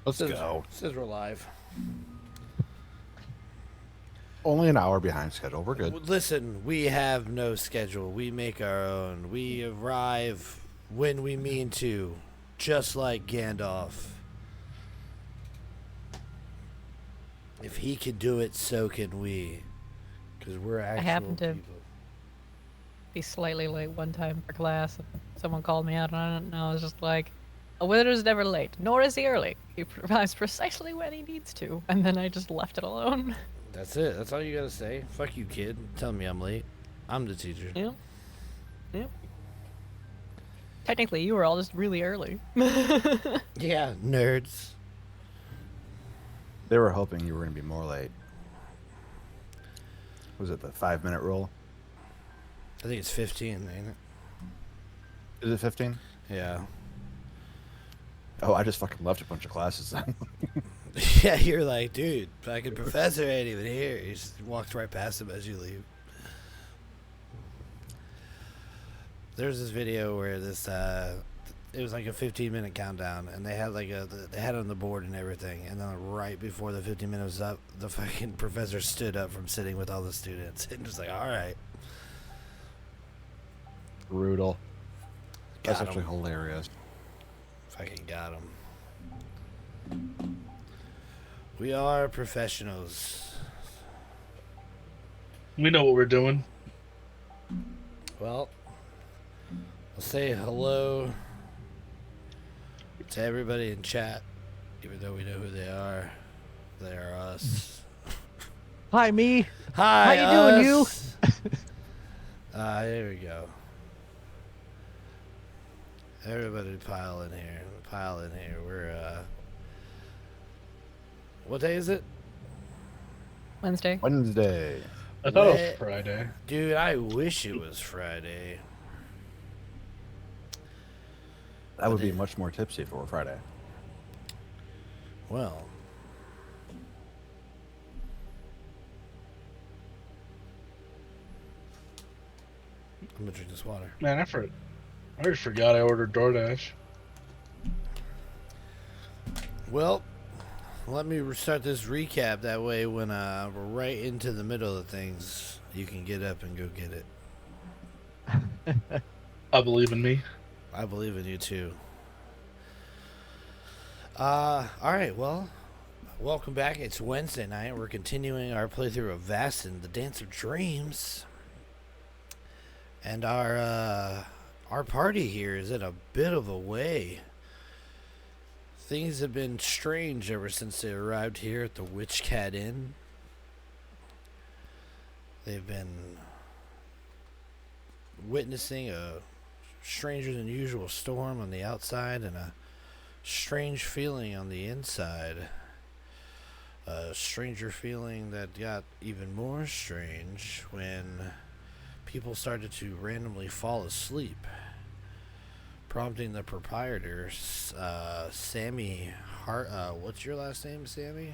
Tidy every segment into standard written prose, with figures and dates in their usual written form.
Let's go. Says we're live. Only an hour behind schedule. We're good. Listen, we have no schedule. We make our own. We arrive when we mean to, just like Gandalf. If he could do it, so can we. Because we're I actual happened to people. be slightly late one time for class. And someone called me out on it, and I was just like, "A wizard's never late, nor is he early. He arrives precisely when he needs to." And then I just left it alone. That's it. That's all you gotta say. Fuck you, kid. Tell me I'm late. I'm the teacher. Yep. Yep. Technically, you were all just really early. Yeah, nerds. They were hoping you were going to be more late. Was it the 5-minute rule? I think it's 15, ain't it? Is it 15? Yeah. Oh, I just fucking left a bunch of classes then. Yeah, you're like, dude, fucking professor ain't even here. You just walked right past him as you leave. There's this video where it was like a 15-minute countdown, and they had they had it on the board and everything, and then right before the 15 minutes was up, the fucking professor stood up from sitting with all the students and just like, all right. Brutal. That's Got actually 'em. hilarious. Fucking got him. We are professionals. We know what we're doing. Well, we'll say hello to everybody in chat, even though we know who they are. They are us. Hi, me. Hi, How you doing, you? us. There we go. Everybody pile in here. Pile in here. We're, what day is it? Wednesday. Wednesday. I thought it What? was Friday. Dude, I wish it was Friday. That would be much more tipsy if it were Friday. Well, I'm gonna drink this water. Man, I already forgot I ordered DoorDash. Well, let me start this recap. That way, when we're right into the middle of things, you can get up and go get it. I believe in me. I believe in you too. All right. Well, welcome back. It's Wednesday night. We're continuing our playthrough of Vaesen, the Dance of Dreams, and our party here is in a bit of a way. Things have been strange ever since they arrived here at the Witch Cat Inn. They've been witnessing a stranger than usual storm on the outside and a strange feeling on the inside. A stranger feeling that got even more strange when people started to randomly fall asleep, prompting the proprietor, Sammy what's your last name, Sammy?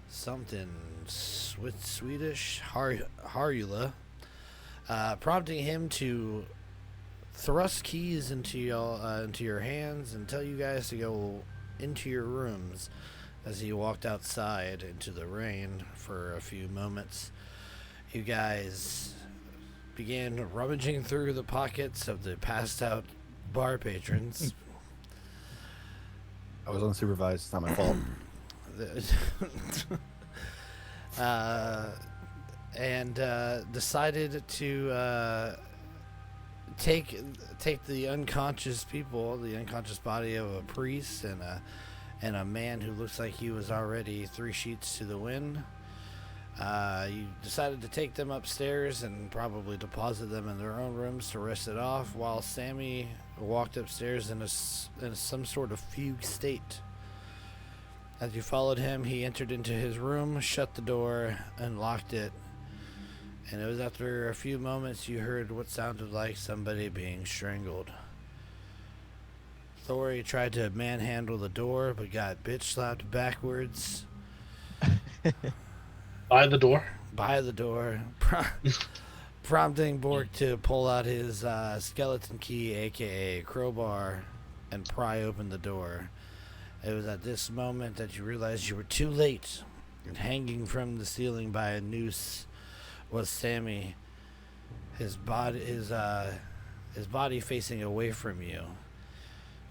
Something Swedish, Harula, prompting him to thrust keys into your hands and tell you guys to go into your rooms. As he walked outside into the rain for a few moments, you guys began rummaging through the pockets of the passed out bar patrons. I was unsupervised. It's not my fault. And decided to take the unconscious people, the unconscious body of a priest and a man who looks like he was already 3 sheets to the wind. You decided to take them upstairs and probably deposit them in their own rooms to rest it off, while Sammy walked upstairs in some sort of fugue state. As you followed him, he entered into his room, shut the door, and locked it. And it was after a few moments you heard what sounded like somebody being strangled. Thori tried to manhandle the door, but got bitch slapped backwards By the door. by the door, prompting Bork to pull out his skeleton key, aka crowbar, and pry open the door. It was at this moment that you realized you were too late, and hanging from the ceiling by a noose was Sammy, his body facing away from you.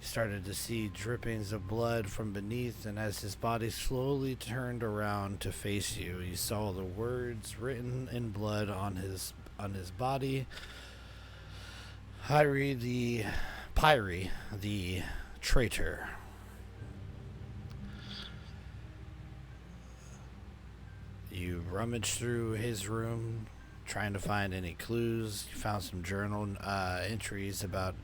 You started to see drippings of blood from beneath, and as his body slowly turned around to face you, you saw the words written in blood on his body. Pyri, the traitor. You rummaged through his room, trying to find any clues. You found some journal entries about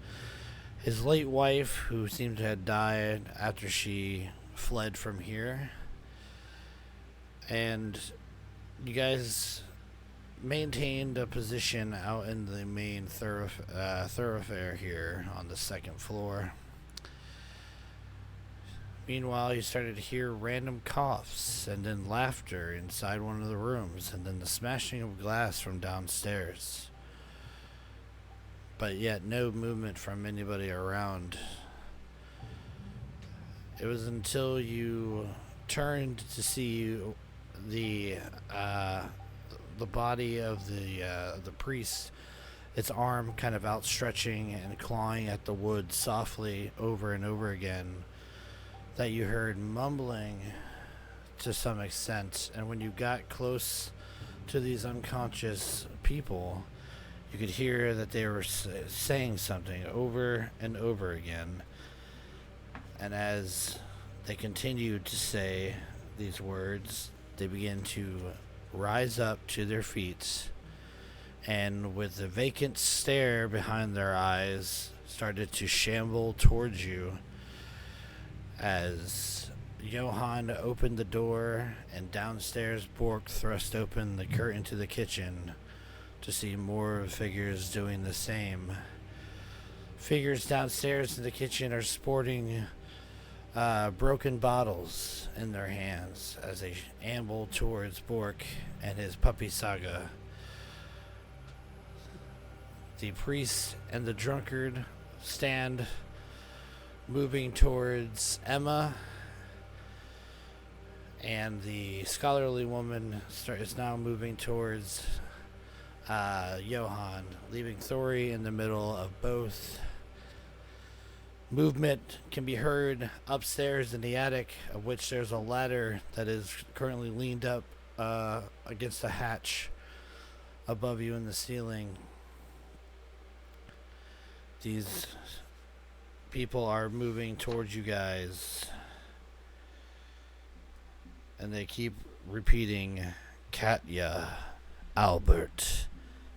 his late wife, who seemed to have died after she fled from here. And you guys maintained a position out in the main thoroughfare here on the second floor. Meanwhile, you started to hear random coughs and then laughter inside one of the rooms, and then the smashing of glass from downstairs. But yet no movement from anybody around. It was until you turned to see the body of the priest, its arm kind of outstretching and clawing at the wood softly over and over again, that you heard mumbling to some extent. And when you got close to these unconscious people, you could hear that they were saying something over and over again. And as they continued to say these words, they began to rise up to their feet, and with a vacant stare behind their eyes, started to shamble towards you as Johann opened the door, and downstairs Bork thrust open the curtain to the kitchen to see more figures doing the same. Figures downstairs in the kitchen are sporting broken bottles in their hands as they amble towards Bork and his puppy saga. The priest and the drunkard stand moving towards Emma, and the scholarly woman is now moving towards Johann, leaving Thori in the middle of both. Movement can be heard upstairs in the attic, of which there's a ladder that is currently leaned up against a hatch above you in the ceiling. These people are moving towards you guys, and they keep repeating Katya, Albert,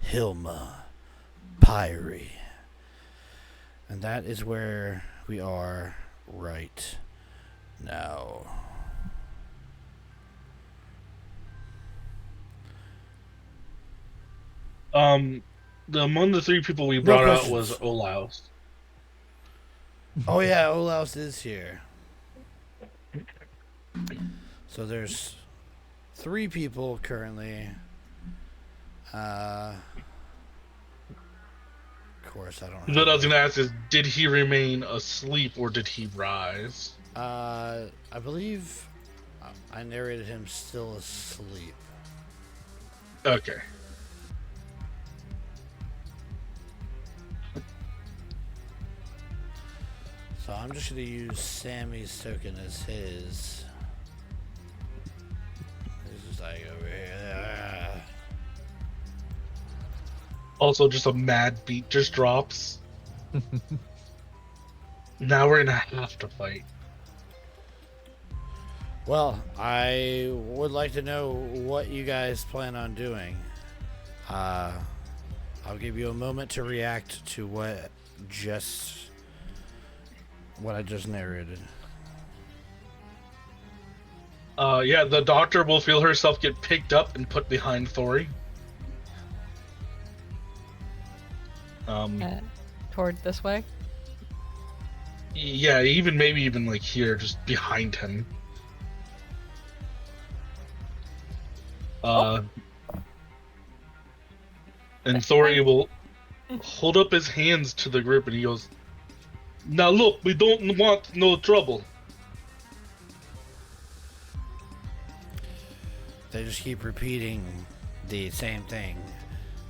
Hilma, Pyri. And that is where we are right now. Among the three people we brought out was Olaus. Oh yeah, Olaus is here. So there's 3 people currently. Of course, I don't know. What I was gonna ask is, did he remain asleep or did he rise? I believe I narrated him still asleep. Okay. So I'm just gonna use Sammy's token as his. He's just like over here. Also, just a mad beat just drops. Now we're gonna have to fight. Well, I would like to know what you guys plan on doing. I'll give you a moment to react to what I just narrated. Yeah, the doctor will feel herself get picked up and put behind Thori. Toward this way? Yeah, maybe even like here, just behind him. And Thori will hold up his hands to the group and he goes, "Now look, we don't want no trouble. They just keep repeating the same thing.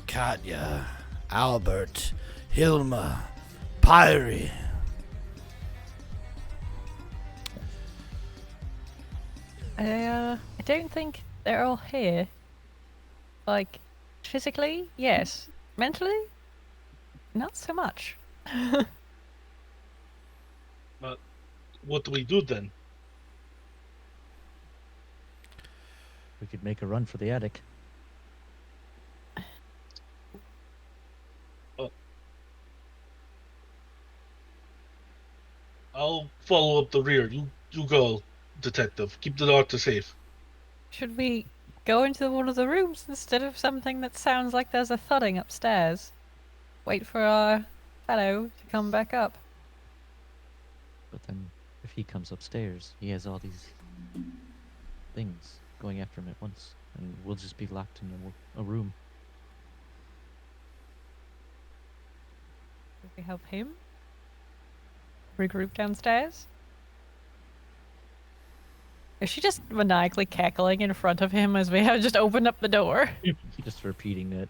Katya, Albert, Hilma, Pyrie. I don't think they're all here. Like, physically, yes. Mentally, not so much. But what do we do then? We could make a run for the attic. I'll follow up the rear. You go, detective. Keep the doctor safe. Should we go into one of the rooms instead of something that sounds like there's a thudding upstairs? Wait for our fellow to come back up. But then, if he comes upstairs, he has all these things going after him at once, and we'll just be locked in a room. Should we help him? Regroup downstairs? Is she just maniacally cackling in front of him as we have just opened up the door? Just repeating it.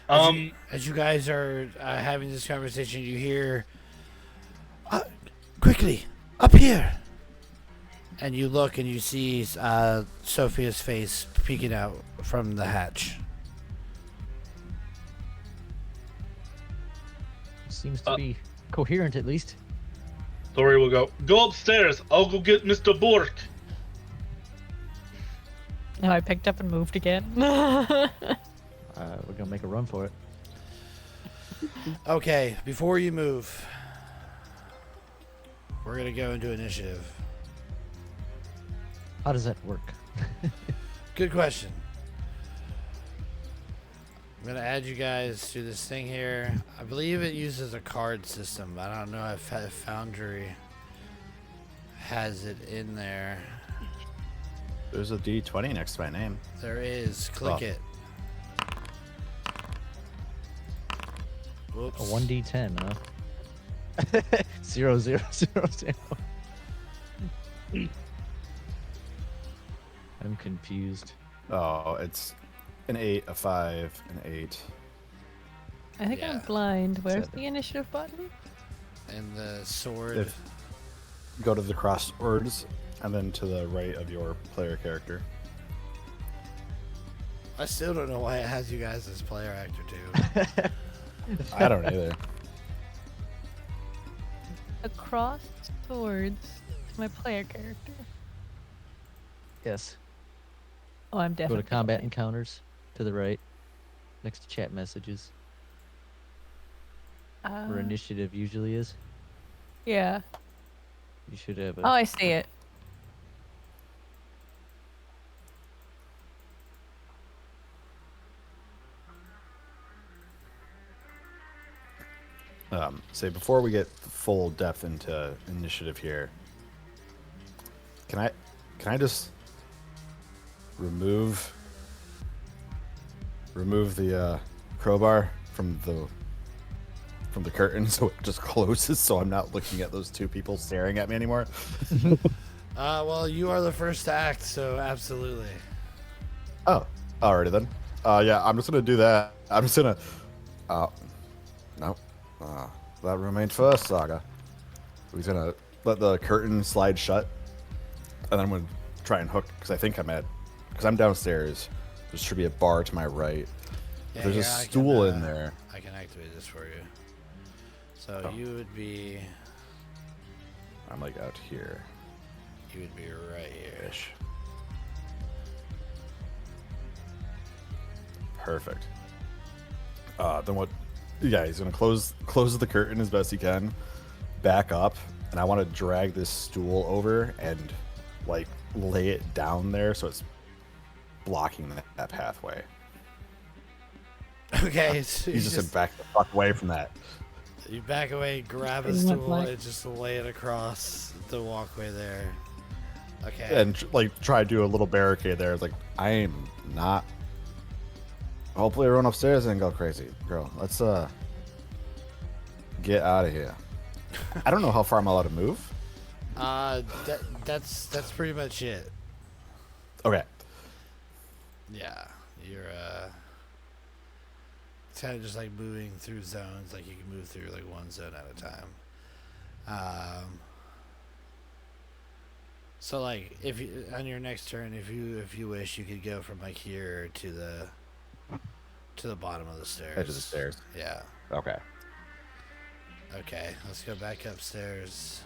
As you guys are having this conversation, you hear, quickly, up here! And you look and you see Sophia's face peeking out from the hatch. Seems to be coherent, at least. Tori will go upstairs. I'll go get Mr. Bork. And I picked up and moved again. We're gonna make a run for it. Okay, before you move, we're gonna go into initiative. How does that work? Good question. I'm gonna add you guys to this thing here. I believe it uses a card system. I don't know if Foundry has it in there. There's a D20 next to my name. There is. Click Oh. it. Whoops. A 1d10, huh? 0, 0, 0, 0. I'm confused. Oh, it's an 8, a 5, an 8. I think Yeah. I'm blind. Where's 7. the initiative button? And the sword. If go to the crosswords and then to the right of your player character. I still don't know why it has you guys as player actor too. I don't either. Across swords to my player character. Yes. Oh, I'm Go definitely to combat blind. encounters to the right, next to chat messages, where initiative usually is. Yeah. You should have Oh, I see it. Say before we get full depth into initiative here, can I just remove the crowbar from the curtain so it just closes so I'm not looking at those two people staring at me anymore? Well, you are the first to act, so absolutely. Oh, alrighty then. Yeah, I'm just gonna do that. I'm just gonna. No. That remained first, Saga. He's gonna let the curtain slide shut, and then I'm gonna try and hook because I think because I'm downstairs. There should be a bar to my right. Yeah, There's a here, I can, stool in there. I can activate this for you. So Oh. you would be I'm like out here right here. ish. Perfect. Then what? Yeah, he's gonna close the curtain as best he can, back up, and I want to drag this stool over and like lay it down there so it's blocking that pathway. Okay, so He's just back the fuck away from that. you back away, grab a Isn't that stool, like- and just lay it across the walkway there. Okay. And like try to do a little barricade there. It's like I am not. Hopefully everyone upstairs didn't go crazy. Girl, let's get out of here. I don't know how far I'm allowed to move. That's pretty much it. Okay. Yeah, you're it's kind of just like moving through zones. Like you can move through like one zone at a time. So like if you on your next turn, if you wish, you could go from like here to the bottom of the stairs. Edge of the stairs. Yeah. Okay. Okay, let's go back upstairs.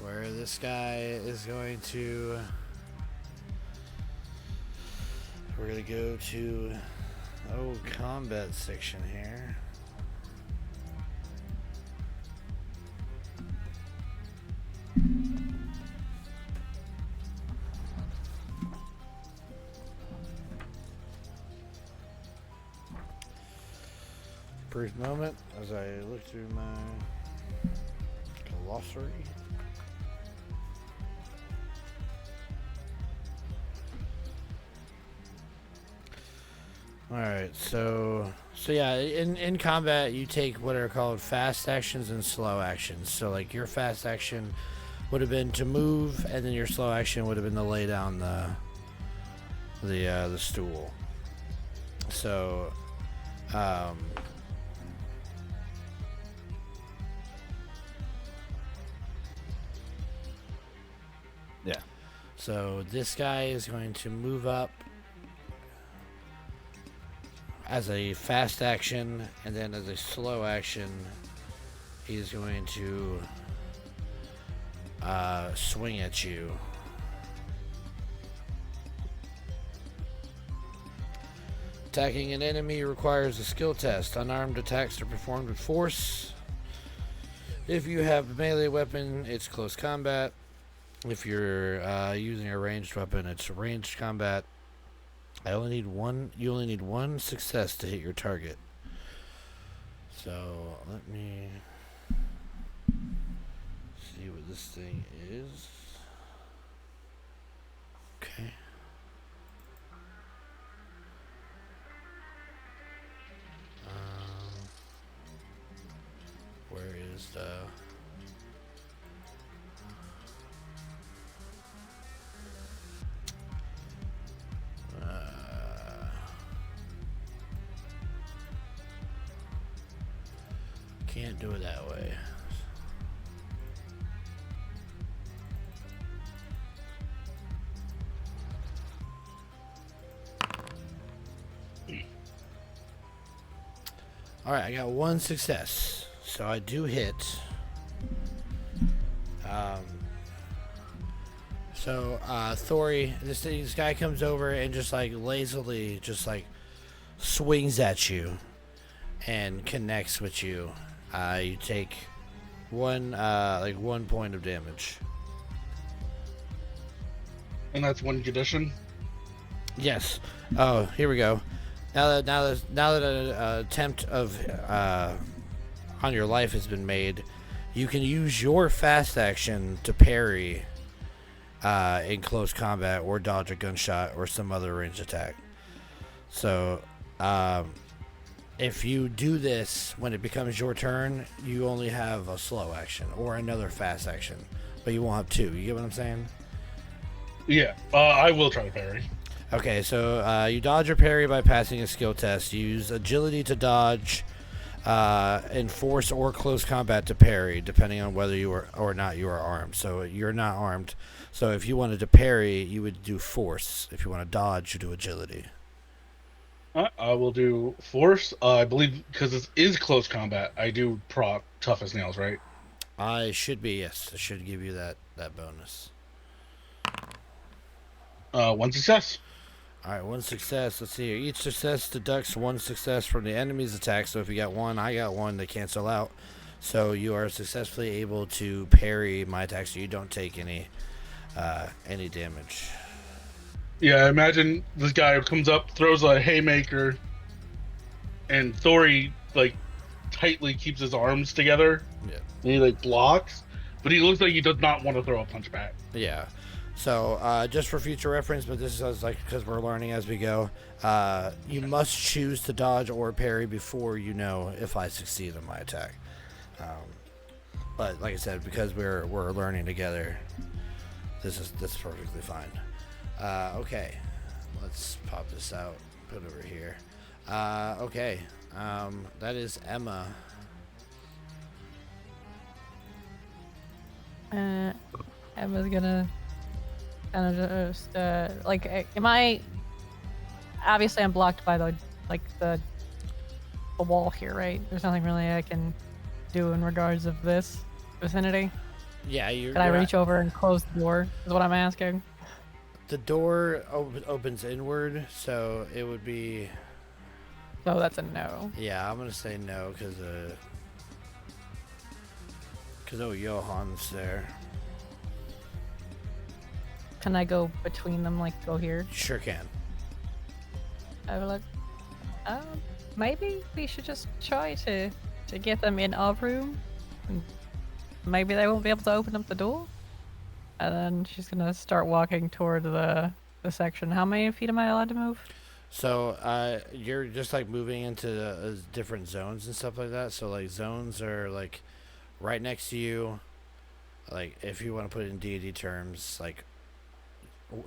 Where this guy is going to... We're going to go to... Oh, combat section here. Brief moment as I look through my glossary. Alright, so yeah, in combat you take what are called fast actions and slow actions. So like your fast action would have been to move, and then your slow action would have been to lay down the stool. So Yeah. So this guy is going to move up as a fast action, and then as a slow action, he's going to swing at you. Attacking an enemy requires a skill test. Unarmed attacks are performed with force. If you have a melee weapon, it's close combat. If you're using a ranged weapon, it's ranged combat. You only need one success to hit your target. So let me see what this thing is. Okay. Where is the... Can't do it that way. Alright, I got one success. So I do hit. Thori, this guy comes over and just like lazily just like swings at you and connects with you. You take one point of damage. And that's one condition. Yes. Oh, here we go. Now that an attempt of on your life has been made, you can use your fast action to parry in close combat or dodge a gunshot or some other ranged attack. So, if you do this when it becomes your turn, you only have a slow action or another fast action, but you won't have two. You get what I'm saying? Yeah, I will try to parry. Okay, so you dodge or parry by passing a skill test. Use agility to dodge, and force or close combat to parry, depending on whether you are or not you are armed. So you're not armed. So if you wanted to parry, you would do force. If you want to dodge, you do agility. I will do force. I believe because it is close combat, I do proc tough as nails, right? I should be, yes. I should give you that bonus. One success. Alright, one success. Let's see here. Each success deducts one success from the enemy's attack. So if you got one, I got one, they cancel out. So you are successfully able to parry my attack, so you don't take any damage. Yeah, I imagine this guy comes up, throws a haymaker, and Thori like tightly keeps his arms together. Yeah. And he like blocks, but he looks like he does not want to throw a punch back. Yeah. So just for future reference, but this is like because we're learning as we go. You must choose to dodge or parry before you know if I succeed in my attack. But like I said, because we're learning together, this is perfectly fine. Okay, let's pop this out. Put it over here. Okay. That is Emma. Emma's gonna kind of just like, am I? Obviously, I'm blocked by the wall here, right? There's nothing really I can do in regards of this vicinity. Yeah, Can I reach over and close the door? Is what I'm asking. The door opens inward, so it would be. So that's a no. Yeah, I'm gonna say no because Johan's there. Can I go between them, like go here? Sure can. I would like. Maybe we should just try to get them in our room. And maybe they won't be able to open up the door. And then she's gonna start walking toward the section. How many feet am I allowed to move? So you're just like moving into different zones and stuff like that. So like zones are like right next to you. Like if you want to put it in deity terms, like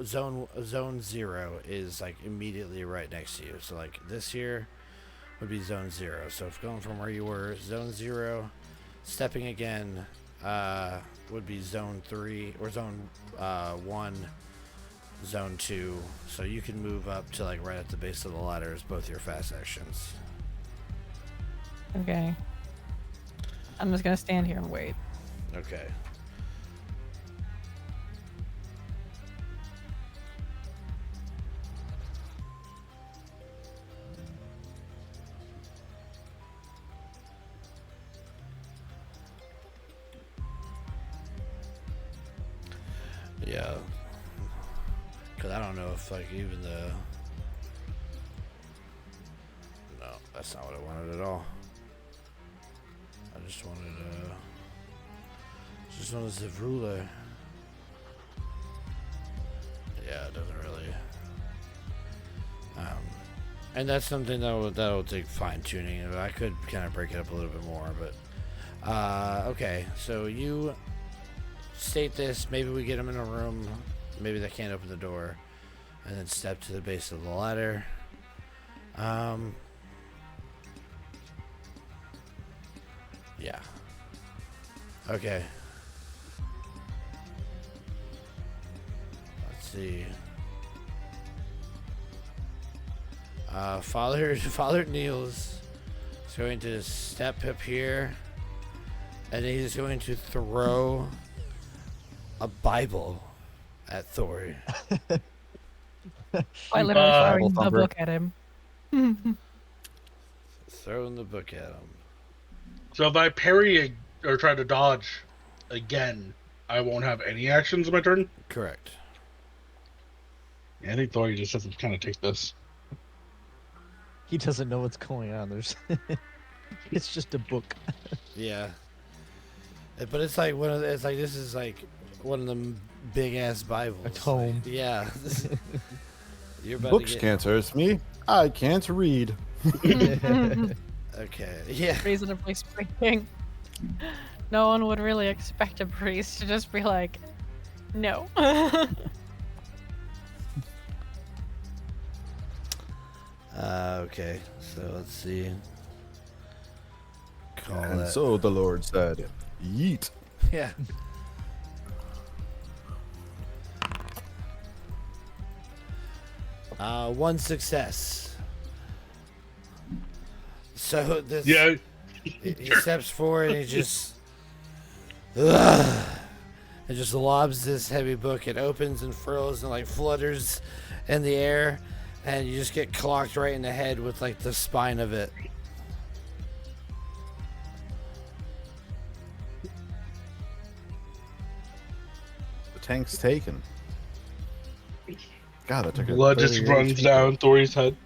zone 0 is like immediately right next to you. So like this here would be zone 0. So if going from where you were, zone 0, stepping again would be zone 3 or zone 1, zone 2. So you can move up to like right at the base of the ladders, both your fast actions. Okay. I'm just gonna stand here and wait. Okay. Yeah. Because I don't know if, like, even the... No, that's not what I wanted at all. I just wanted the ruler. Yeah, it doesn't really... and that's something that'll take fine-tuning. I could kind of break it up a little bit more, but... okay, so you... state this, maybe we get them in a room, maybe they can't open the door, and then step to the base of the ladder. Yeah. Okay. Let's see. Father Niels is going to step up here, and he's going to throw a Bible at Thor. I literally throwing the Thumper. book at him. Throwing the book at him. So if I parry or try to dodge again, I won't have any actions in my turn? Correct. Yeah, I think Thor just has to kind of take this. He doesn't know what's going on. There's, it's just a book. Yeah. But it's like this is like one of them big ass Bibles. A tome. Like, yeah. You're about Books to get... can't hurt me. I can't read. Okay. Yeah. Reasonably speaking, no one would really expect a priest to just be like, no. Okay. So let's see. Call And that. so the Lord said, yeet. Yeah. One success. So this. Yeah, He steps forward and he just. It just lobs this heavy book. It opens and furls and like flutters in the air, and you just get clocked right in the head with like the spine of it. The tank's taken. God, that took blood just runs down Thor's head.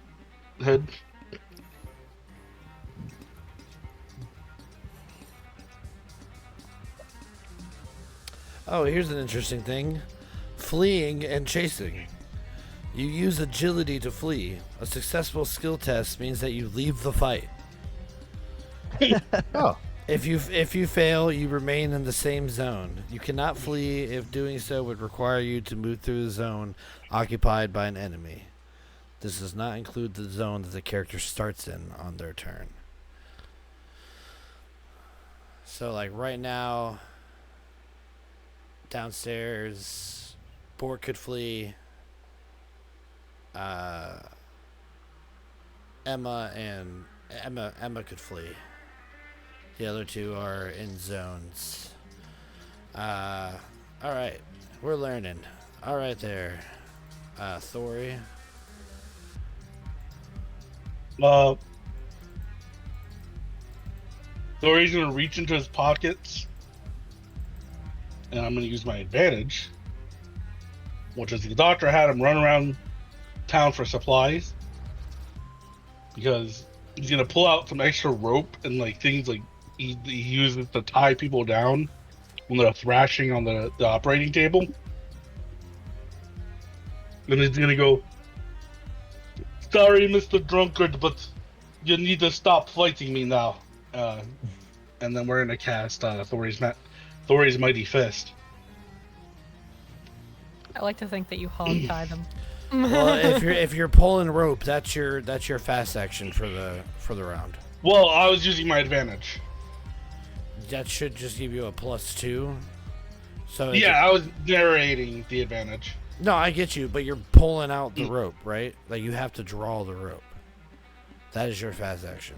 Oh, here's an interesting thing. Fleeing and chasing. You use agility to flee. A successful skill test means that you leave the fight. Oh, If you fail, you remain in the same zone. You cannot flee if doing so would require you to move through the zone occupied by an enemy. This does not include the zone that the character starts in on their turn. So like right now, downstairs, Bork could flee. Emma could flee. The other two are in zones. All right, we're learning. All right, there, Thori. Thori's gonna reach into his pockets, and I'm gonna use my advantage, which is the doctor had him run around town for supplies, because he's gonna pull out some extra rope and like things like he uses to tie people down when they're thrashing on the operating table. And he's gonna go, "Sorry, Mr. Drunkard, but you need to stop fighting me now." And then we're gonna cast Thori's Mighty Fist. I like to think that you hog tie them. Well, if you're pulling rope, that's your fast action for the round. Well, I was using my advantage. That should just give you a +2. So Yeah, I was narrating the advantage. No, I get you, but you're pulling out the rope, right? Like you have to draw the rope. That is your fast action.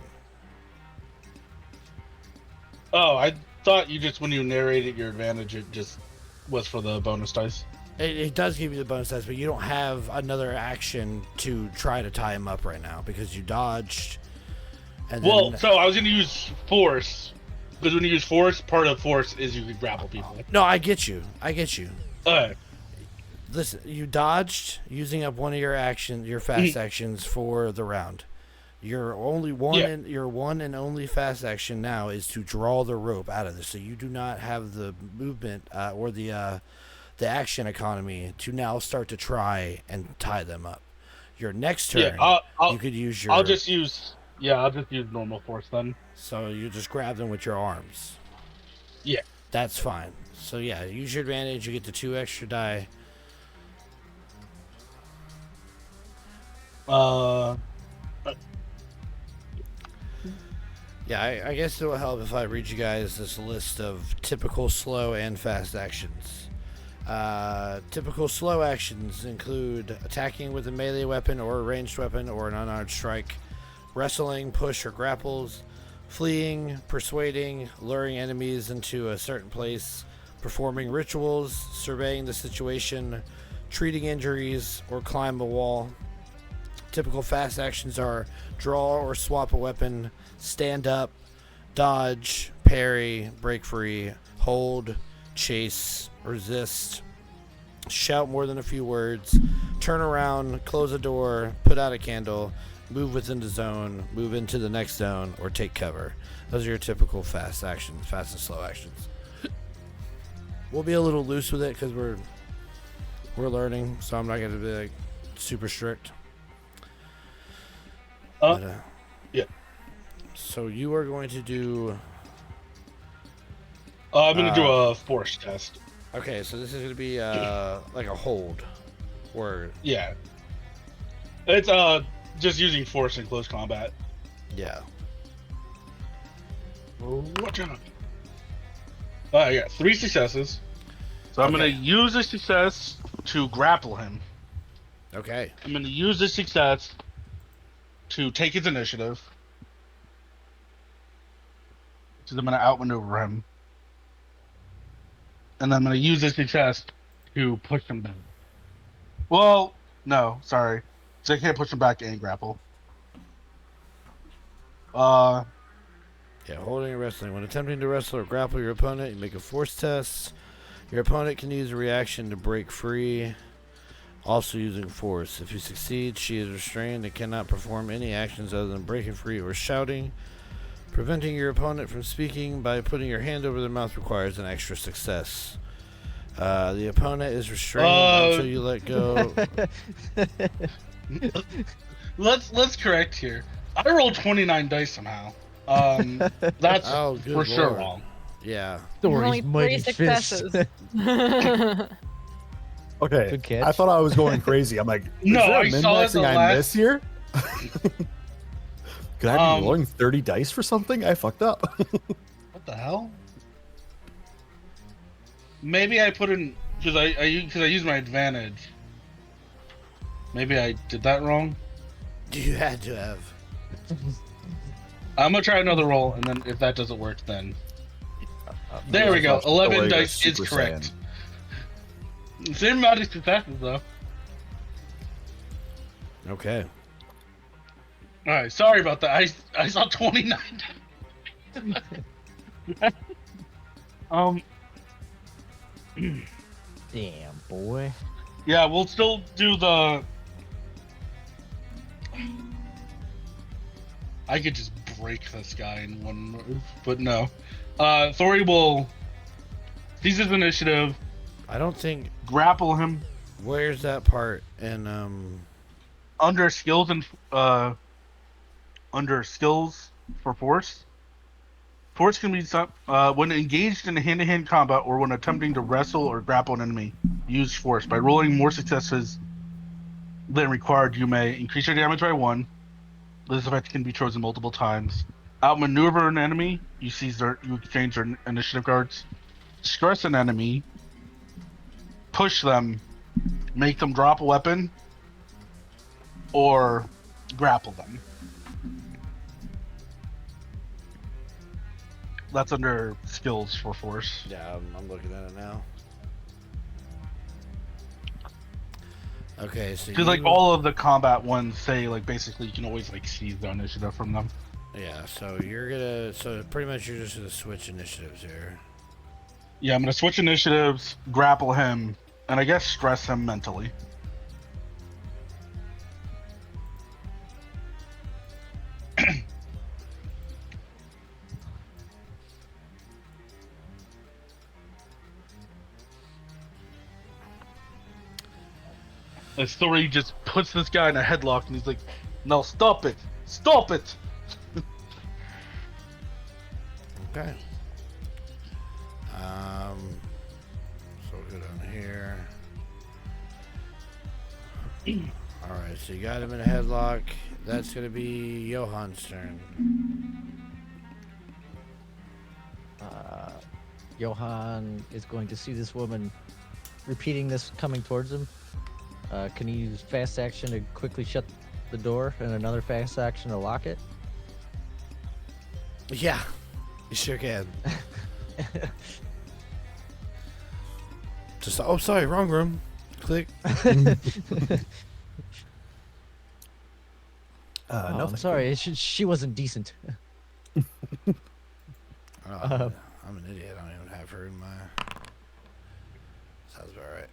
Oh, I thought you just, when you narrated your advantage, it just was for the bonus dice. It does give you the bonus dice, but you don't have another action to try to tie him up right now because you dodged. And Well, so I was going to use force, because when you use force, part of force is you can grapple people. No, I get you. Alright. Listen, you dodged using up one of your fast actions for the round. Your only one, your one and only fast action now is to draw the rope out of this. So you do not have the movement or the action economy to now start to try and tie them up. Your next turn, you could use your. I'll just use normal force then. So you just grab them with your arms. Yeah. That's fine. So yeah, use your advantage. You get the 2 extra die. Yeah, I guess it will help if I read you guys this list of typical slow and fast actions. Typical slow actions include attacking with a melee weapon or a ranged weapon or an unarmed strike, wrestling, push, or grapples, fleeing, persuading, luring enemies into a certain place, performing rituals, surveying the situation, treating injuries, or climb a wall. Typical fast actions are draw or swap a weapon, stand up, dodge, parry, break free, hold, chase, resist, shout more than a few words, turn around, close a door, put out a candle, move within the zone, move into the next zone, or take cover. Those are your typical fast actions, fast and slow actions. We'll be a little loose with it because we're learning, so I'm not going to be like super strict. Yeah. So you are going to do. I'm going to do a force test. Okay, so this is going to be like a hold word. Yeah. It's just using force in close combat. Yeah. Watch out. I got 3 successes. So I'm going to use a success to grapple him. Okay. I'm going to use this success to take his initiative. So I'm going to outmaneuver him. And I'm going to use this success to push him down. Well, no, sorry. So I can't push him back and grapple. Yeah, holding and wrestling. When attempting to wrestle or grapple your opponent, you make a force test. Your opponent can use a reaction to break free, also using force. If you succeed, she is restrained and cannot perform any actions other than breaking free or shouting. Preventing your opponent from speaking by putting your hand over their mouth requires an extra success. The opponent is restrained until you let go. Let's correct here. I rolled 29 dice somehow. That's Oh, good for sure lord. wrong. Yeah. Only Dory's 3 mighty fist. successes. Okay, Good catch. I thought I was going crazy. I'm like, is No, there a I saw it min-maxing the I last- miss here? Could I be Um, rolling 30 dice for something? I fucked up. What the hell? Maybe I put in because I used my advantage. Maybe I did that wrong. You had to have. I'm gonna try another roll, and then if that doesn't work, then there Maybe we go. I'll 11 go dice is Super correct. Saiyan. Same amount of successes though. Okay. All right, sorry about that. I saw 29. um, Damn, boy. yeah, we'll still do the. I could just break this guy in one move, but no. Thori will seize his initiative, I don't think. grapple him Where's that part? And under skills and under skills for force. Force can be when engaged in hand-to-hand combat or when attempting to wrestle or grapple an enemy. Use force. By rolling more successes than required, you may increase your damage by 1. This effect can be chosen multiple times. Outmaneuver an enemy. You exchange their initiative cards. Stress an enemy. Push them. Make them drop a weapon. Or grapple them. That's under skills for force. yeah, I'm looking at it now. Okay, so Because like all of the combat ones say like basically you can always like seize the initiative from them. Yeah, so so pretty much you're just gonna switch initiatives here. Yeah, I'm gonna switch initiatives, grapple him, and I guess stress him mentally. The story just puts this guy in a headlock and he's like, no, stop it! Stop it! Okay. So good on here. Alright, so you got him in a headlock. That's gonna be Johan's turn. Johan is going to see this woman repeating this coming towards him. Can he use fast action to quickly shut the door and another fast action to lock it? Yeah, you sure can. Just oh, sorry, wrong room. Click. No, I'm sorry. She wasn't decent. Oh, I'm an idiot. I don't even have her in my. Sounds about right.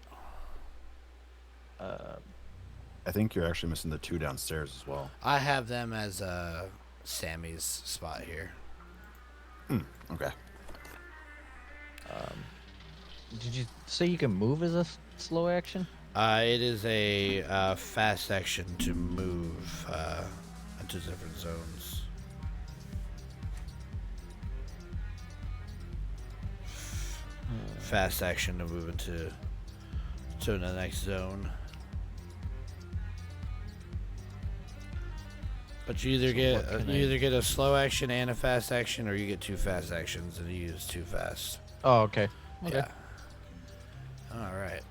I think you're actually missing the 2 downstairs as well. I have them as Sammy's spot here. Okay. Did you say you can move as a slow action? It is a fast action to move into different zones. Fast action to move into the next zone. But you either get a slow action and a fast action, or you get 2 fast actions and you use 2 fast. Oh, okay. Okay. Yeah. All right.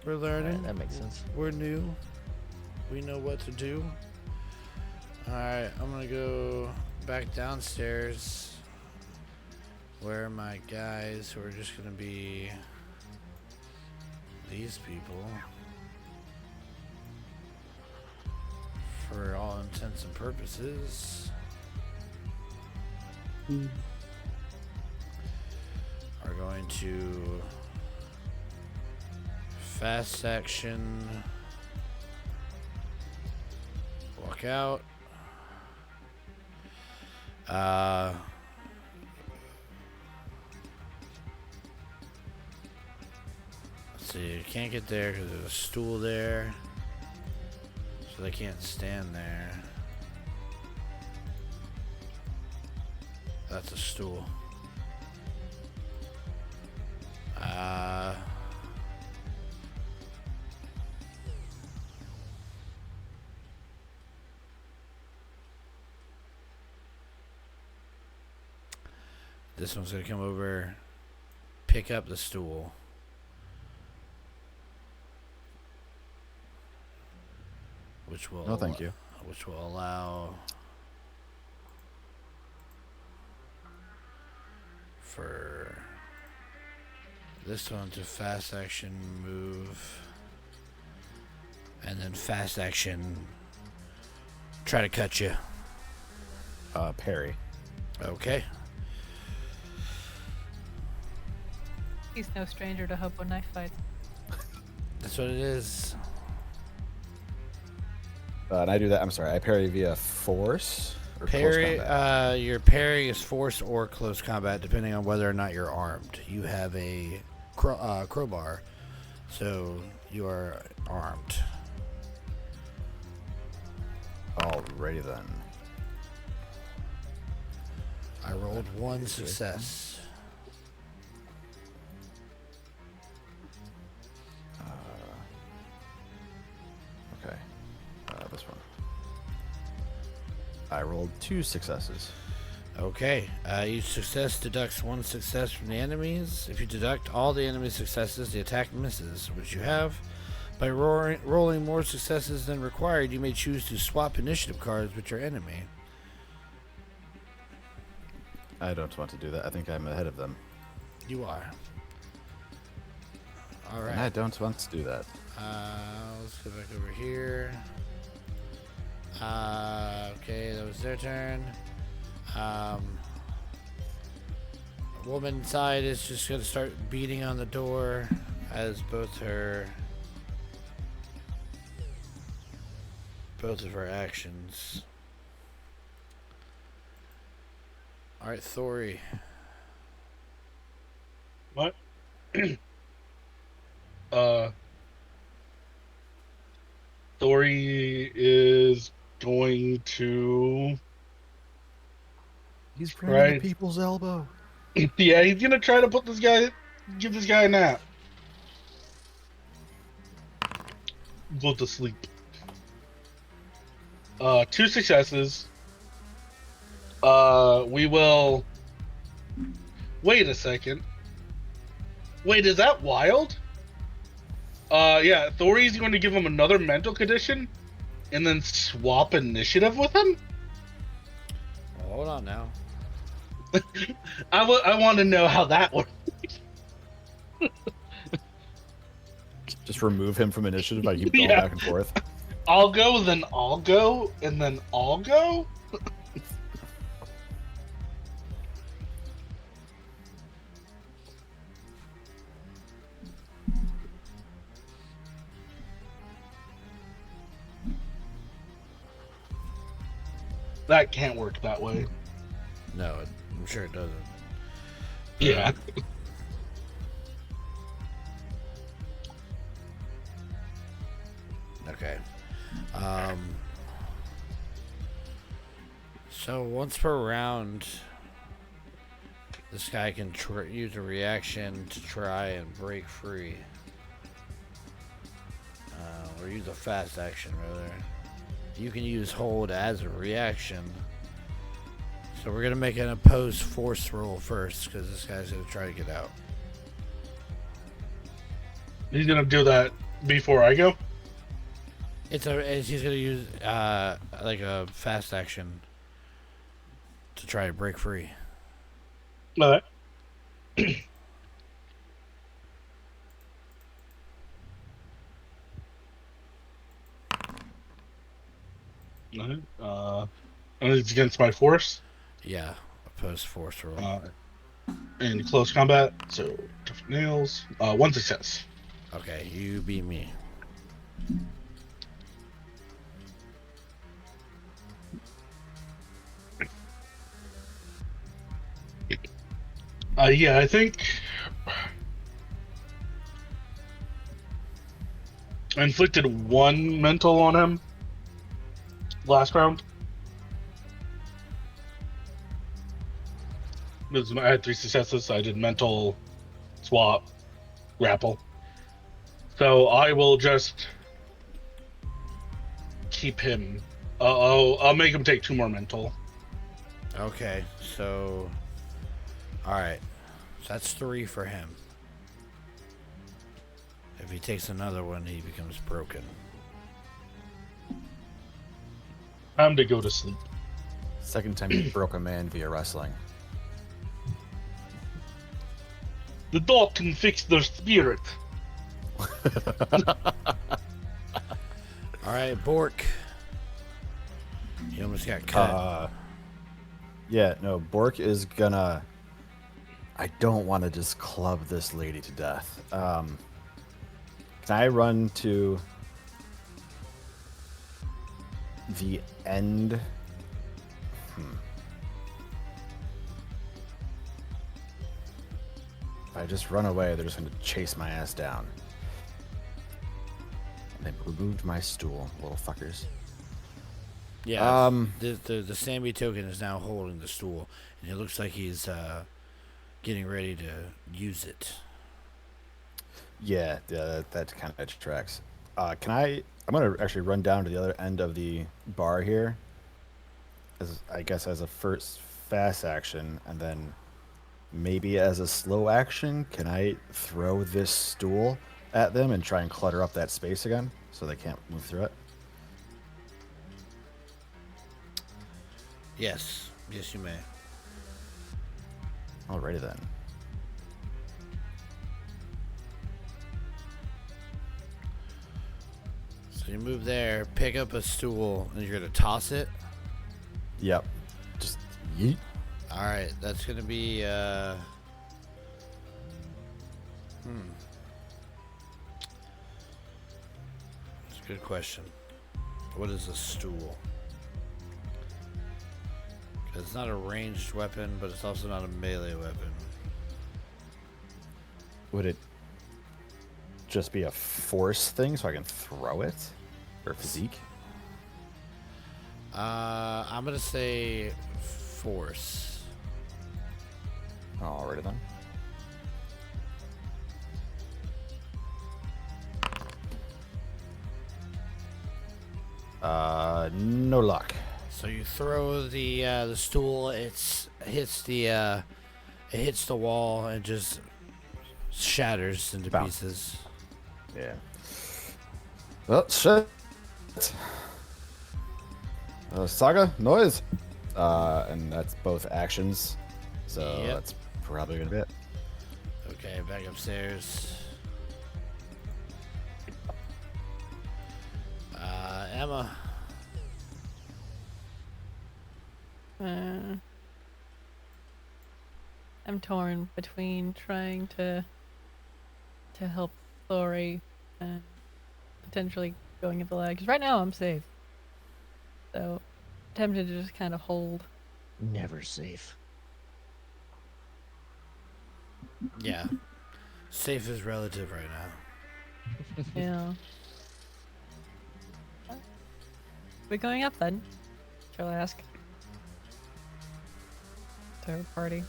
We're All learning. right, that makes sense. We're new. We know what to do. All right, I'm gonna go back downstairs. Where are my guys who are just gonna be these people? For all intents and purposes. Are going to fast action, walk out. Let's see, you can't get there because there's a stool there, so they can't stand there. That's a stool. This one's gonna come over, pick up the stool. Which will No, thank you. Which will allow for this one to fast action move, and then fast action try to cut you. Parry. Okay. He's no stranger to hobo knife fights. That's what it is. And I do that. I'm sorry. I parry via force or Parry, close combat. your parry is force or close combat, depending on whether or not you're armed. You have a crowbar, so you are armed. Alrighty then. I rolled one success. Okay. This one. I rolled 2 successes. Okay. Each success deducts 1 success from the enemies. If you deduct all the enemy successes, the attack misses, which you have. By rolling more successes than required, you may choose to swap initiative cards with your enemy. I don't want to do that. I think I'm ahead of them. You are. All And I right. don't want to do that. Let's go back over here. Okay, that was their turn. Woman inside is just gonna start beating on the door as both of her actions. All right, Thori. What? Thori is going to. He's bringing the Right. people's elbow. Yeah, he's gonna try to give this guy a nap. Go to sleep. 2 successes. We will. Wait a second. Wait, is that wild? Yeah, Thori's going to give him another mental condition, and then swap initiative with him. Hold on now. I want to know how that works. Just remove him from initiative. I keep going Yeah. back and forth. I'll go, then I'll go, and then I'll go. That can't work that way. No, I'm sure it doesn't. Yeah. Okay. So once per round, this guy can use a reaction to try and break free. Or use a fast action, rather. You can use hold as a reaction. So we're going to make an opposed force roll first, because this guy's going to try to get out. He's gonna do that before I go. He's going to use like a fast action to try to break free. All right. And it's against my force. Yeah, opposed force roll. And close combat, so tough nails. 1 success. Okay, you beat me. Yeah, I think I inflicted 1 mental on him last round. I had 3 successes. I did mental, swap, grapple. So I will just keep him. I'll make him take 2 more mental. Okay, so all right, so that's 3 for him. If he takes another one, he becomes broken. Time to go to sleep. Second time you broke a man via wrestling. The dog can fix their spirit. All right, Bork. He almost got cut. Yeah, no, Bork is gonna... I don't want to just club this lady to death. Can I run to the end? If I just run away, they're just going to chase my ass down. And they removed my stool, little fuckers. Yeah, the Sammy token is now holding the stool, and it looks like he's getting ready to use it. Yeah, that kind of tracks. I'm gonna actually run down to the other end of the bar here, I guess as a first fast action, and then maybe as a slow action, can I throw this stool at them and try and clutter up that space again so they can't move through it? Yes, you may. Alrighty then. So you move there, pick up a stool, and you're gonna toss it. Yep. Just yeet. All right, that's gonna be It's a good question. What is a stool? 'Cause it's not a ranged weapon, but it's also not a melee weapon. Would it just be a force thing so I can throw it? Or physique? I'm gonna say force. Alrighty then. No luck. So you throw the stool. It hits the wall and just shatters into Bounce. pieces. Yeah. Well, shit. Saga, noise. And that's both actions. So Yep. that's probably gonna be it. Okay, back upstairs. Emma. I'm torn between trying to help Thori and potentially going at the lag. Because right now I'm safe. So, tempted to just kind of hold. Never safe. Yeah. Safe is relative right now. Yeah. We going up then? Shall I ask? Third party.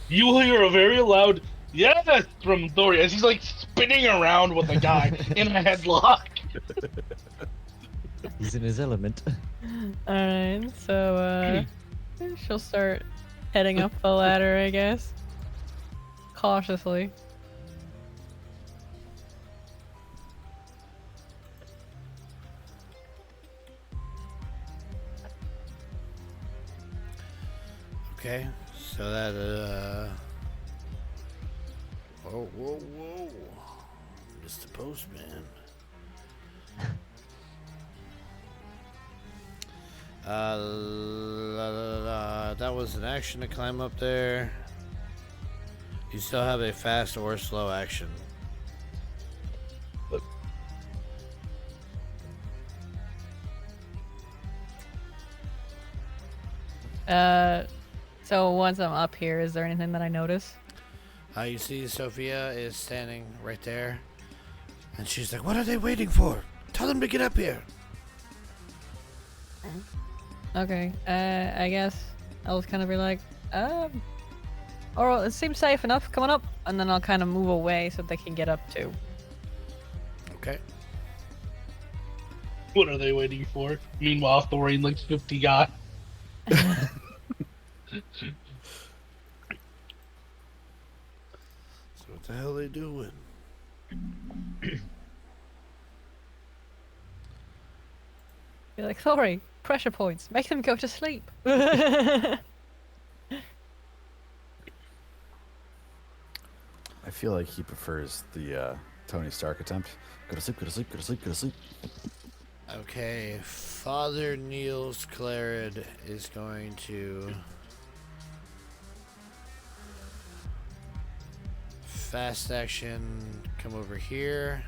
You will hear a very loud yes from Dory as he's like spinning around with a guy in a headlock. He's in his element. Alright, so she'll start heading up the ladder, I guess. Cautiously. Okay, so that whoa, Mr. Postman. That was an action to climb up there. You still have a fast or slow action. So once I'm up here, is there anything that I notice? You see Sophia is standing right there, and she's like, "What are they waiting for? Tell them to get up here." Okay, I guess I'll just kind of be like, I'll Or it seems safe enough. Coming up, and then I'll kind of move away so they can get up too. Okay. What are they waiting for? Meanwhile, Thorian like 50 guy. So what the hell are they doing? Be like, sorry, pressure points. Make them go to sleep. I feel like he prefers the Tony Stark attempt. Go to sleep, go to sleep, go to sleep, go to sleep. Okay, Father Niels Clarid is going to fast action come over here.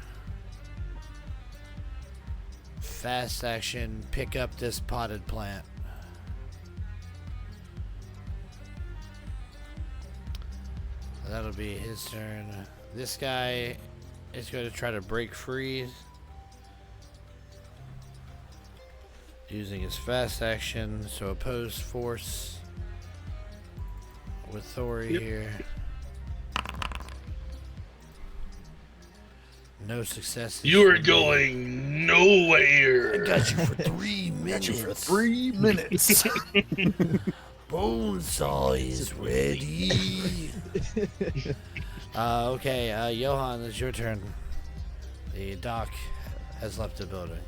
Fast action pick up this potted plant. That'll be his turn. This guy is going to try to break free using his fast action, so oppose force with Thori here. No successes. You are going nowhere. I got you for 3 minutes. Got you for 3 minutes. Bonesaw is ready. Okay, Johan, it's your turn. The doc has left the building.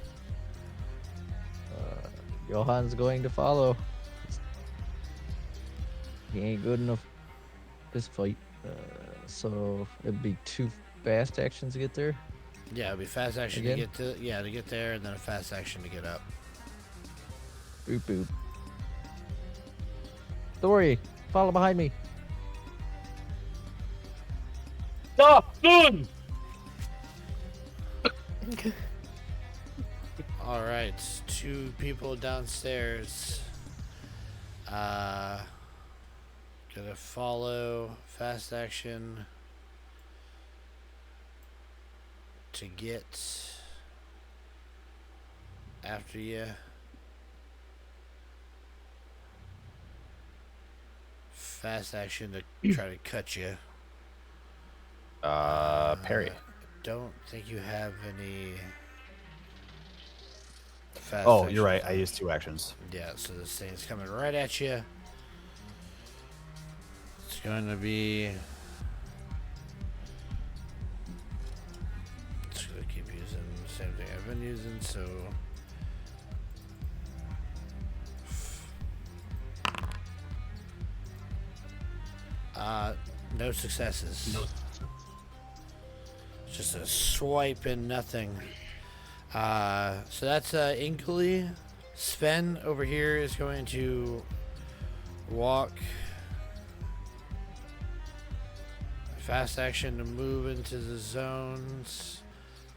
Johan's going to follow. He ain't good enough this fight. So it'd be 2 fast actions to get there. Yeah, it'll be fast action Again? to get there, and then a fast action to get up. Boop boop. Thori, follow behind me. Stop, soon. All right, 2 people downstairs. Gonna follow fast action to get after you. Fast action to try to cut you. Parry. Don't think you have any fast Oh, action. you're right. I used 2 actions. Yeah, so this thing's coming right at you. It's going to be... Just going to keep using the same thing I've been using, so... No successes. No. Just a swipe and nothing. So that's Inkley. Sven over here is going to walk. Fast action to move into the zones.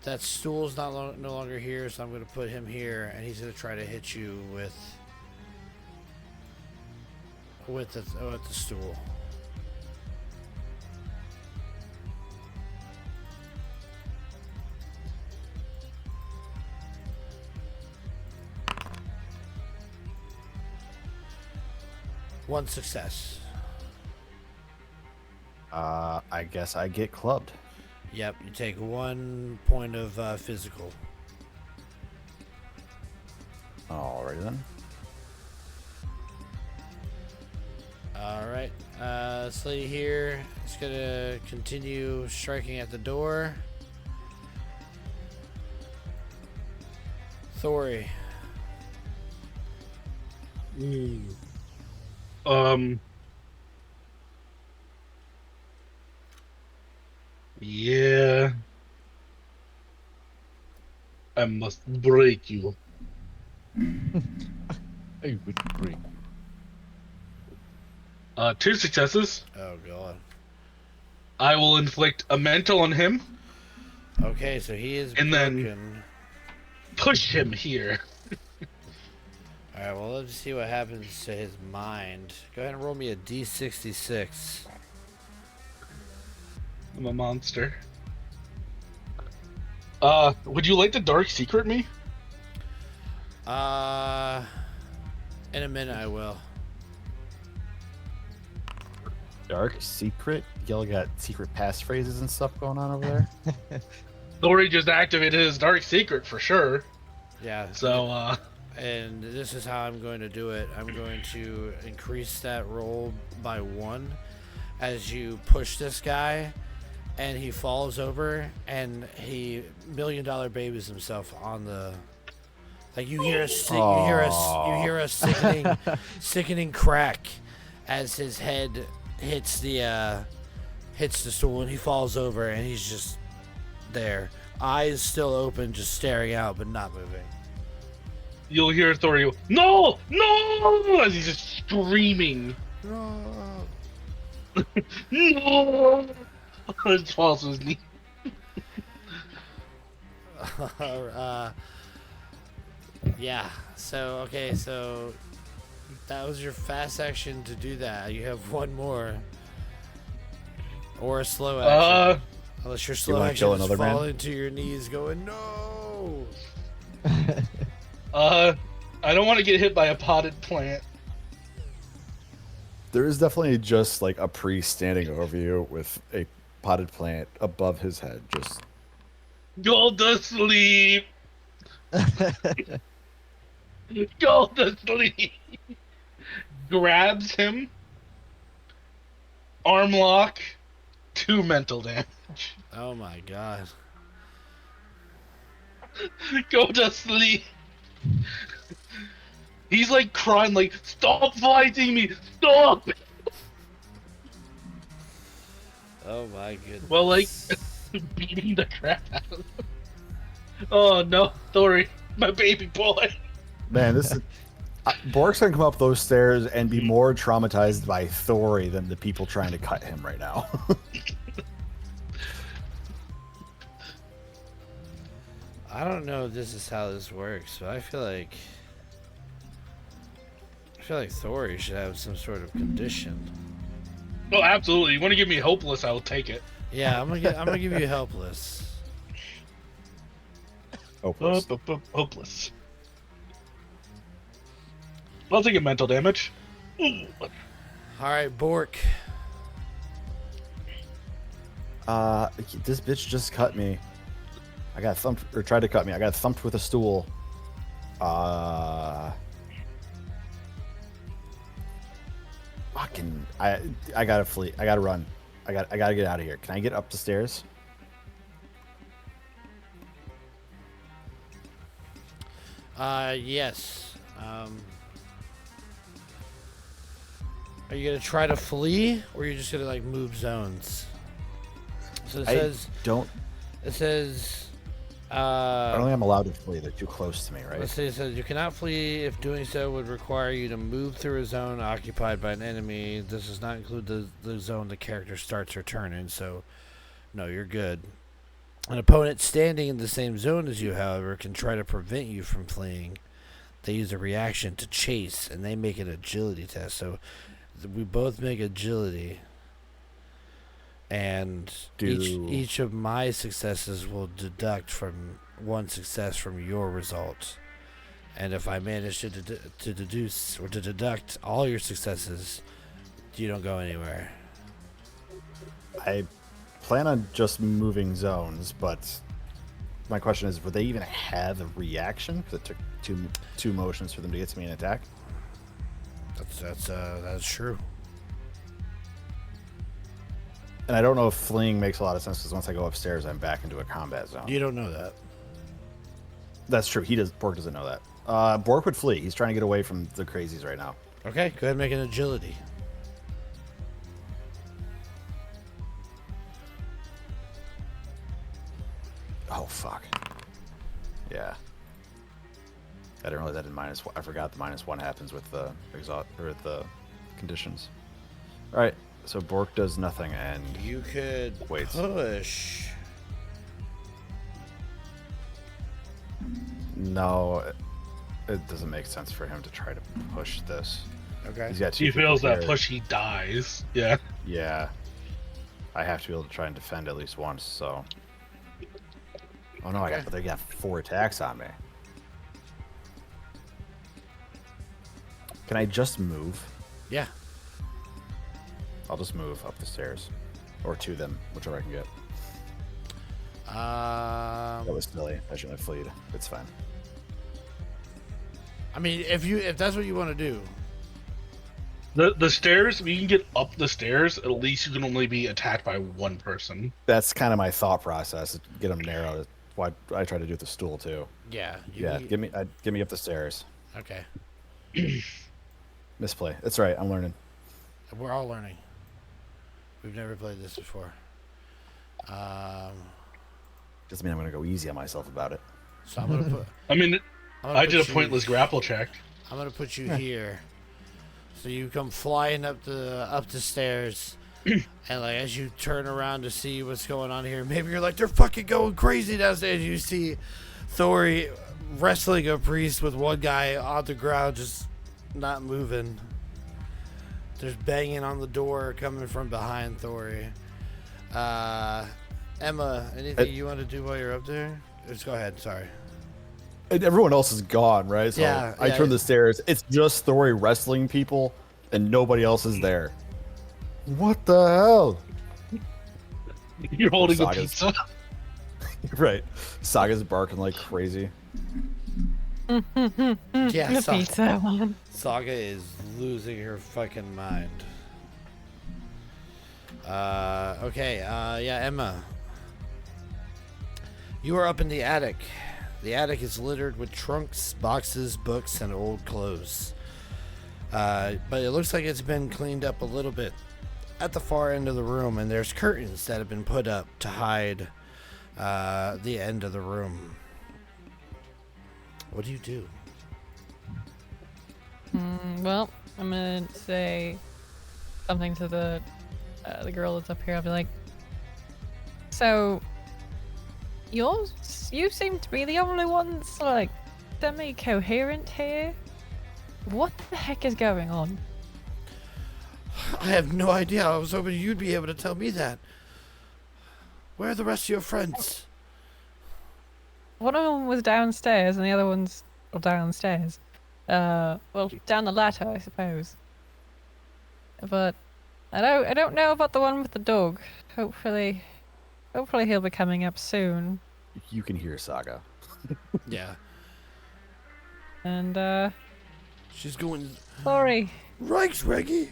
That stool's no longer here, so I'm going to put him here, and he's going to try to hit you with the stool. One success. I guess I get clubbed. Yep, you take 1 point of physical. Alrighty then. Alright, this lady here is gonna continue striking at the door. Thori. Yeah. I must break you. I would break. 2 successes. Oh god. I will inflict a mental on him. Okay, so he is And then- broken. Push him here. Alright, well let's see what happens to his mind. Go ahead and roll me a D66. I'm a monster. Would you like to dark secret me? In a minute I will. Dark secret? Y'all got secret passphrases and stuff going on over there? Thori just activated his dark secret for sure. Yeah. So, And this is how I'm going to do it. I'm going to increase that roll by 1 as you push this guy, and he falls over, and he $1 million babies himself on the. Like you hear a sickening crack as his head hits the stool, and he falls over, and he's just there, eyes still open, just staring out, but not moving. you'll hear Thori go, "No! No!" as he's just screaming. No! Just falls to his knee. Yeah. So okay. So that was your fast action to do that. You have one more, or a slow action. Unless your slow wanna action kill is another man? falling to your knees, going no. I don't want to get hit by a potted plant. There is definitely just like a priest standing over you with a potted plant above his head. Just Go to sleep. Go to sleep. Grabs him. Arm lock. 2 mental damage. Oh my god. Go to sleep. He's like crying, like, stop fighting me. Stop. Oh my goodness. Well, like, beating the crap out of him. Oh no, Thori, my baby boy. man, this is. Bork's gonna come up those stairs and be more traumatized by Thori than the people trying to cut him right now. I don't know if this is how this works, but I feel like Thori should have some sort of condition. Oh, absolutely. You want to give me hopeless? I will take it. Yeah, I'm gonna give you helpless. Hopeless. Hopeless. I'll take a mental damage. Ooh. All right, Bork. This bitch just cut me. I got thumped, or tried to cut me. I got thumped with a stool. Fucking, I gotta flee. I gotta run. I gotta get out of here. Can I get up the stairs? Yes. Are you gonna try to flee, or are you just gonna like move zones? So it says. It says. I don't think I'm allowed to flee. They're too close to me, right? Let's see. It says you cannot flee if doing so would require you to move through a zone occupied by an enemy. This does not include the zone the character starts her turn in. So, no, you're good. An opponent standing in the same zone as you, however, can try to prevent you from fleeing. They use a reaction to chase, and they make an agility test. So, we both make agility. And each of my successes will deduct from one success from your result. And if I manage to deduce or to deduct all your successes, you don't go anywhere. I plan on just moving zones, but my question is, would they even have a reaction? Because it took two motions for them to get to me and attack. That's true. And I don't know if fleeing makes a lot of sense because once I go upstairs, I'm back into a combat zone. You don't know that. That's true. Bork doesn't know that. Bork would flee. He's trying to get away from the crazies right now. Okay, go ahead and make an agility. Oh, fuck. Yeah. I didn't realize that in -1. I forgot the -1 happens with the the conditions. All right. So Bork does nothing, and You could Wait. push. no, it doesn't make sense for him to try to push this. Okay. He's got two He people feels that here. push, he dies. Yeah. Yeah. I have to be able to try and defend at least once. So. Oh no! Okay. But they got 4 attacks on me. Can I just move? Yeah. I'll just move up the stairs, or to them, whichever I can get. That was silly. I shouldn't have fleed. It's fine. I mean, if that's what you want to do. The stairs, if you can get up the stairs, at least you can only be attacked by one person. That's kind of my thought process. Get them narrow. That's why I try to do with the stool too. Yeah. Yeah, give me up the stairs. Okay. Misplay. That's right. I'm learning. We're all learning. We've never played this before. Doesn't mean I'm gonna go easy on myself about it. So I'm gonna put. I mean, I did a you- pointless grapple check. I'm gonna put you here. So you come flying up the stairs, and like as you turn around to see what's going on here, maybe you're like they're fucking going crazy downstairs. You see Thori wrestling a priest with one guy on the ground, just not moving. There's banging on the door coming from behind Thori. Emma, anything you want to do while you're up there? Just go ahead. Sorry. And everyone else is gone, right? So Yeah, I turn the stairs. It's just Thori wrestling people, and nobody else is there. What the hell? You're holding a Saga's- pizza. Right. Saga's barking like crazy. Yeah, The pizza one. Saga is losing her fucking mind. Okay, yeah, Emma. You are up in the attic. The attic is littered with trunks, boxes, books, and old clothes. But it looks like it's been cleaned up a little bit at the far end of the room, and there's curtains that have been put up to hide the end of the room. What do you do? Well, I'm gonna say something to the girl that's up here. I'll be like, so you seem to be the only ones like semi-coherent here. What the heck is going on? I have no idea. I was hoping you'd be able to tell me that. Where are the rest of your friends? One of them was downstairs, and the other one's downstairs. Well, down the ladder, I suppose. But I don't know about the one with the dog. Hopefully he'll be coming up soon. You can hear Saga. Yeah. And She's going, sorry, Reichs, Reggie.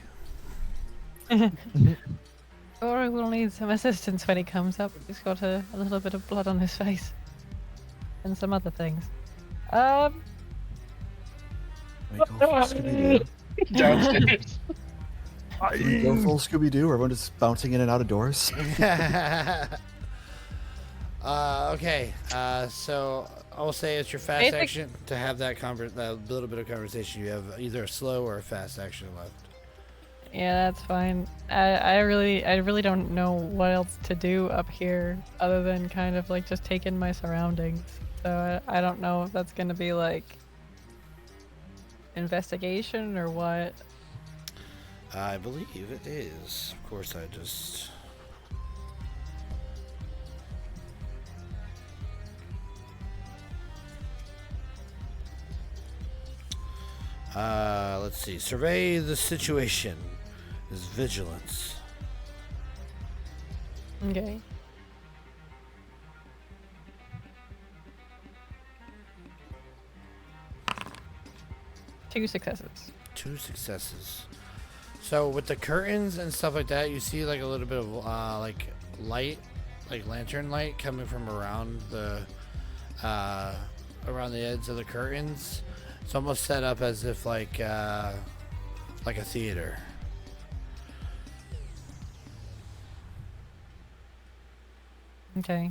Rory will need some assistance when he comes up. He's got a little bit of blood on his face. And some other things. Go full Scooby-Doo. Downstairs. Go full Scooby-Doo. Everyone just bouncing in and out of doors. Okay. So I'll say it's your fast Basic- action to have that little bit of conversation. You have either a slow or a fast action left. Yeah, that's fine. I really don't know what else to do up here other than kind of like just take in my surroundings. So I don't know if that's gonna be like investigation or what. I believe it is. Of course, I just. Let's see. Survey the situation. Is vigilance. Okay. Two successes. 2 successes. So with the curtains and stuff like that, you see like a little bit of like light, like lantern light coming from around the edge of the curtains. It's almost set up as if like a theater. Okay.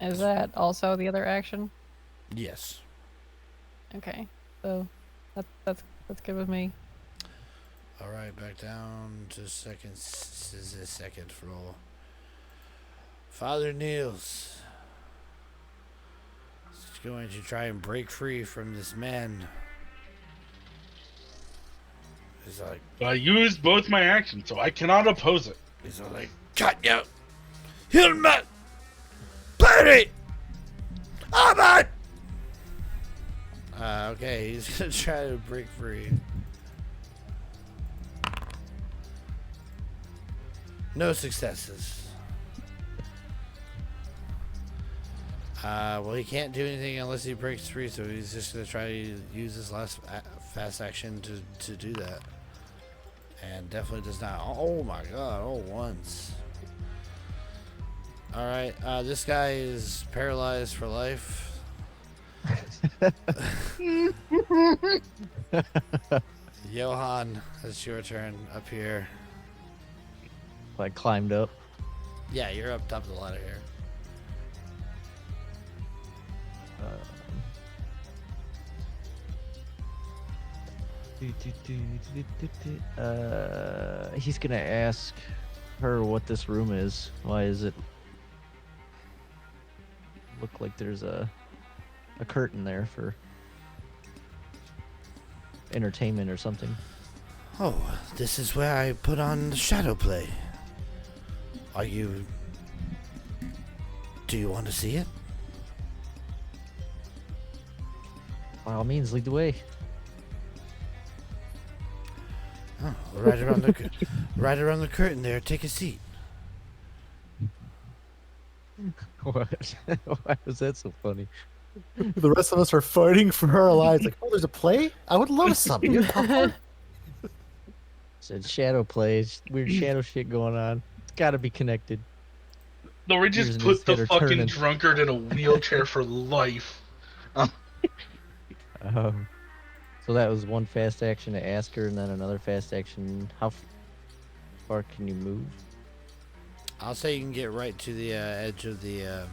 Is that also the other action? Yes. Okay. So that's good with me. All right, back down to second. This is the second floor. Father Niels is going to try and break free from this man. He's like, I used both my actions, so I cannot oppose it. he's all like, cut you, Hilmet, Perry, Ahmad. Okay, he's gonna try to break free. No successes. Well, he can't do anything unless he breaks free, so he's just gonna try to use his last fast action to do that. And definitely does not. Oh my god, oh, once. Alright, this guy is paralyzed for life. Johan, it's your turn up here. I climbed up. Yeah, you're up top of the ladder here. He's gonna ask her what this room is. Why is it look like there's a curtain there for entertainment or something? Oh, this is where I put on the shadow play. Do you want to see it? By all means, lead the way. Oh, right around the curtain there. Take a seat. What? Why was that so funny? The rest of us are fighting for our lives. Like, oh, there's a play? I would love something. Said shadow plays, weird shadow shit going on. It's got to be connected. No, we Ears just in put his the head are fucking turning. drunkard in a wheelchair for life. So that was one fast action to ask her, and then another fast action. How far can you move? I'll say you can get right to the edge of the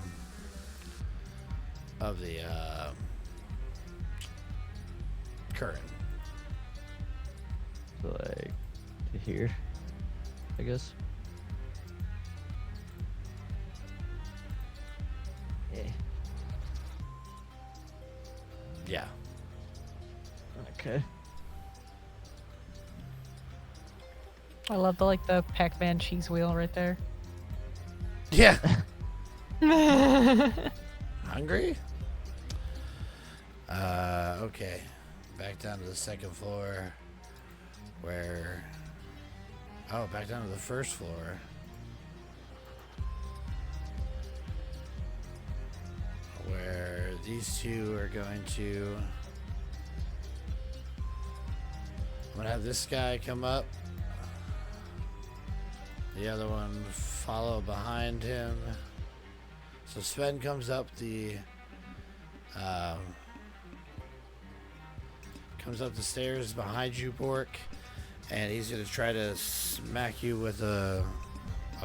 curtain. So like to here, I guess. Yeah. Yeah. Okay. I love the Pac-Man cheese wheel right there. Yeah. Hungry? Okay. Back down to the second floor. Back down to the first floor. Where these two are going to... I'm gonna have this guy come up. The other one follow behind him. So Sven comes up the stairs behind you, Bork, and he's gonna try to smack you with a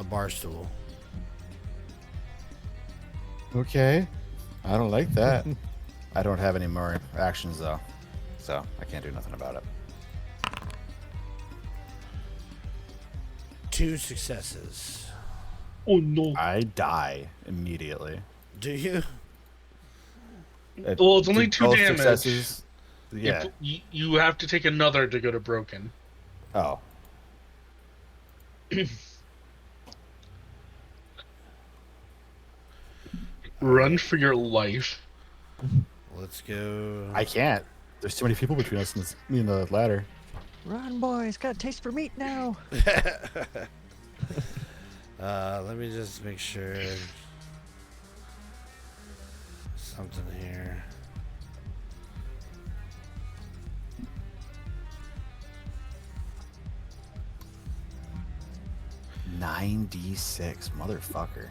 bar stool. Okay. I don't like that. I don't have any more actions, though. So I can't do nothing about it. 2 successes. Oh no. I die immediately. Do you? Well, it's only 2 both damage. Successes, yeah. You have to take another to go to broken. Oh. Run for your life. Let's go. I can't. There's too many people between us and me and the ladder. Run, boys! Got a taste for meat now. Let me just make sure. Something here. $9d6, motherfucker.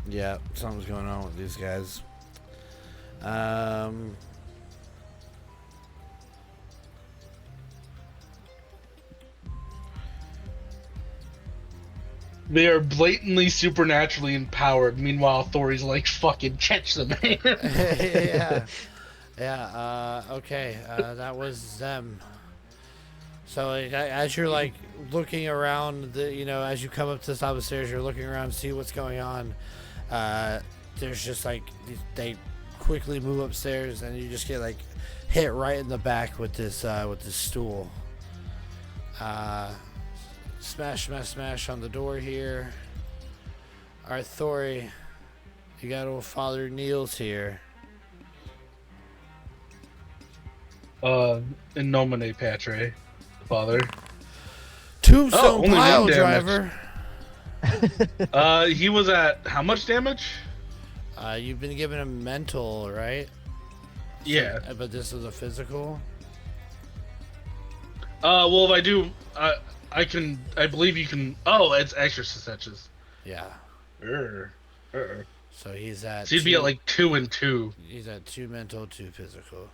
Yeah, something's going on with these guys. They are blatantly supernaturally empowered. Meanwhile, Thor's like, fucking catch them. Yeah. Yeah, okay. That was them. So as you're like looking around, as you come up to the top of the stairs, you're looking around to see what's going on. There's just like they quickly move upstairs, and you just get like hit right in the back with this stool. Smash, smash, smash on the door here. All right, Thori, you got old Father Niels here. In nomine patre, father. Tombstone only pile one damage. driver. He was at how much damage? You've been given a mental, right? Yeah. But this is a physical. Well, if I do, I believe you can. Oh, it's extra successes. Yeah. So he's at. So you'd be at like 2 and 2. He's at 2 mental, 2 physical.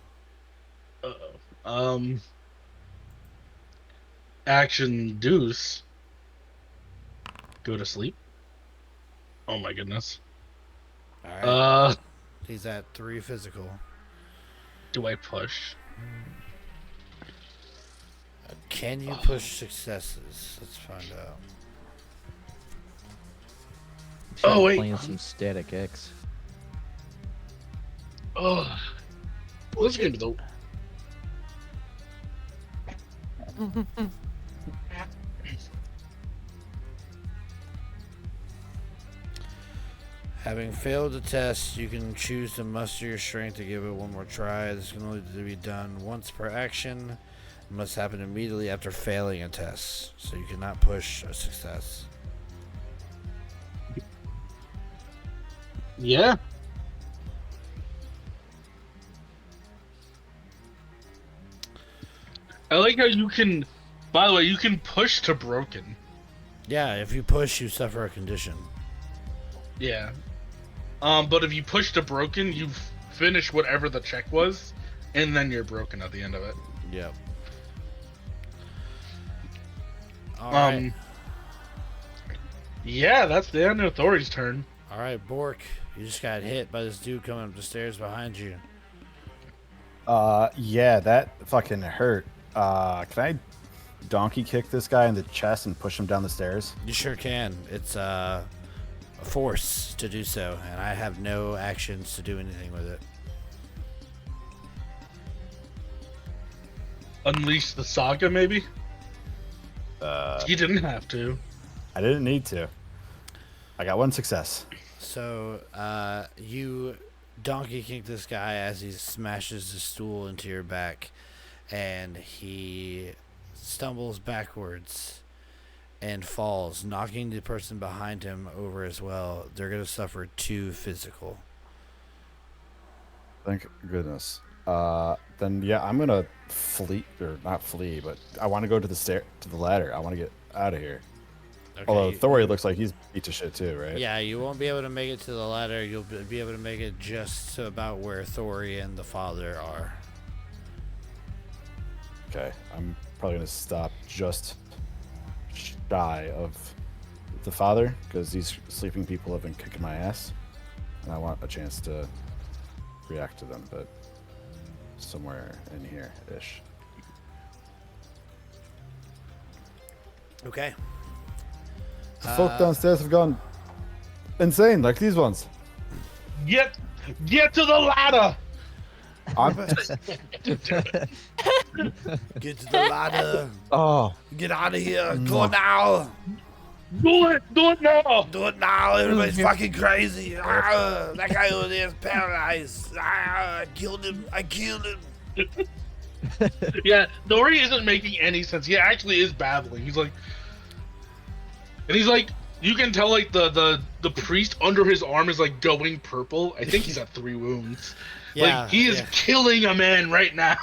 Action Deuce. Go to sleep. Oh my goodness. All right. He's at 3 physical. Do I push? Can you push successes? Let's find out. Oh, wait. Playing some Static X. Oh, this game though. Having failed the test, you can choose to muster your strength to give it one more try. This can only be done once per action. It must happen immediately after failing a test, so you cannot push a success. Yeah. I like how you can. By the way, you can push to broken. Yeah, if you push, you suffer a condition. Yeah. But if you push to broken, you finish whatever the check was, and then you're broken at the end of it. Yep. All right. Yeah, that's the end of Authority's turn. All right, Bork, you just got hit by this dude coming up the stairs behind you. Yeah, that fucking hurt. Can I donkey kick this guy in the chest and push him down the stairs? You sure can. It's a force to do so, and I have no actions to do anything with it. Unleash the saga, maybe? You didn't have to. I didn't need to. I got 1 success. So, you donkey kick this guy as he smashes the stool into your back, and he stumbles backwards and falls, knocking the person behind him over as well. They're going to suffer 2 physical. Thank goodness. Then yeah, I'm gonna flee, or not flee, but I want to go to the ladder. I want to get out of here. Okay, Although Thori looks like he's beat to shit too, right? Yeah, you won't be able to make it to the ladder. You'll be able to make it just to about where Thori and the father are. Okay, I'm probably gonna stop just shy of the father because these sleeping people have been kicking my ass, and I want a chance to react to them, but somewhere in here ish. Okay. The folk downstairs have gone insane, like these ones. Get to the ladder! I'm, Get to the ladder. oh, Get out of here. Go now. Do it now! Do it now. Everybody's fucking crazy. That guy over there is paralyzed. I killed him. Yeah, Dory isn't making any sense. He actually is babbling. He's like, and he's like, you can tell like the priest under his arm is like going purple. I think he's got 3 wounds. Yeah, like he is killing a man right now.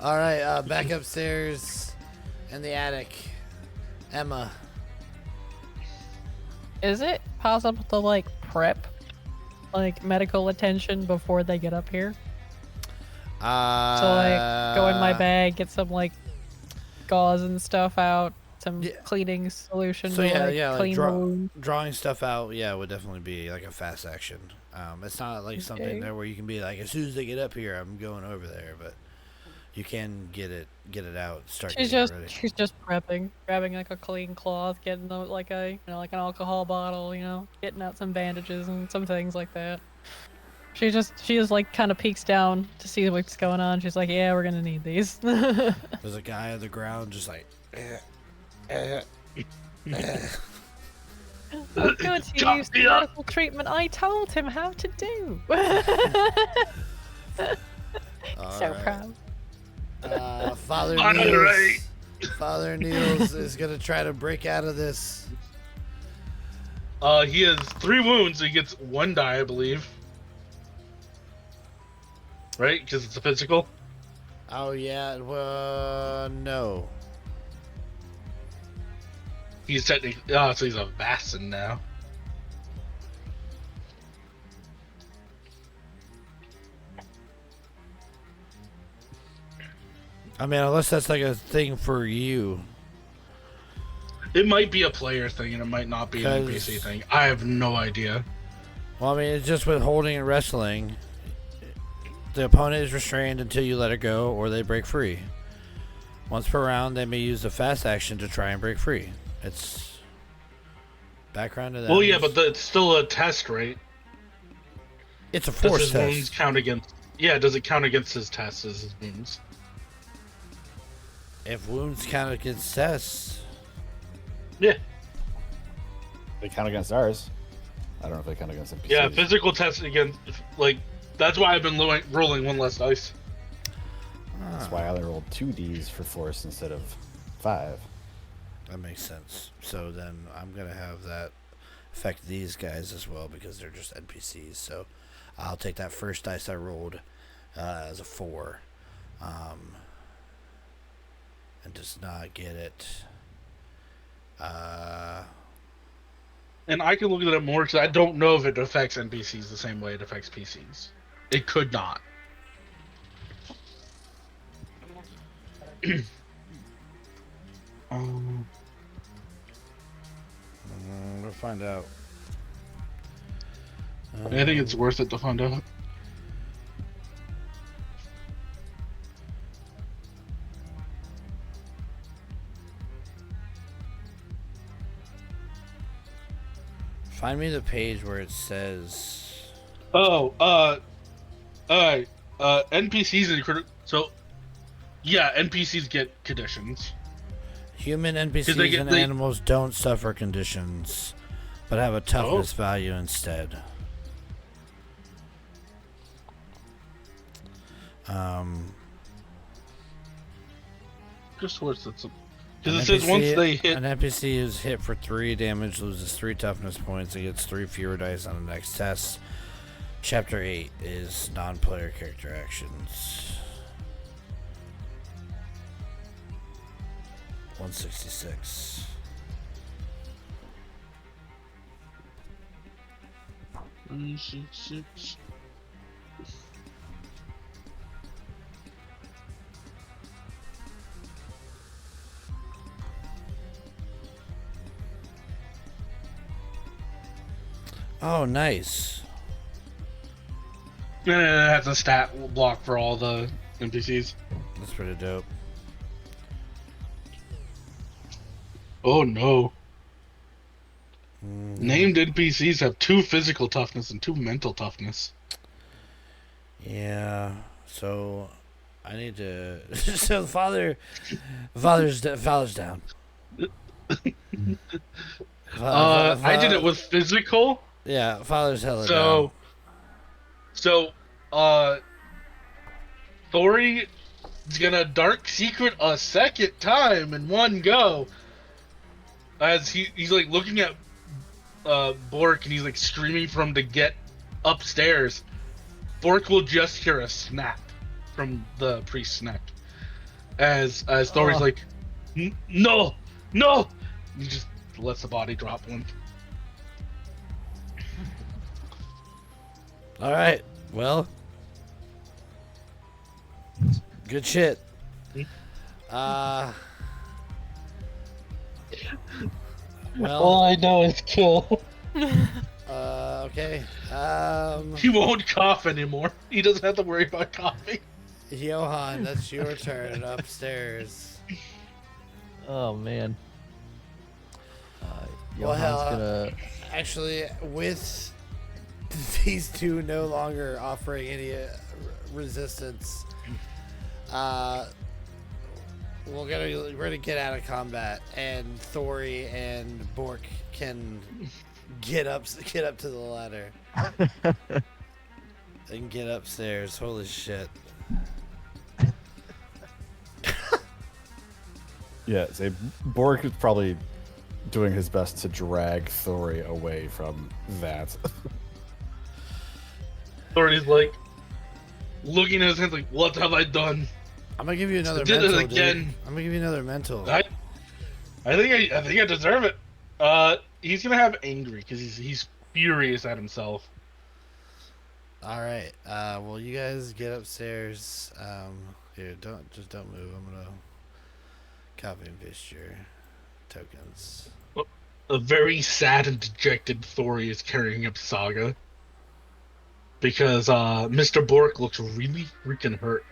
All right, back upstairs in the attic. Emma. Is it possible to like prep like medical attention before they get up here? So like go in my bag, get some like gauze and stuff out, some cleaning solution. So to, yeah, clean like the wound. drawing stuff out, would definitely be like a fast action. It's not like something there where you can be like, as soon as they get up here, I'm going over there, but you can get it out. She's just prepping, grabbing like a clean cloth, getting like a like an alcohol bottle, getting out some bandages and some things like that. She just like kind of peeks down to see what's going on. She's like, yeah, we're gonna need these. There's a guy on the ground just like. I'm going to use the medical treatment I told him how to do. So proud. Father All Niels. right. Father Niels is gonna try to break out of this. He has 3 wounds. He gets 1 die, I believe. Right? Because it's a physical. Oh yeah, no. He's technically. So he's a Vaesen now. I mean, unless that's like a thing for you. It might be a player thing, and it might not be an 'Cause- NPC thing. I have no idea. Well, I mean, it's just with holding and wrestling. The opponent is restrained until you let it go or they break free. Once per round, they may use a fast action to try and break free. It's background to that. Well, yeah, but it's still a test, right? It's a Does force his wounds test. count against? Yeah, does it count against his tests as his wounds? If wounds count against tests, Yeah. They count against ours. I don't know if they count against NPCs. Yeah, physical tests against, like, that's why I've been rolling 1 less dice. That's why I only rolled 2 Ds for force instead of 5. that makes sense. So then I'm gonna have that affect these guys as well because they're just NPCs. So I'll take that first dice I rolled as a 4, and just not get it. And I can look at it more because I don't know if it affects NPCs the same way it affects PCs. It could not. We'll find out. I think it's worth it to find out. Find me the page where it says. Oh, alright. NPCs and so, yeah, NPCs get conditions. Human NPCs they get- and they- animals don't suffer conditions, but have a toughness value instead. Just worth it. An Because it says once they hit. An NPC is hit for 3 damage, loses 3 toughness points, and gets 3 fewer dice on the next test. Chapter 8 is non-player character actions. 166. Oh, nice. And it has a stat block for all the NPCs. That's pretty dope. Oh no. Named NPCs have 2 physical toughness and 2 mental toughness. Yeah. So I need to. So father's down. I did it with physical. Yeah, father's hella down. So, Thori is gonna dark secret a second time in one go. As he's like looking at Bork and he's like screaming for him to get upstairs. Bork will just hear a snap from the priest's neck. As Thori's like, no! He just lets the body drop limp. All right. Well, good shit. Well, All I know is kill. okay. He won't cough anymore. He doesn't have to worry about coughing. Johan, that's your turn upstairs. Oh man. Well, Johan's gonna. Actually, with these two no longer offering any resistance, we're gonna get out of combat, and Thori and Bork can get up to the ladder and get upstairs. Holy shit! Yeah, say Borg is probably doing his best to drag Thori away from that. Thorny's like looking at his hands like, what have I done? I'm gonna give you another did it mental, again. dude. I'm gonna give you another mental. I think I deserve it. He's gonna have angry because he's furious at himself. All right. Well, you guys get upstairs. Here, don't move. I'm gonna copy and paste your tokens. A very sad and dejected Thori is carrying up Saga because Mr. Bork looks really freaking hurt.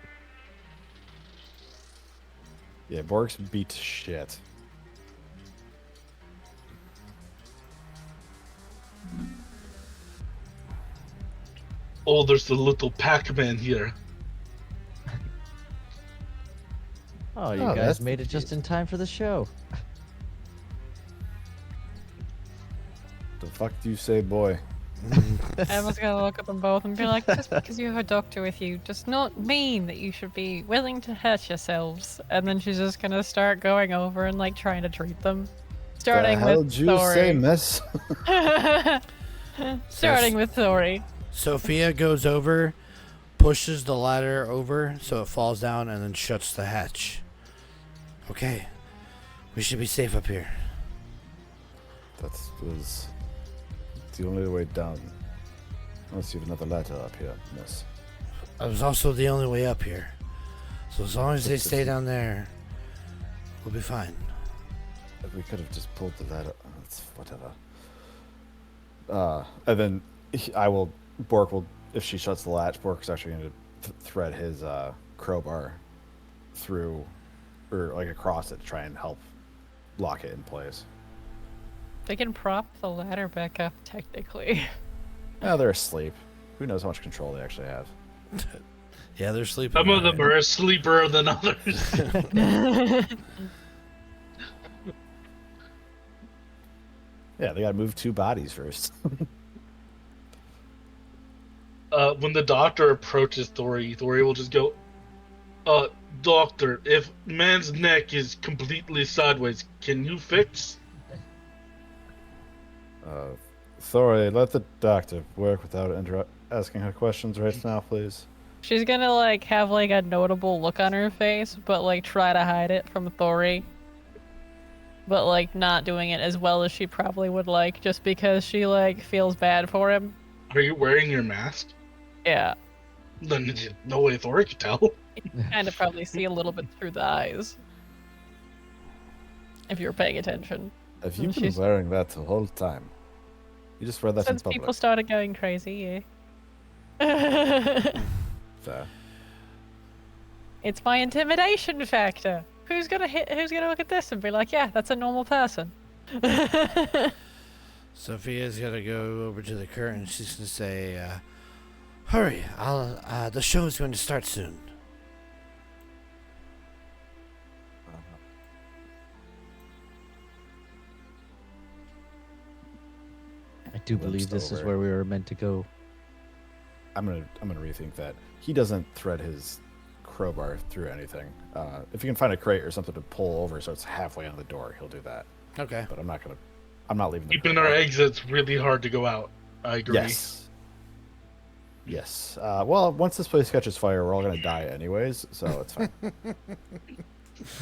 Yeah, Borg's beat to shit. Oh, there's the little Pac-Man here. Oh, you Oh, guys that's made it just in time for the show. The fuck do you say, boy? Emma's gonna look at them both and be like, just because you have a doctor with you does not mean that you should be willing to hurt yourselves. And then she's just gonna start going over and like trying to treat them. Starting the hell with did you say, Thori. miss? Starting with Thori. Sophia goes over, pushes the ladder over so it falls down, and then shuts the hatch. Okay, we should be safe up here. That was the only way down. Unless you have another ladder up here, miss. That was also the only way up here. So as long as they stay down there, we'll be fine. If we could have just pulled the ladder. It's whatever. And then Bork will, if she shuts the latch, Bork's actually going to thread his crowbar through, or like across it to try and help lock it in place. They can prop the ladder back up, technically. Now they're asleep. Who knows how much control they actually have? Yeah, they're sleeping. Some of them alright. are asleeper than others. Yeah, they got to move 2 bodies first. When the doctor approaches Thori will just go, doctor, if man's neck is completely sideways, can you fix? Thori, let the doctor work without asking her questions right now, please. She's gonna like have like a notable look on her face, but like try to hide it from Thori. But like not doing it as well as she probably would like, just because she like feels bad for him. Are you wearing your mask? Yeah. Then no way Thori could tell. Kind of probably see a little bit through the eyes. If you're paying attention. Have you And been she's- wearing that the whole time? You just wear that Since in public. people started going crazy, yeah. Fair. It's my intimidation factor. Who's gonna look at this and be like, yeah, that's a normal person? Sophia's gonna go over to the curtain. She's gonna say, "Hurry! The show's going to start soon." I do believe Glimpsed this is over. where we were meant to go. I'm gonna rethink that. He doesn't thread his crowbar through anything. If you can find a crate or something to pull over so it's halfway on the door, he'll do that. Okay. But I'm not leaving the Keeping our crowbar. exits really hard to go out. I agree. Yes. Yes. Well, once this place catches fire, we're all gonna die anyways, so it's fine.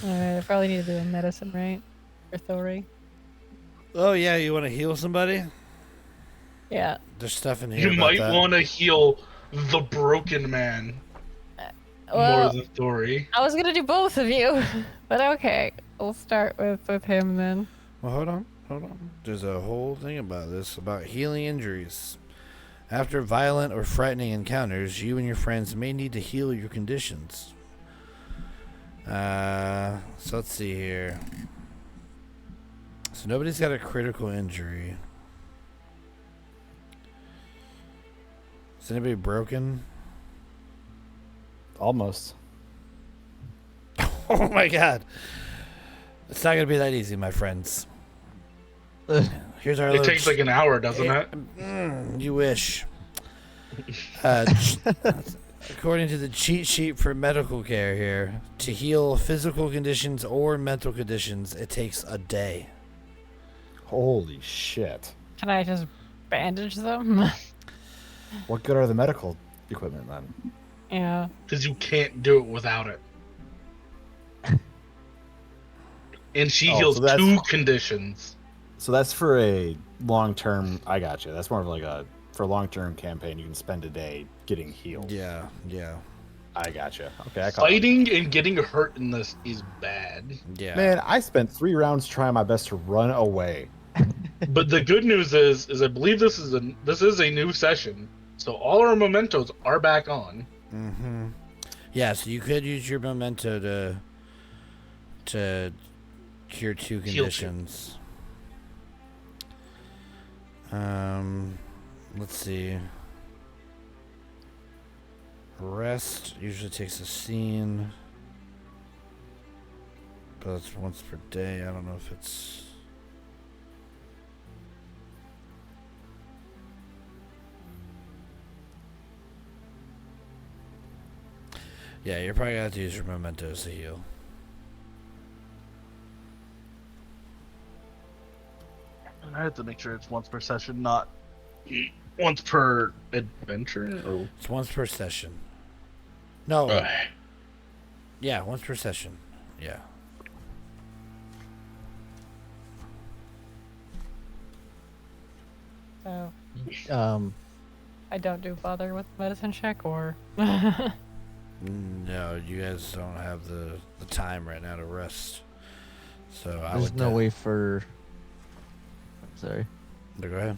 Alright, I probably need to do a medicine, right? For Thori. Oh yeah, you want to heal somebody? Yeah. There's stuff in here. You about might that. want to heal the broken man more Well, than Thori. I was gonna do both of you, but okay. We'll start with him then. Well, hold on. There's a whole thing about this, about healing injuries. After violent or frightening encounters, you and your friends may need to heal your conditions. So let's see here. So nobody's got a critical injury. Is anybody broken? Almost. Oh my god. It's not gonna be that easy, my friends. Here's our It little takes like an hour, doesn't it? You wish. According to the cheat sheet for medical care here, to heal physical conditions or mental conditions, it takes a day. Holy shit. Can I just bandage them? What good are the medical equipment then? Yeah. Because you can't do it without it. And she Oh, heals so that's- 2 conditions. So that's for a long-term. I got you. That's more of like a for a long-term campaign. You can spend a day getting healed. Yeah, yeah, I got you. Okay, I caught Fighting and getting hurt in this is bad. yeah. Man, I spent 3 rounds trying my best to run away. But the good news is I believe this is a new session, so all our mementos are back on. Mm-hmm. Yeah, so you could use your memento to cure 2 Heal 2. conditions. Let's see. Rest usually takes a scene, but that's once per day. I don't know if it's. Yeah, you're probably gonna have to use your mementos to heal. I have to make sure it's once per session, not once per adventure. Oh. It's once per session. No. Ugh. Yeah, once per session. Yeah. So I don't do bother with medicine check, or No, you guys don't have the time right now to rest. So I there's would. no way for. Sorry. No, go ahead.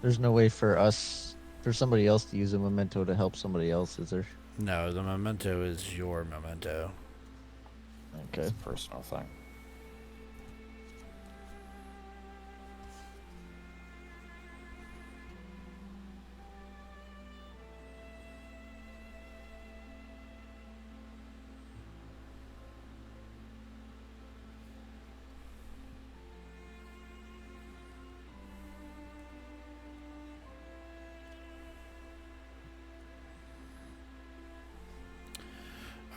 There's no way for somebody else to use a memento to help somebody else, is there? No, the memento is your memento. Okay. It's a personal thing.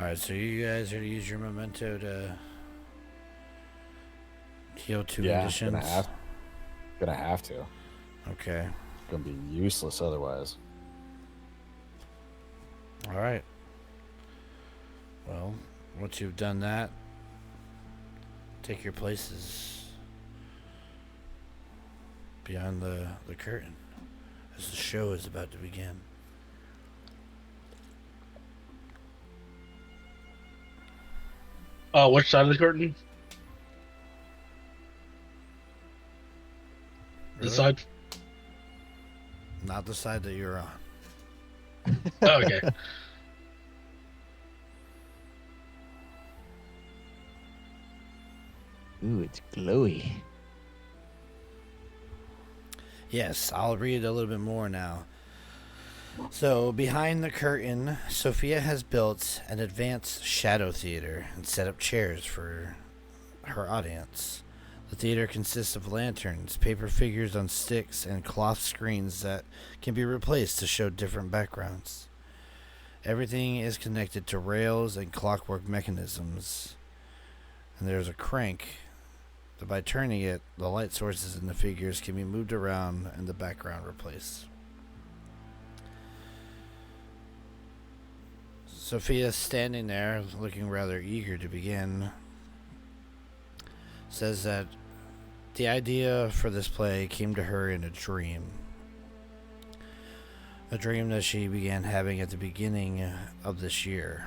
Alright, so you guys are to use your memento to heal 2 Yeah, conditions. gonna have to. Okay. Gonna be useless otherwise. Alright. Well, once you've done that, take your places beyond the curtain as the show is about to begin. Which side of the curtain? Really? This side? Not the side that you're on. Oh, okay. Ooh, it's glowy. Yes, I'll read a little bit more now. So, behind the curtain, Sophia has built an advanced shadow theater and set up chairs for her audience. The theater consists of lanterns, paper figures on sticks, and cloth screens that can be replaced to show different backgrounds. Everything is connected to rails and clockwork mechanisms. And there's a crank that by turning it, the light sources in the figures can be moved around and the background replaced. Sophia, standing there, looking rather eager to begin, says that the idea for this play came to her in a dream. A dream that she began having at the beginning of this year.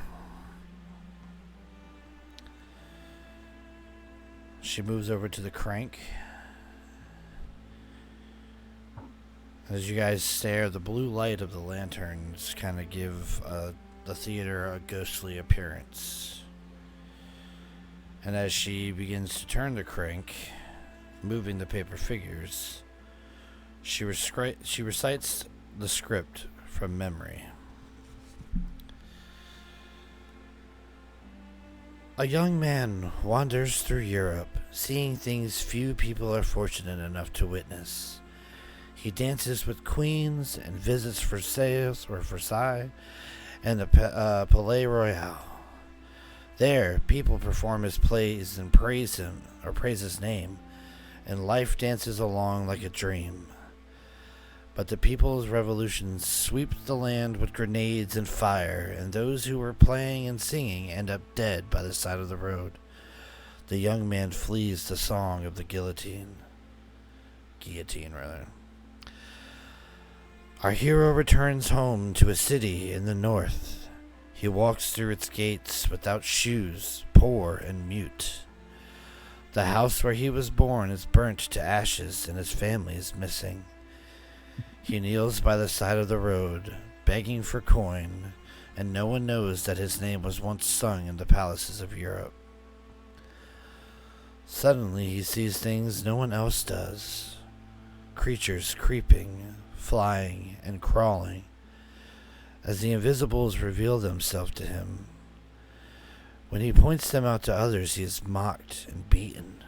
She moves over to the crank. As you guys stare, the blue light of the lanterns kind of give the theater a ghostly appearance. And as she begins to turn the crank, moving the paper figures, she recites the script from memory. A young man wanders through Europe, seeing things few people are fortunate enough to witness. He He dances with queens and visits Versailles and the Palais Royal. There, people perform his plays and praise his name, and life dances along like a dream. But the People's Revolution sweeps the land with grenades and fire, and those who were playing and singing end up dead by the side of the road. The young man flees the song of the guillotine. Our hero returns home to a city in the north. He walks through its gates without shoes, poor and mute. The house where he was born is burnt to ashes, and his family is missing. He kneels by the side of the road, begging for coin, and no one knows that his name was once sung in the palaces of Europe. Suddenly he sees things no one else does. Creatures creeping, flying, and crawling. As the invisibles reveal themselves to him, when he points them out to others, he is mocked and beaten.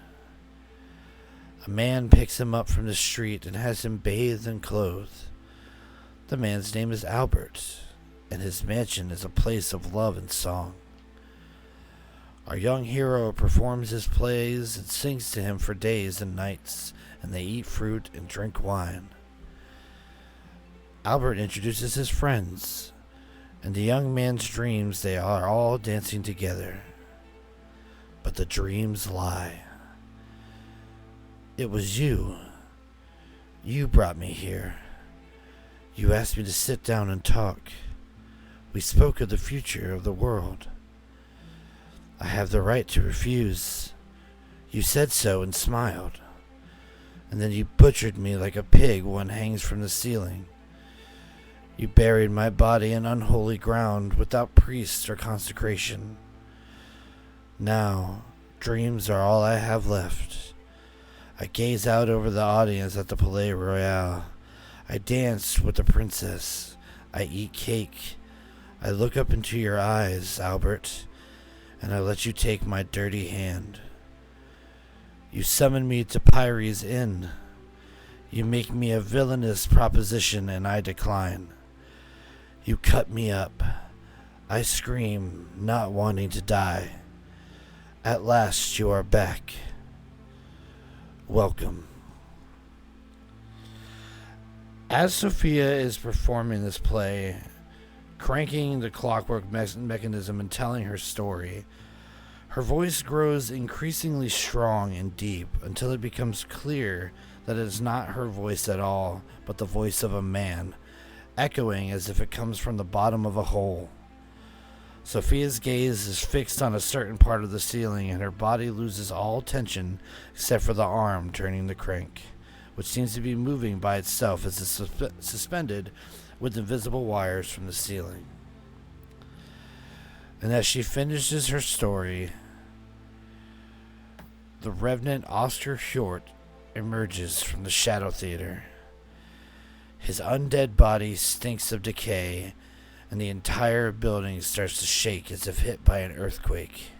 A man picks him up from the street and has him bathed and clothed. The man's name is Albert, and his mansion is a place of love and song. Our young hero performs his plays and sings to him for days and nights, and they eat fruit and drink wine. Albert introduces his friends. In the young man's dreams, they are all dancing together. But the dreams lie. It was you. You brought me here. You asked me to sit down and talk. We spoke of the future of the world. I have the right to refuse. You said so and smiled. And then you butchered me like a pig one hangs from the ceiling. You buried my body in unholy ground without priest or consecration. Now, dreams are all I have left. I gaze out over the audience at the Palais Royal. I dance with the princess. I eat cake. I look up into your eyes, Albert, and I let you take my dirty hand. You summon me to Pyre's Inn. You make me a villainous proposition, and I decline. You cut me up. I scream, not wanting to die. At last you are back. Welcome. As Sophia is performing this play, cranking the clockwork mechanism and telling her story, her voice grows increasingly strong and deep until it becomes clear that it is not her voice at all, but the voice of a man, echoing as if it comes from the bottom of a hole. Sophia's gaze is fixed on a certain part of the ceiling, and her body loses all tension except for the arm turning the crank, which seems to be moving by itself as it's suspended with invisible wires from the ceiling. And as she finishes her story, the Revenant Oscar Hjort emerges from the Shadow Theater. His undead body stinks of decay, and the entire building starts to shake as if hit by an earthquake.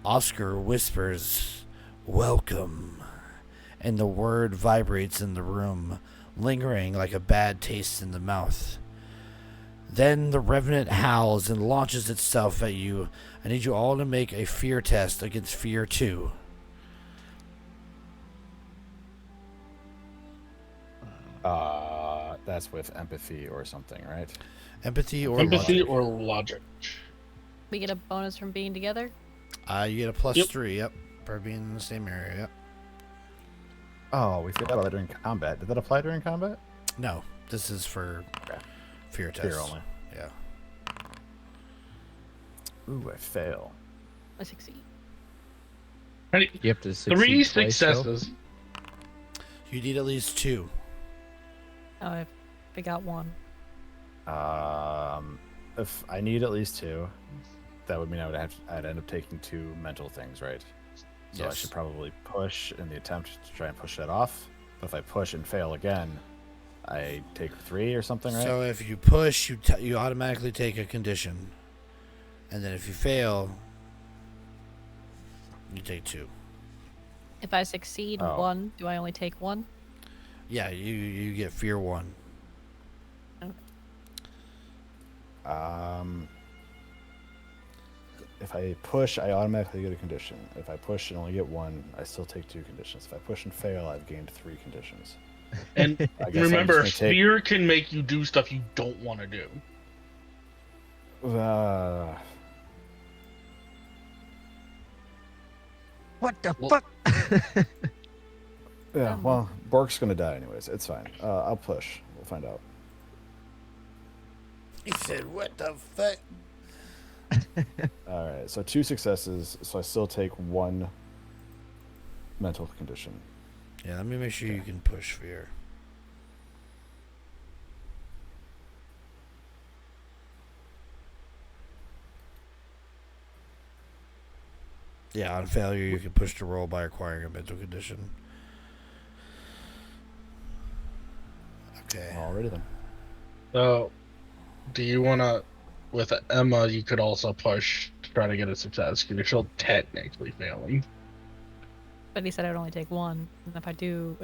Oscar whispers, "Welcome," and the word vibrates in the room, lingering like a bad taste in the mouth. Then the Revenant howls and launches itself at you. I need you all to make a fear test against fear 2. That's with empathy or something, right? Empathy or Empathy logic. or logic. We get a bonus from being together. You get a plus Yep. 3, yep, for being in the same area, yep. Oh, we forgot about that during combat. Did that apply during combat? No, this is for Okay. fear test. Fear only. Yeah. Ooh, I fail. I succeed. Ready? You have to succeed 3 twice, though? successes. You need at least 2. Oh, I got one. If I need at least 2, that would mean I'd end up taking 2 mental things, right? So I Yes. should probably push in the attempt to try and push that off. But if I push and fail again, I take 3 or something, right? So if you push, you automatically take a condition. And then if you fail, you take 2. If I succeed Oh. 1, do I only take 1? Yeah, you get fear 1. If I push, I automatically get a condition. If I push and only get 1, I still take 2 conditions. If I push and fail, I've gained 3 conditions. And I guess I'm remember, just gonna take. fear can make you do stuff you don't want to do. Uh, What the Well- fuck? yeah, well, Bork's gonna die anyways. It's fine. I'll push. We'll find out. He said, "What the fuck?" All right, so 2 successes. So I still take 1 mental condition. Yeah, let me make sure you can push fear. Yeah, on failure, you can push the roll by acquiring a mental condition. Okay. Alrighty then. So, do you want to, with Emma, you could also push to try to get a success because you're still technically failing. But he said I'd only take 1. And if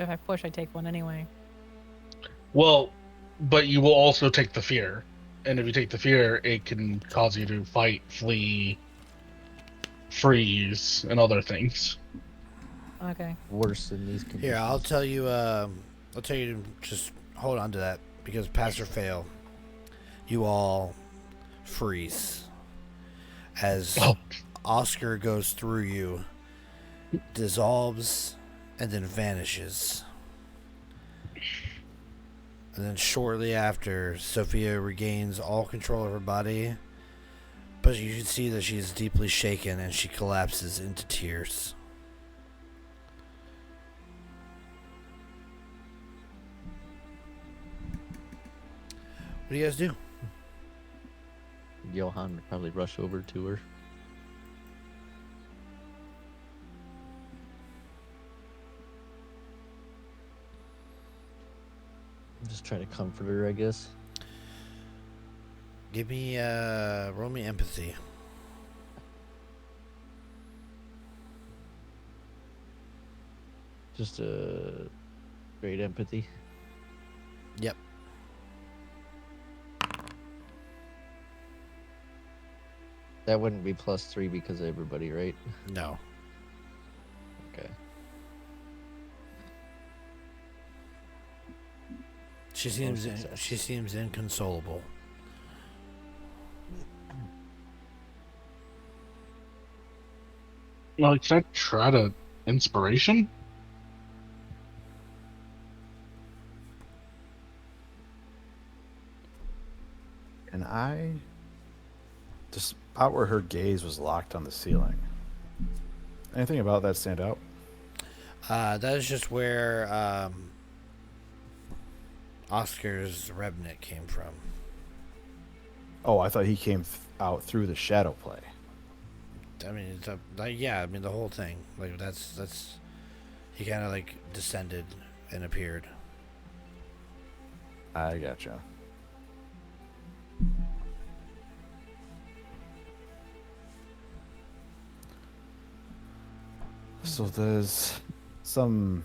I push, I take 1 anyway. Well, but you will also take the fear. And if you take the fear, it can cause you to fight, flee, freeze, and other things. Okay. Worse than these conditions. Here, I'll tell you. I'll tell you to just hold on to that because pass or fail, you all freeze as Oh. Oscar goes through you, dissolves, and then vanishes. And then shortly after, Sophia regains all control of her body, but you can see that she is deeply shaken and she collapses into tears. What do you guys do? Johan would probably rush over to her. Just try to comfort her, I guess. Give me, roll me empathy. Just great empathy. Yep. That wouldn't be +3 because of everybody, right? No. Okay. She success. seems inconsolable. Well, can I try to inspiration? And I just out where her gaze was locked on the ceiling. Anything about that stand out? That is just where Oscar's Revenant came from. Oh, I thought he came out through the shadow play. I mean, it's yeah. I mean, the whole thing. Like that's. He kind of like descended and appeared. I gotcha. So there's some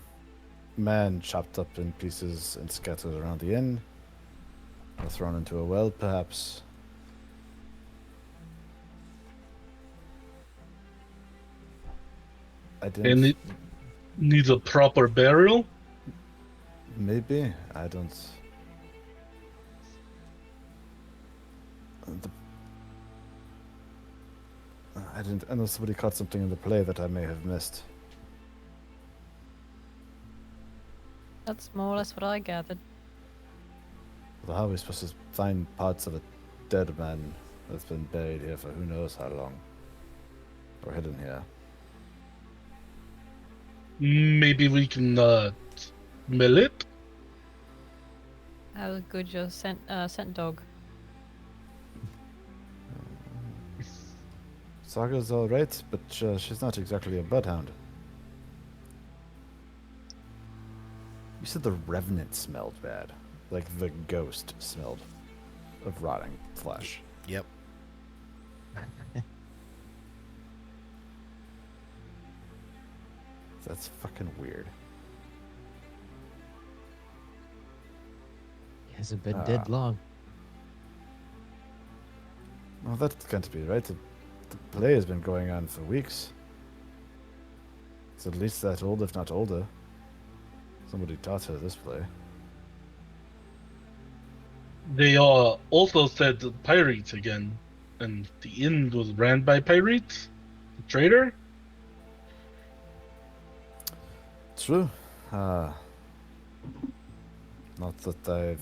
man chopped up in pieces and scattered around the inn, or thrown into a well, perhaps. I didn't. And it needs a proper burial? Maybe I don't. The, I didn't. Unless somebody caught something in the play that I may have missed. That's more or less what I gathered. Well, how are we supposed to find parts of a dead man that's been buried here for who knows how long, or hidden here? Maybe we can mill it? How good your scent dog? Saga's all right, but she's not exactly a bloodhound. You said the revenant smelled bad, like the ghost smelled of rotting flesh. Yep. That's fucking weird. Hasn't been dead long. Well, that can't be right. The play has been going on for weeks. It's at least that old, if not older. Somebody taught her this play. They also said the pirates again, and the inn was ran by pirates. The trader. True. Not that I've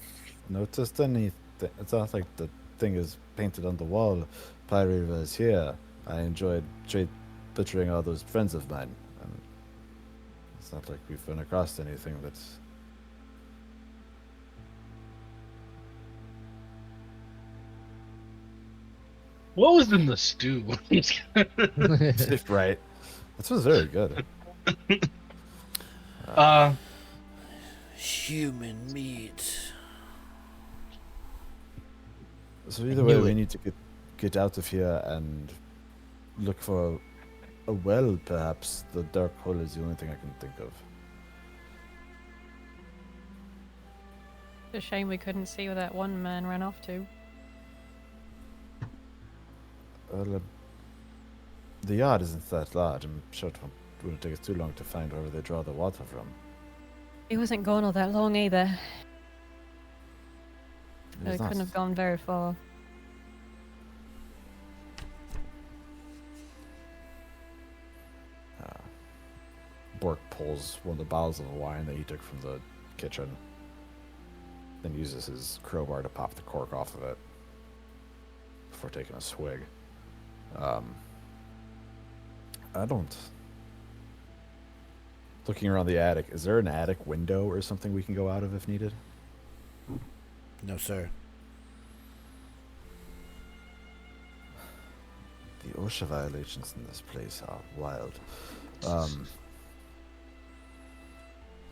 noticed anything. It's not like the thing is painted on the wall. Pyre was here. I enjoyed butchering all those friends of mine. And it's not like we've run across anything that's... What was in the stew? Right. This was very good. Human meat. So either way, knew we it. need to get out of here and look for a well, perhaps. The dark hole is the only thing I can think of. It's a shame we couldn't see where that one man ran off to. Well, the yard isn't that large. I'm sure it wouldn't take us too long to find wherever they draw the water from. He wasn't gone all that long either. So he It's not- couldn't have gone very far. Bork pulls one of the bottles of wine that he took from the kitchen, then uses his crowbar to pop the cork off of it before taking a swig. I don't... Looking around the attic, is there an attic window or something we can go out of if needed? No, sir. The OSHA violations in this place are wild.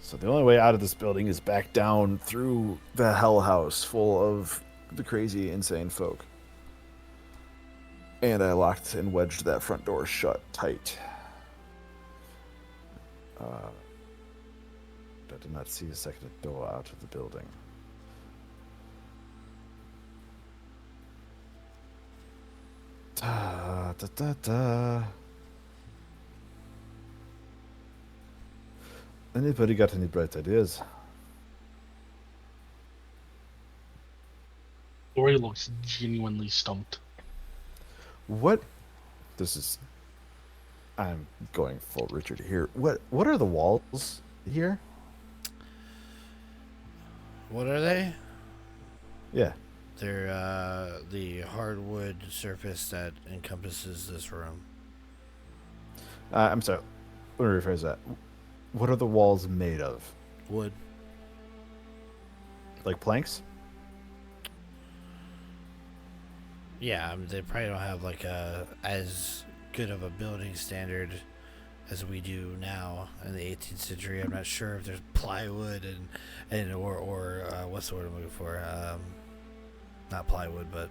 So the only way out of this building is back down through the hell house full of the crazy, insane folk. And I locked and wedged that front door shut tight. I did not see a second door out of the building. Da, da, da, da. Anybody got any bright ideas? Lori looks genuinely stumped. What? This is... I'm going full Richard here. What are the walls here? What are they? Yeah. They're the hardwood surface that encompasses this room. I'm sorry. Let me rephrase that. What are the walls made of? Wood. Like planks? Yeah, they probably don't have like as good of a building standard as we do now in the 18th century. I'm not sure if there's plywood and or what's the word I'm looking for? Not plywood, but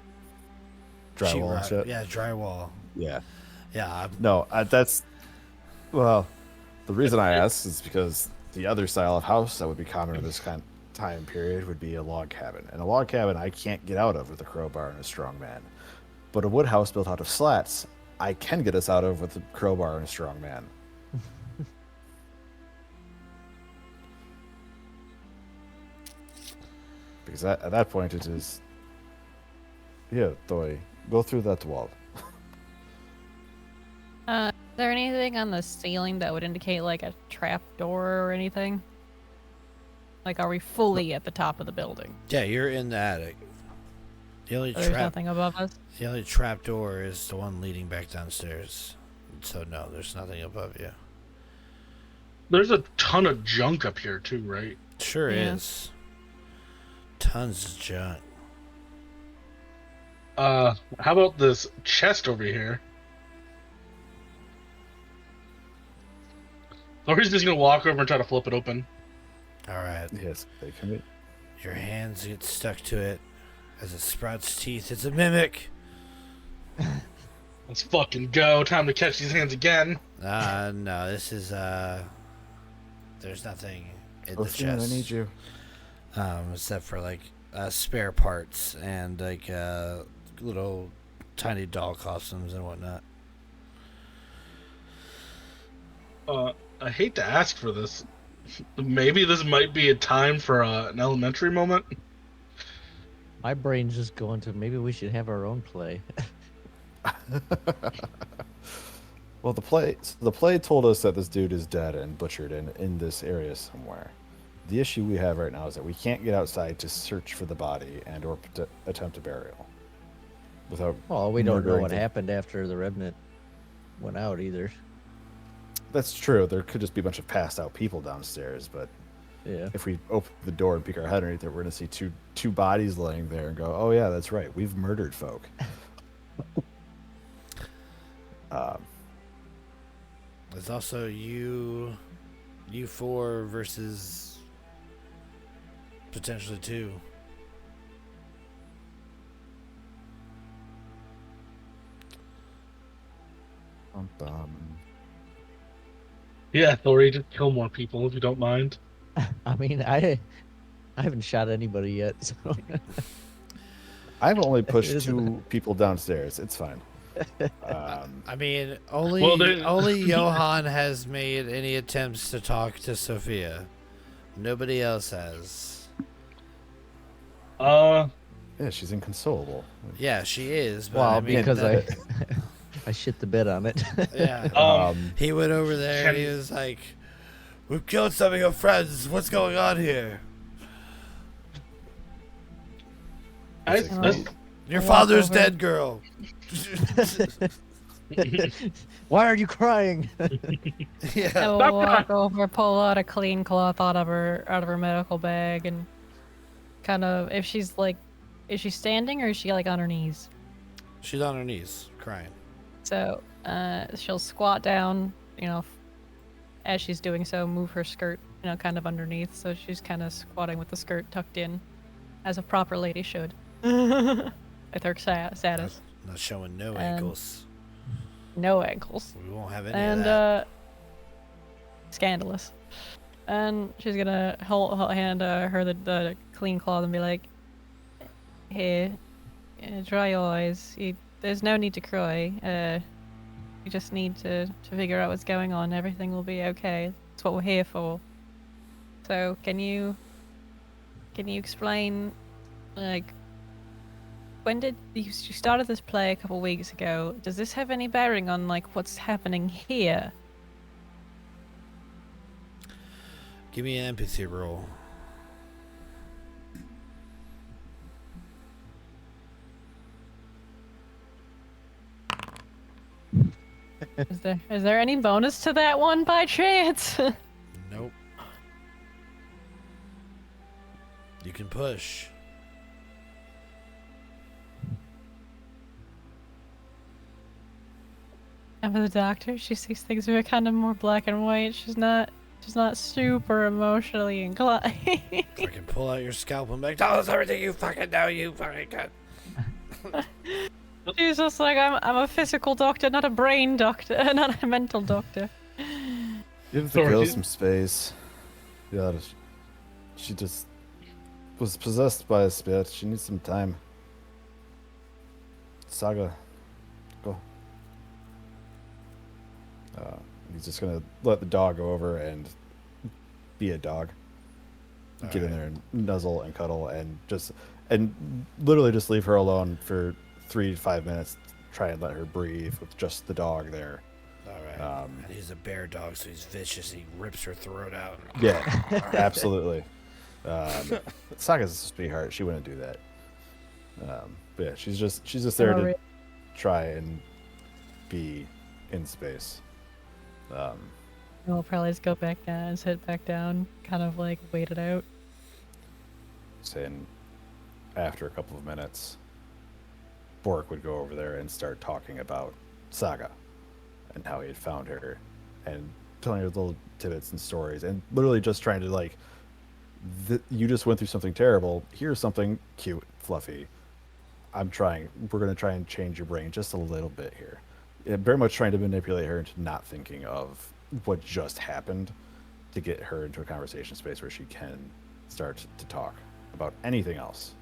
Drywall and sheetrock. shit? Yeah, drywall. Yeah. Yeah, No, that's... Well, the reason I asked is because the other style of house that would be common in this kind of time period would be a log cabin. And a log cabin I can't get out of with a crowbar and a strong man. But a wood house built out of slats, I can get us out of with a crowbar and a strong man. Because at that point it is... Here, Thoi, go through that wall. Is there anything on the ceiling that would indicate like a trap door or anything? Like, are we fully at the top of the building? yeah, you're in the attic. The only There's nothing above us? the only trap door is the one leading back downstairs. So no, there's nothing above you. There's a ton of junk up here too, right? Sure Yeah. is. Tons of junk. How about this chest over here? Lori's just gonna walk over and try to flip it open. All right. Yes, they can be. Your hands get stuck to it as it sprouts teeth. It's a mimic. Let's fucking go. Time to catch these hands again. No, this is there's nothing in the Ocean, I chest. need you. Except for like spare parts and like little tiny doll costumes and whatnot. I hate to ask for this. Maybe this might be a time for an elementary moment. My brain's just going to maybe we should have our own play. Well, the play told us that this dude is dead and butchered in this area somewhere. The issue we have right now is that we can't get outside to search for the body and or attempt a burial without. Well, we don't know murdering what the- happened after the Revenant went out either. That's true. There could just be a bunch of passed out people downstairs, but Yeah. if we open the door and peek our head underneath it, we're gonna see two bodies laying there and go, "Oh yeah, that's right. We've murdered folk." There's also you four versus potentially two. Yeah, Thori, just kill more people if you don't mind. I mean, I haven't shot anybody yet, so I've only pushed Isn't two people downstairs. It's fine. I mean, only Well, they- only Johan has made any attempts to talk to Sophia. Nobody else has. Uh, Yeah, she's inconsolable. Yeah, she is. But well, I mean, because that- I shit the bed on it. yeah. He went over there and he was like, "We've killed some of your friends. What's going on here? I Your Walk father's over. dead, girl." Why are you crying? Yeah. I will walk over, pull out a clean cloth out of her medical bag, and kind of is she standing or is she like on her knees? She's on her knees, crying. So she'll squat down, as she's doing so, move her skirt, kind of underneath, so she's kind of squatting with the skirt tucked in, as a proper lady should, with her status. Not showing no And- ankles. No ankles. We won't have any And of that. scandalous. And she's gonna hand her the clean cloth and be like, "Here, dry your eyes. There's no need to cry. You just need to figure out what's going on. Everything will be okay. That's what we're here for. So can you explain, like, when did you started this play a couple weeks ago? Does this have any bearing on like what's happening here?" Give me an empathy roll. Is there any bonus to that one by chance? Nope. You can push. And for the doctor, she sees things are kind of more black and white. She's not super emotionally inclined. Fucking pull out your scalpel and be like, "Tell us everything you fucking know, you fucking cunt." She's just like, I'm a physical doctor, not a brain doctor, not a mental doctor. Give the Sorry, girl dude. some space. Yeah, she just was possessed by a spirit. She needs some time. Saga, go. He's just gonna let the dog go over and be a dog. Get in Alright. there and nuzzle and cuddle and literally just leave her alone for 3 to 5 minutes. Try and let her breathe with just the dog there. Alright. And he's a bear dog, so he's vicious. He rips her throat out. Yeah, absolutely. Saga's a sweetheart. She wouldn't do that. But yeah, she's just there to try and be in space. We'll probably just go back down and sit back down, kind of like wait it out. Saying after a couple of minutes, Bork would go over there and start talking about Saga and how he had found her and telling her little tidbits and stories and literally just trying to like, you just went through something terrible. Here's something cute, fluffy. We're going to try and change your brain just a little bit here. Yeah, very much trying to manipulate her into not thinking of what just happened to get her into a conversation space where she can start to talk about anything else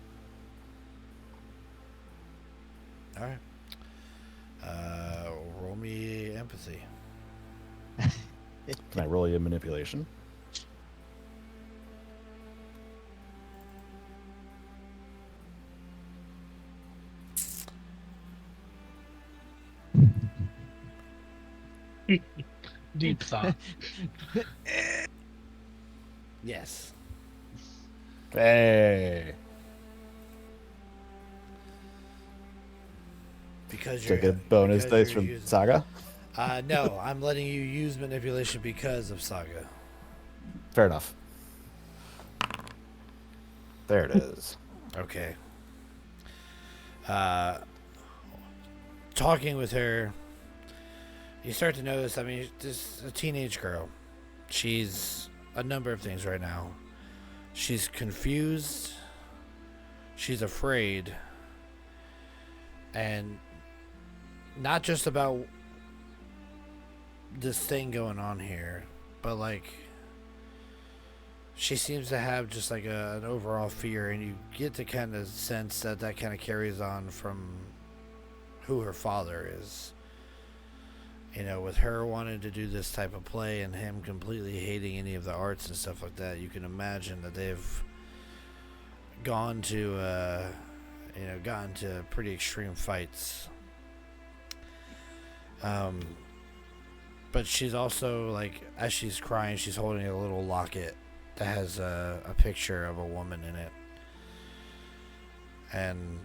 All right. Roll me empathy. Can I roll you a manipulation? Deep thought. Yes. Hey. Because Do I you're get a bonus because dice you're from using- Saga? No, I'm letting you use manipulation because of Saga. Fair enough. There it is. Okay. Talking with her, you start to notice. I mean, this is a teenage girl. She's a number of things right now. She's confused. She's afraid. And not just about this thing going on here, but like she seems to have just like an overall fear, and you get the kind of sense that that kind of carries on from who her father is. You know, with her wanting to do this type of play and him completely hating any of the arts and stuff like that, you can imagine that they've gone to, gotten to pretty extreme fights. But she's also, like, as she's crying, she's holding a little locket that has a picture of a woman in it. And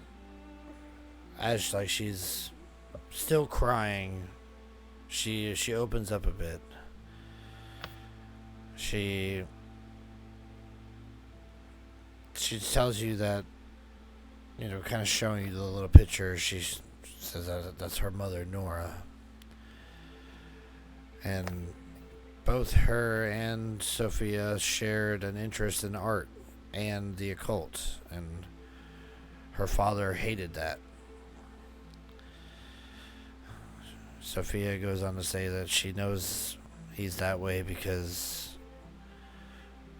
as, like, she's still crying, she opens up a bit. She tells you that, you know, kind of showing you the little picture. She says that that's her mother, Nora. And both her and Sophia shared an interest in art and the occult, and her father hated that. Sophia goes on to say that she knows he's that way because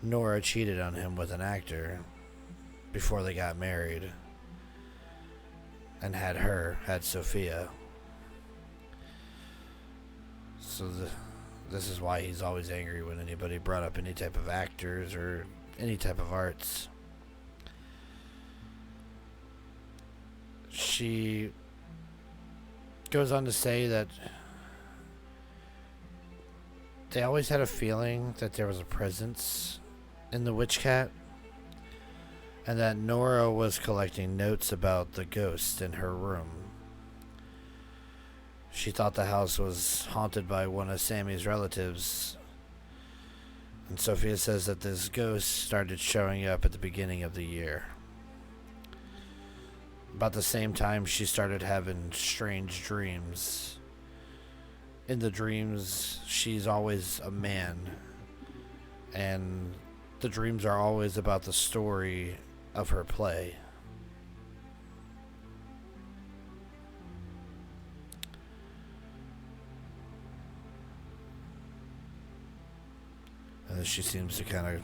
Nora cheated on him with an actor before they got married and had Sophia. So this is why he's always angry when anybody brought up any type of actors or any type of arts. She goes on to say that they always had a feeling that there was a presence in the witch cat, and that Nora was collecting notes about the ghost in her room. She thought the house was haunted by one of Sammy's relatives, and Sophia says that this ghost started showing up at the beginning of the year. About the same time, she started having strange dreams. In the dreams, she's always a man, and the dreams are always about the story of her play. And then she seems to kind of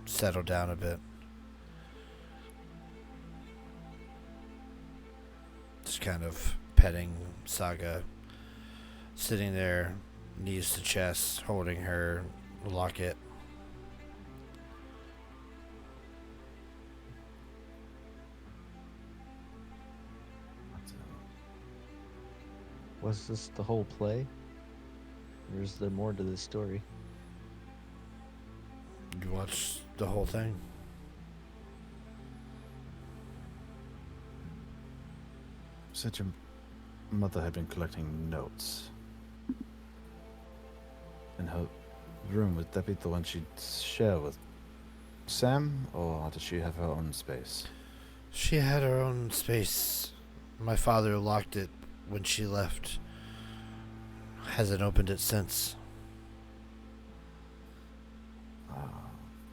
settle down a bit. Just kind of petting Saga, sitting there, knees to chest, holding her locket. Was this the whole play? Or is there more to this story? You watch the whole thing? Said your mother had been collecting notes in her room. Would that be the one she'd share with Sam, or did she have her own space? She had her own space. My father locked it when she left. Hasn't opened it since.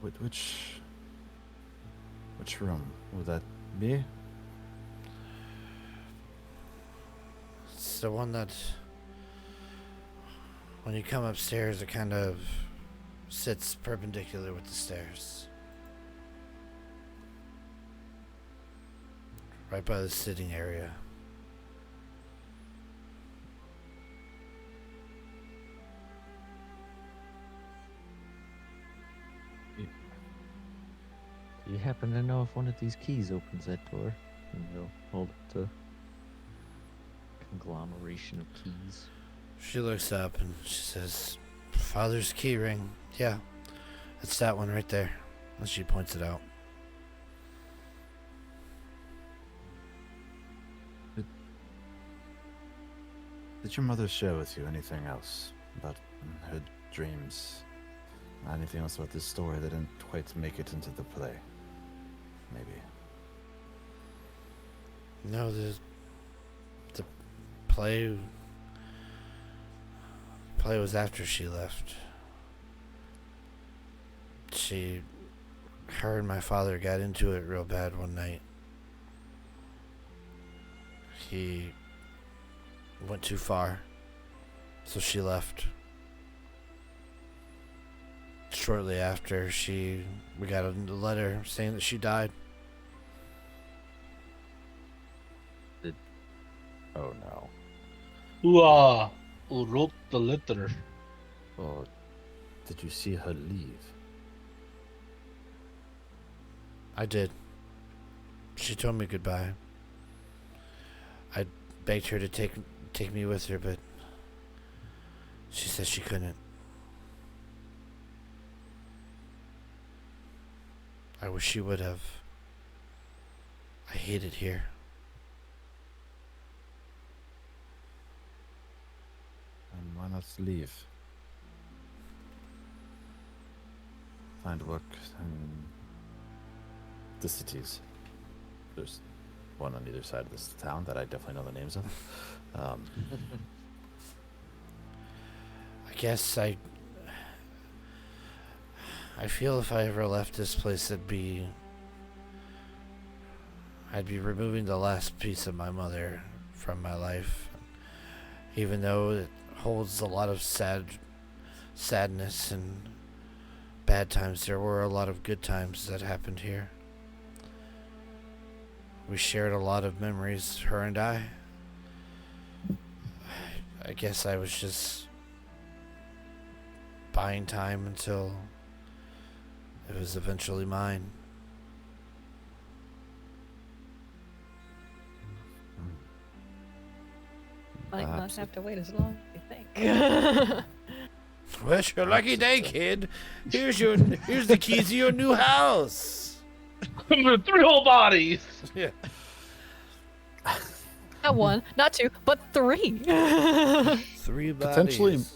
Which room would that be? It's the one that, when you come upstairs, it kind of sits perpendicular with the stairs. Right by the sitting area. Do you happen to know if one of these keys opens that door? And he'll hold up the conglomeration of keys. She looks up and she says, "Father's key ring. Yeah, it's that one right there." And she points it out. Did your mother share with you anything else about her dreams? Anything else about this story that didn't quite make it into the play? Maybe. No, the play was after she left. Her and my father got into it real bad one night. He went too far, so she left. Shortly after, we got a letter saying that she died. Oh no. Who wrote the letter? Oh, did you see her leave? I did. She told me goodbye. I begged her to take me with her, but she said she couldn't. I wish she would have. I hate it here. And why not leave? Find work in the cities. There's one on either side of this town that I definitely know the names of. I guess I feel if I ever left this place, I'd be removing the last piece of my mother from my life. Even though it holds a lot of sadness and bad times, there were a lot of good times that happened here. We shared a lot of memories, her and I. I guess I was just buying time until it was eventually mine. Might not Perhaps have to wait as long as you think. Well, it's your lucky day, kid. Here's the keys to your new house. 3 whole bodies. Yeah. Not one, not two, but 3. 3 bodies.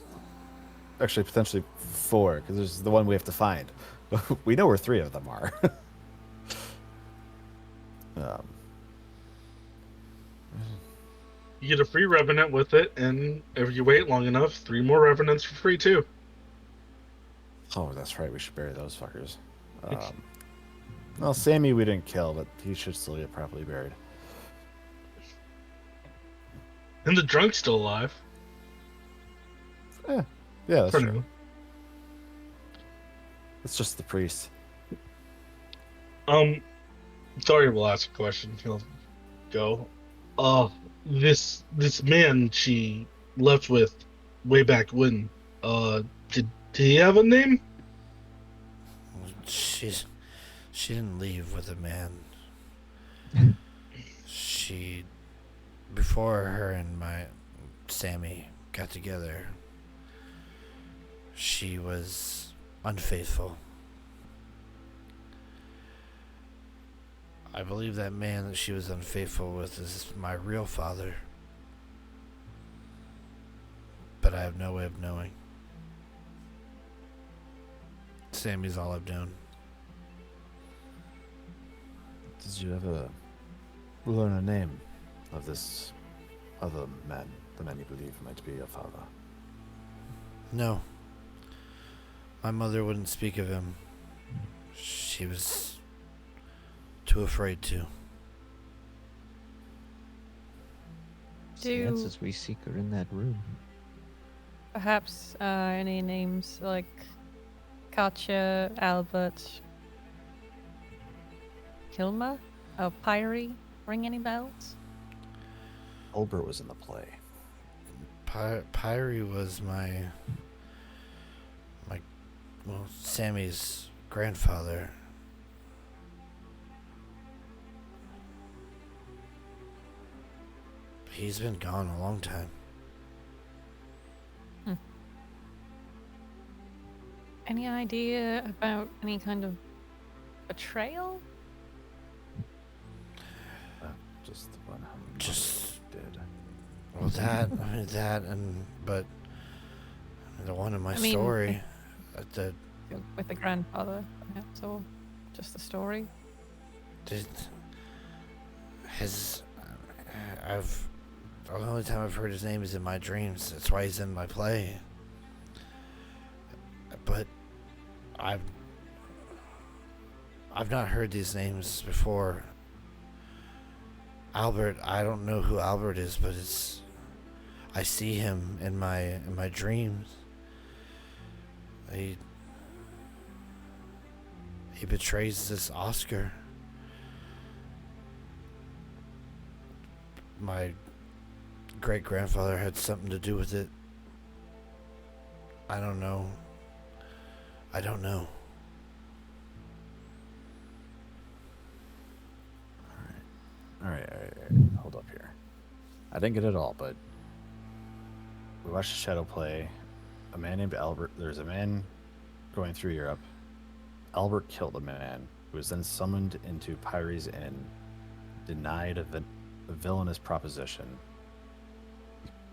Potentially 4, because there's the one we have to find. We know where 3 of them are. You get a free revenant with it, and if you wait long enough, 3 more revenants for free too. Oh, that's right. We should bury those fuckers. Well, Sammy we didn't kill, but he should still get properly buried. And the drunk's still alive. Yeah, that's For true. now. It's just the priest. Sorry, we'll ask a question. He'll go. This man she left with way back when. Did he have a name? She didn't leave with a man. Before her and my Sammy got together, she was unfaithful. I believe that man that she was unfaithful with is my real father. But I have no way of knowing. Sammy's all I've known. Did you ever learn a name of this other man, the man you believe might be your father? No. My mother wouldn't speak of him. She was too afraid to. Do Chances we seek her in that room. perhaps any names like Katja, Albert, Hilma, Pyrie ring any bells? Albert was in the play. Pyrie was Sammy's grandfather. He's been gone a long time. Any idea about any kind of betrayal? Just the one who Just did. well, that, but the one in my I mean, story, the With the grandfather, yeah, so just the story. did his I've the only time I've heard his name is in my dreams. That's why he's in my play. But I've not heard these names before. Albert, I don't know who Albert is, but I see him in my dreams. He betrays this Oscar. My great grandfather had something to do with it. I don't know. All right. Hold up here. I didn't get it all, but we watched the shadow play. A man named Albert. There's a man going through Europe. Albert killed a man who was then summoned into Pyre's Inn, denied a villainous proposition,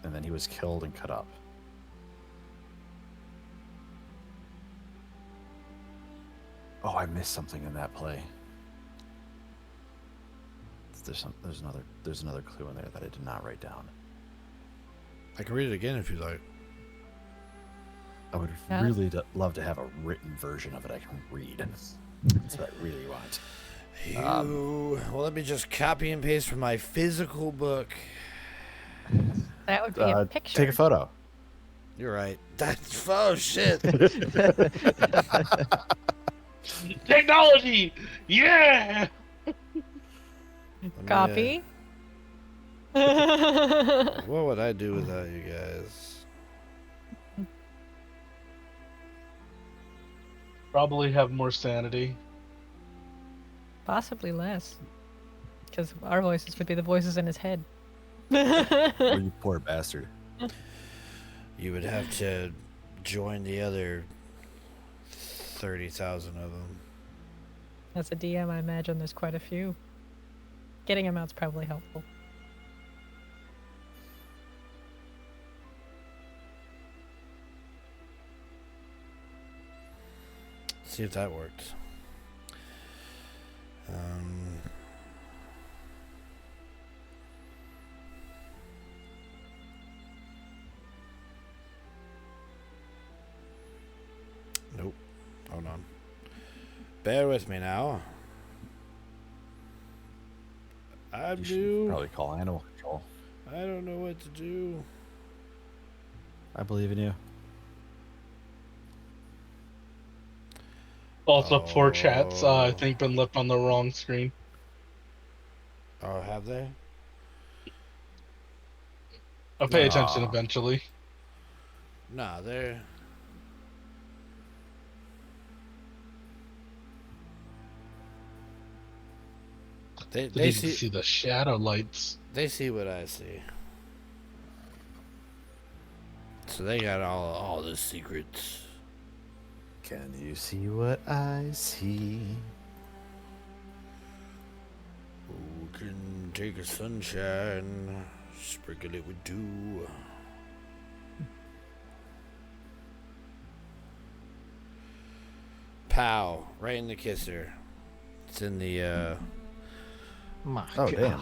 and then he was killed and cut up. Oh, I missed something in that play. There's another clue in there that I did not write down. I can read it again if you like. I would Yeah. really love to have a written version of it I can read. That's what I really want. Well, let me just copy and paste from my physical book. That would be a picture. Take a photo. You're right. That's oh shit. Technology! Yeah! Copy. What would I do without you guys? Probably have more sanity. Possibly less. Because our voices would be the voices in his head. Oh, you poor bastard. You would have to join the other 30,000 of them. As a DM, I imagine there's quite a few. Getting them out's probably helpful. See if that works. Nope. Hold on. Bear with me now. I You should do. probably call animal control. I don't know what to do. I believe in you. Also, four chats, I think, been left on the wrong screen. Oh, have they? I'll pay Aw. attention eventually. Nah, they're. They Didn't even see see the shadow lights. they see what I see. So they got all the secrets. Can you see what I see? Who can take a sunshine, sprinkle it with dew? Pow! Right in the kisser. It's in the My Oh, God. damn.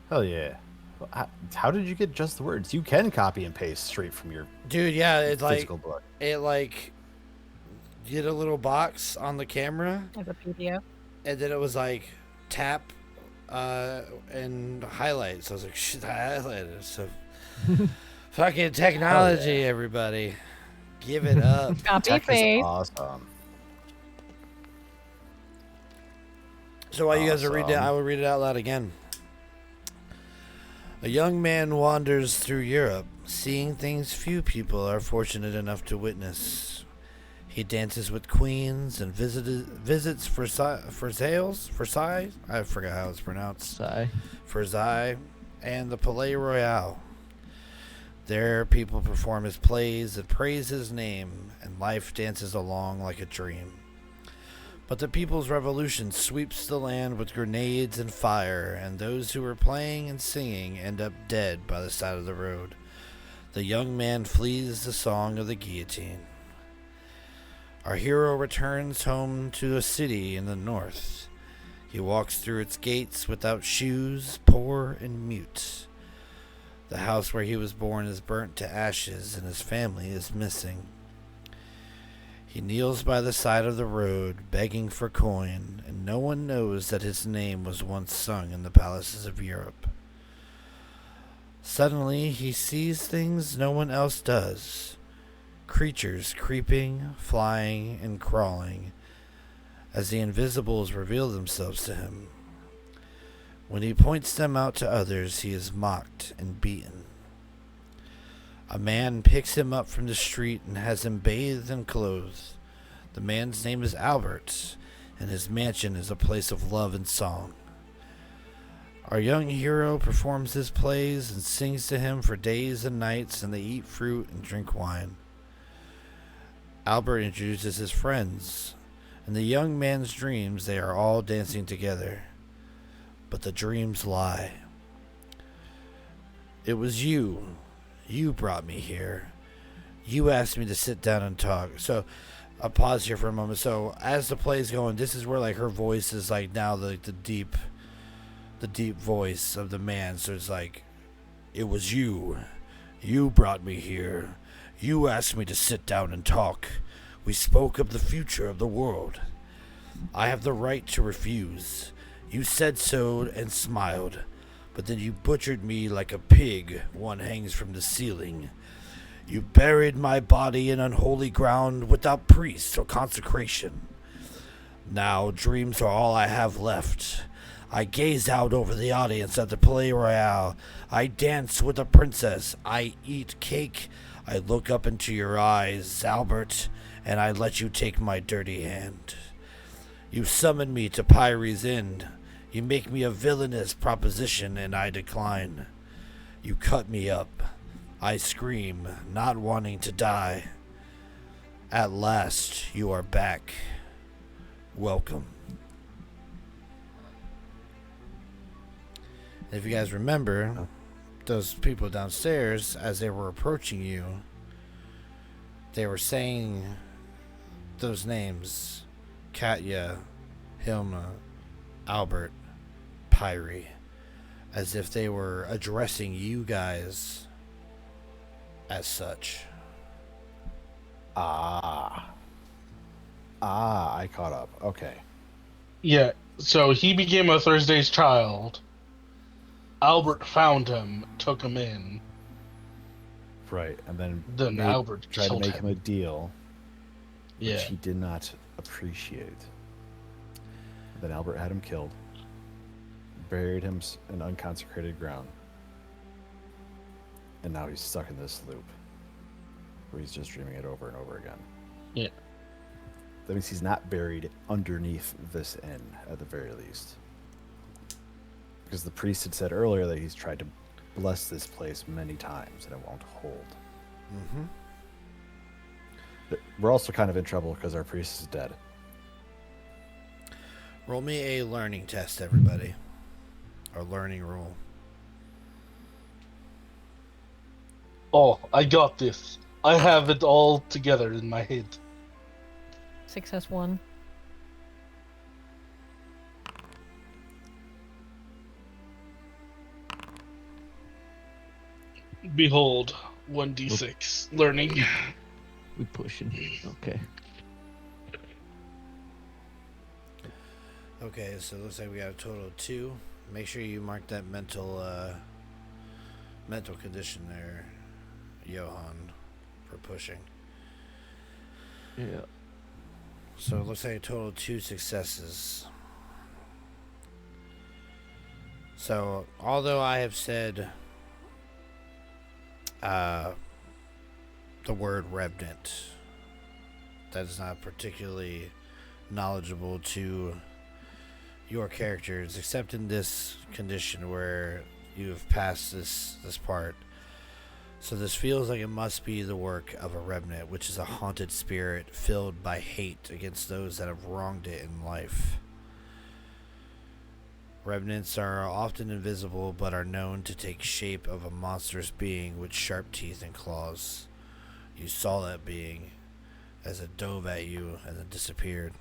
Hell yeah. Well, how did you get just the words? You can copy and paste straight from your dude. Yeah, it's like physical book. it like did a little box on the camera, As a PDF. and then it was like tap and highlight. So I was like, shit, I highlighted. So fucking technology, everybody, give it up. Copy Tech is paste. awesome. So while you guys are reading it, Awesome. I will read it out loud again. A young man wanders through Europe, seeing things few people are fortunate enough to witness. He dances with queens and visits Versailles. I forgot how it's pronounced. Versailles, and the Palais Royal. There, people perform his plays and praise his name, and life dances along like a dream. But the People's Revolution sweeps the land with grenades and fire, and those who were playing and singing end up dead by the side of the road. The young man flees the song of the guillotine. Our hero returns home to a city in the north. He walks through its gates without shoes, poor and mute. The house where he was born is burnt to ashes, and his family is missing. He kneels by the side of the road, begging for coin, and no one knows that his name was once sung in the palaces of Europe. Suddenly, he sees things no one else does. Creatures creeping, flying, and crawling, as the invisibles reveal themselves to him. When he points them out to others, he is mocked and beaten. A man picks him up from the street and has him bathed and clothed. The man's name is Albert, and his mansion is a place of love and song. Our young hero performs his plays and sings to him for days and nights, and they eat fruit and drink wine. Albert introduces his friends. In the young man's dreams, they are all dancing together. But the dreams lie. It was you. You brought me here. You asked me to sit down and talk. So, I'll pause here for a moment. So, as the play's going, this is where like her voice is like now the deep voice of the man. So it's like, it was you. You brought me here. You asked me to sit down and talk. We spoke of the future of the world. I have the right to refuse. You said so and smiled, but then you butchered me like a pig one hangs from the ceiling. You buried my body in unholy ground without priest or consecration. Now dreams are all I have left. I gaze out over the audience at the Palais Royal. I dance with a princess. I eat cake. I look up into your eyes, Albert, and I let you take my dirty hand. You summon me to Pyrie's Inn. You make me a villainous proposition, and I decline. You cut me up. I scream, not wanting to die. At last, you are back. Welcome. If you guys remember, those people downstairs, as they were approaching you, they were saying those names: Katya, Hilma, Albert, Pyrie, as if they were addressing you guys as such. I caught up. Okay. Yeah, so he became a Thursday's child. Albert found him, took him in. Right, and then Albert tried to killed make him a deal, Yeah. which he did not appreciate. Then Albert had him killed, buried him in unconsecrated ground, and now he's stuck in this loop where he's just dreaming it over and over again. Yeah. That means he's not buried underneath this inn, at the very least. Because the priest had said earlier that he's tried to bless this place many times and it won't hold. Mm-hmm. We're also kind of in trouble because our priest is dead. Roll me a learning test, everybody. Or learning roll. Oh, I got this. I have it all together in my head. Success 1. Behold, 1d6 learning. We pushing. Okay. Okay, so it looks like we got a total of 2. Make sure you mark that mental condition there, Johan, for pushing. Yeah. So it looks like a total of 2 successes. So, although I have said the word revenant that is not particularly knowledgeable to your characters, except in this condition where you have passed this part. So this feels like it must be the work of a revenant, which is a haunted spirit filled by hate against those that have wronged it in life. Revenants are often invisible, but are known to take shape of a monstrous being with sharp teeth and claws. You saw that being as it dove at you and then disappeared.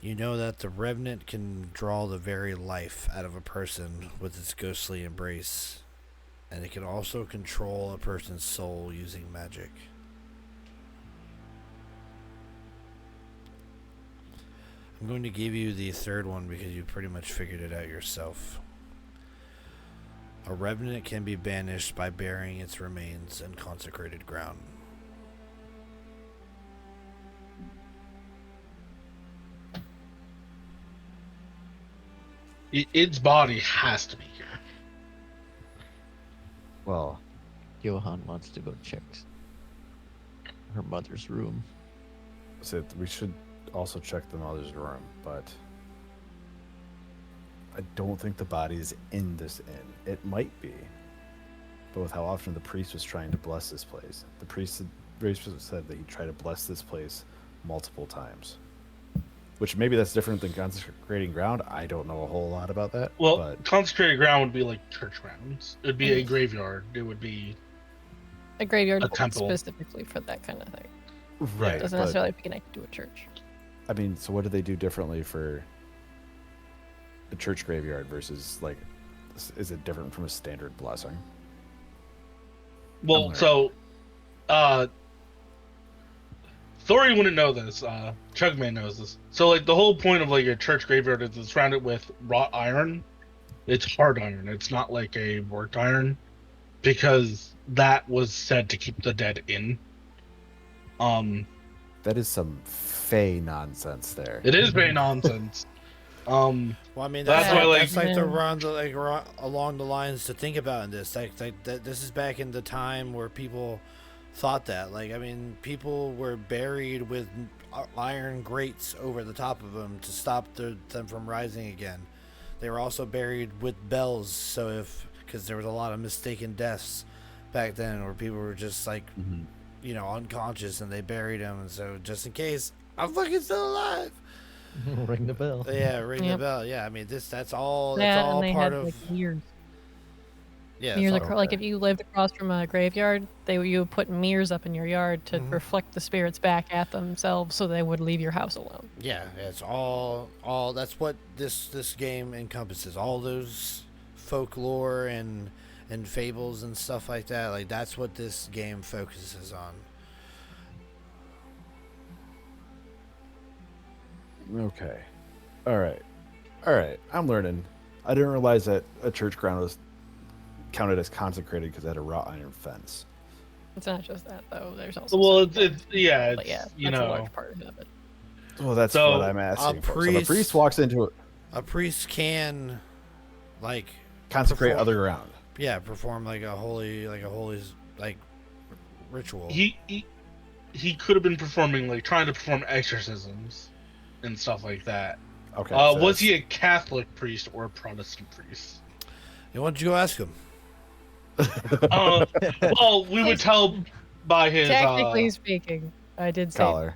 You know that the Revenant can draw the very life out of a person with its ghostly embrace, and it can also control a person's soul using magic. I'm going to give you the third one because you pretty much figured it out yourself. A Revenant can be banished by burying its remains in consecrated ground. Its body has to be here. Well, Johan wants to go check her mother's room. so we should also check the mother's room, but I don't think the body is in this inn. It might be, but with how often the priest was trying to bless this place, the priest said that he tried to bless this place multiple times. Which maybe that's different than consecrating ground. I don't know a whole lot about that. Well, but consecrated ground would be like church grounds. It would be a graveyard. It would be A graveyard a temple. specifically for that kind of thing. right, It doesn't but, necessarily be connected to a church. I mean, so what do they do differently for a church graveyard versus like? Is it different from a standard blessing? well. Alright. So, Thori wouldn't know this. Chugman knows this. So, like, the whole point of like a church graveyard is it's surrounded with wrought iron. It's hard iron. It's not like a worked iron, because that was said to keep the dead in. That is some fey nonsense there. It is very nonsense. Well, I mean, That's why, like- that's like along the lines to think about in this. Like that, this is back in the time where people thought that. Like, I mean, people were buried with iron grates over the top of them to stop them from rising again. They were also buried with bells, so because there was a lot of mistaken deaths back then, where people were just like, you know, unconscious, and they buried them, and so just in case, I'm fucking still alive. Ring the bell. Yeah, ring the Yep. bell. Yeah, I mean, that's all. Yeah, That's all and they part had of. like mirrors. Yeah, Mirrors it's all- like if you lived across from a graveyard, you would put mirrors up in your yard to reflect the spirits back at themselves, so they would leave your house alone. yeah, it's all. That's what this game encompasses. All those folklore and fables and stuff like that. Like, that's what this game focuses on. Okay. All right. I'm learning. I didn't realize that a church ground was counted as consecrated because it had a wrought iron fence. It's not just that though. There's also Well, some- yeah, but yeah, you that's a know, large part of it. Well, that's So, what I'm asking for. So the priest- priest walks into it, A priest can, like, consecrate perform- other ground. perform like a holy ritual. he could have been performing, like, trying to perform exorcisms and stuff like that. Okay. Was he a Catholic priest or a Protestant priest? Why don't you go ask him? Well, we would tell by his Technically speaking, I did say collar?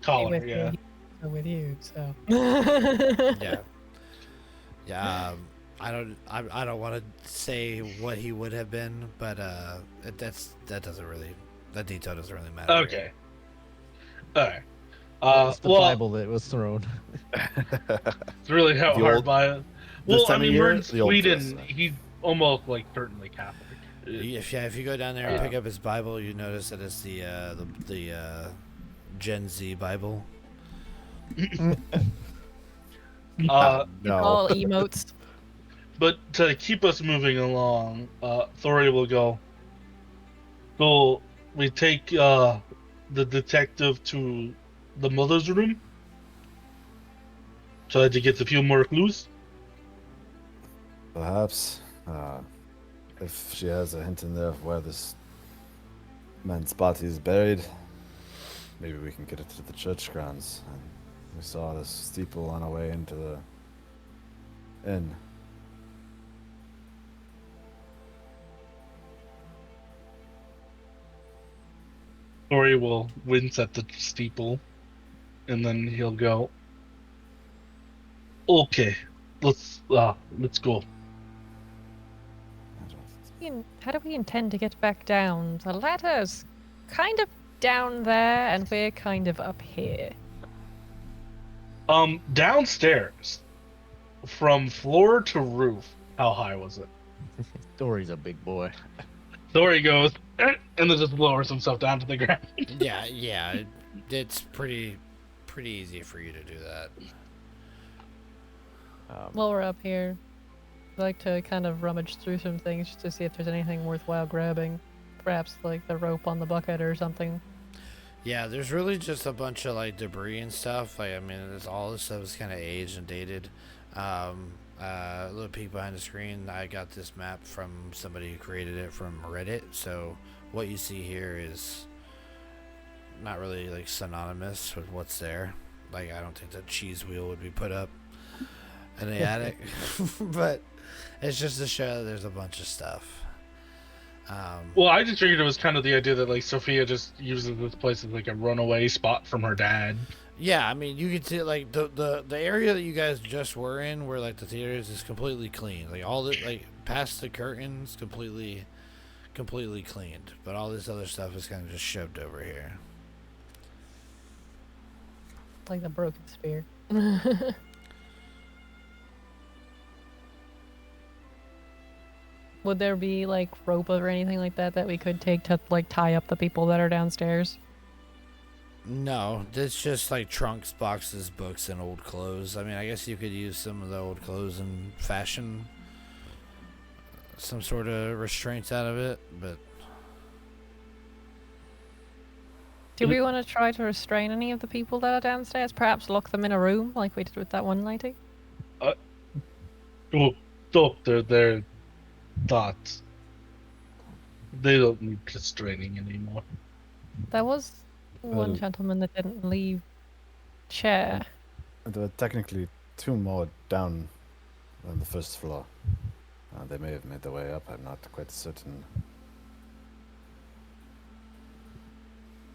collar. with Yeah. me, with you, so. Yeah. Yeah. I don't want to say what he would have been, but that detail doesn't really matter. Okay. All right. It's the well, Bible that was thrown. it's really hard old- by. this Well, I time of mean, year, we're in the Old Sweden. Testament. He's almost like certainly Catholic. If you go down there and pick up his Bible, you notice that it's the Gen Z Bible. Uh, No. All emotes. But to keep us moving along, Thori will go. So we take the detective to the mother's room. Try to get a few more clues. Perhaps, if she has a hint in there of where this man's body is buried. Maybe we can get it to the church grounds. And we saw this steeple on our way into the inn. Tori will wince at the steeple, and then he'll go, "Okay, let's go." How do we intend to get back down? The ladder's kind of down there, and we're kind of up here. Downstairs, from floor to roof, how high was it? Dory's a big boy. Tori goes, and then just lowers himself down to the ground. Yeah, it's pretty easy for you to do that. While we're up here, I'd like to kind of rummage through some things just to see if there's anything worthwhile grabbing. Perhaps like the rope on the bucket or something. Yeah, there's really just a bunch of like debris and stuff. Like, I mean, all this stuff is kind of aged and dated. A little peek behind the screen. I got this map from somebody who created it from Reddit. So what you see here is not really like synonymous with what's there. Like, I don't think the cheese wheel would be put up in the attic, but it's just to show that there's a bunch of stuff. Well, I just figured it was kind of the idea that like Sophia just uses this place as like a runaway spot from her dad. Yeah, I mean, you can see like the area that you guys just were in, where like the theaters, is completely clean. Like all the like past the curtains, completely cleaned. But all this other stuff is kind of just shoved over here. Like the broken spear. Would there be like rope or anything like that we could take to like tie up the people that are downstairs? No, it's just like trunks, boxes, books, and old clothes. I mean, I guess you could use some of the old clothes and fashion some sort of restraints out of it, but Do we want to try to restrain any of the people that are downstairs? Perhaps lock them in a room like we did with that one lady? Oh, stop! Their thoughts. They don't need restraining anymore. There was one Well- gentleman that didn't leave chair. There were technically two more down on the first floor. They may have made their way up, I'm not quite certain.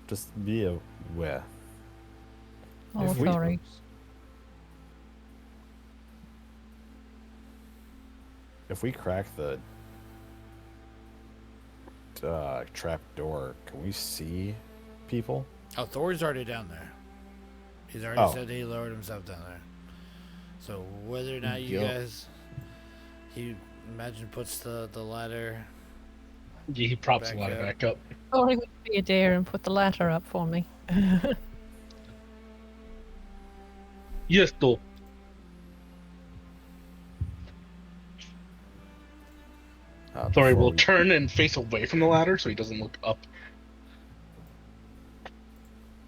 Just be aware. Oh, If we- sorry. If we crack the trap door, can we see people? oh, Thor's already down there. He's already Oh. said he lowered himself down there. So whether or not you Yup. guys, he imagine puts the ladder. Yeah, he props Back a ladder up. back up. Sorry, would be a dare and put the ladder up for me. Yes, though. Sorry, Before we'll we- turn and face away from the ladder so he doesn't look up.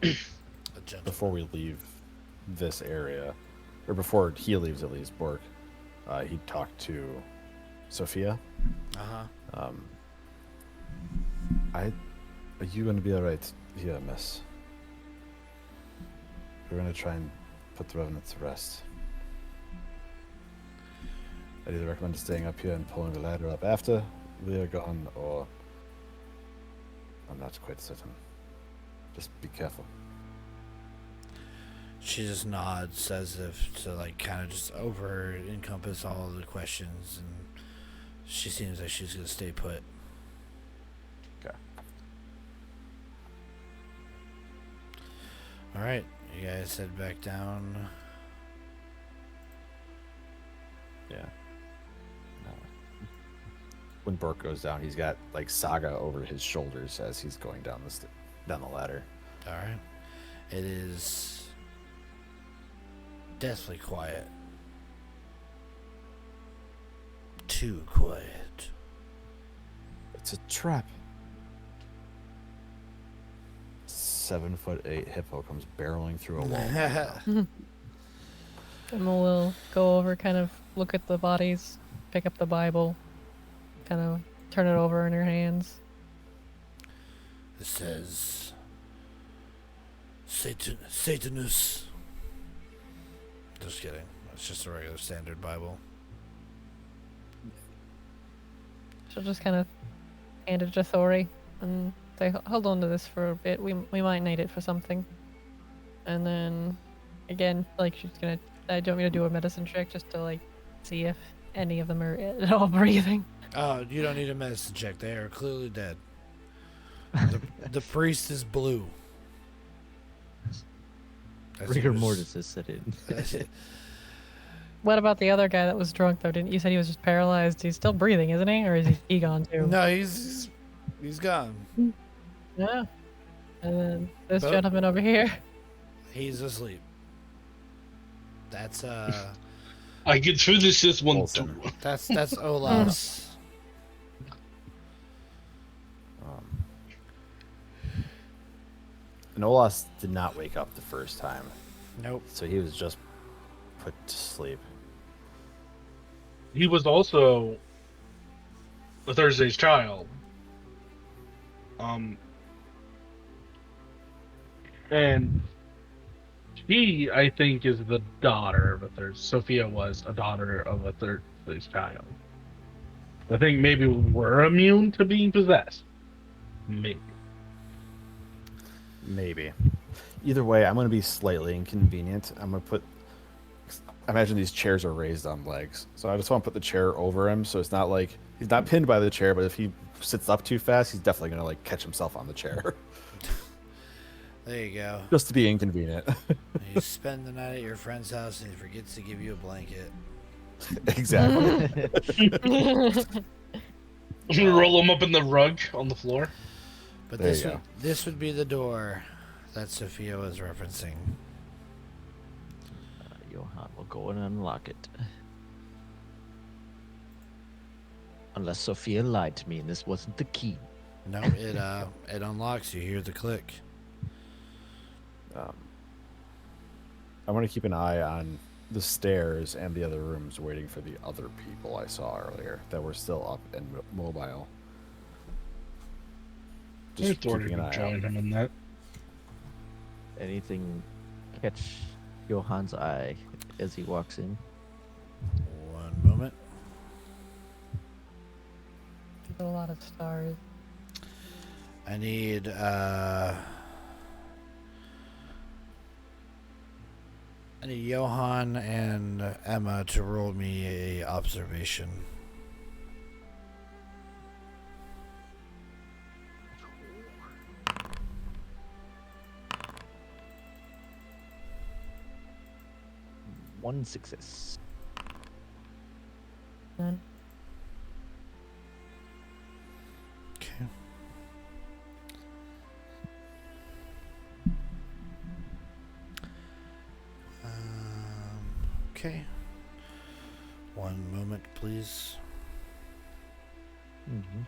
A gentleman. Before we leave this area, or before he leaves at least, Bork, he talked to Sophia. Uh-huh. Are you going to be alright here, miss? We're going to try and put the Revenant to rest. I'd either recommend staying up here and pulling the ladder up after we are gone, or I'm not quite certain. Just be careful. She just nods as if to like kind of just over encompass all of the questions, and she seems like she's gonna stay put. Okay. All right, you guys head back down. Yeah. When Bork goes down, he's got like Saga over his shoulders as he's going down down the ladder. All right, it is deathly quiet. Too quiet. It's a trap. 7'8" hippo comes barreling through a wall. Emma will go over, kind of look at the bodies, pick up the Bible, kind of turn it over in her hands. It says Satanus. Just kidding. It's just a regular standard Bible. She'll just kind of hand it to Thori and say, hold on to this for a bit. We might need it for something. And then, again, like, she's gonna... do you want me to do a medicine check just to, like, see if any of them are at all breathing? Oh, you don't need a medicine check. They are clearly dead. The priest is blue. As he Rigor was- mortis has set in. What about the other guy that was drunk, though? Didn't you say he was just paralyzed? He's still breathing, isn't he? Or is he gone, too? No, he's gone. Yeah. And then this But- gentleman over here. He's asleep. That's I get through this one Olsen. too. that's Olaus. And Olas did not wake up the first time, Nope. so he was just put to sleep. He was also a Thursday's child. And she, I think, is the daughter of a third. Sophia was a daughter of a Thursday's child. I think maybe we're immune to being possessed. Maybe. Maybe. Either way, I'm going to be slightly inconvenient. I'm going to put... I imagine these chairs are raised on legs. So I just want to put the chair over him so it's not like... He's not pinned by the chair, but if he sits up too fast, he's definitely going to like catch himself on the chair. There you go. Just to be inconvenient. You spend the night at your friend's house and he forgets to give you a blanket. Exactly. We roll him up in the rug on the floor. But There this you would, go. this would be the door that Sophia was referencing. Johann will go and unlock it. Unless Sophia lied to me and this wasn't the key. No, it unlocks. You hear the click. I want to keep an eye on the stairs and the other rooms waiting for the other people I saw earlier that were still up and mobile. Just Thor keeping an didn't eye out. join him in that. Anything catch Johann's eye as he walks in? One moment. There's a lot of stars. I need Johann and Emma to roll me a observation. One success. None. Okay. Okay. One moment, please. Mm-hmm.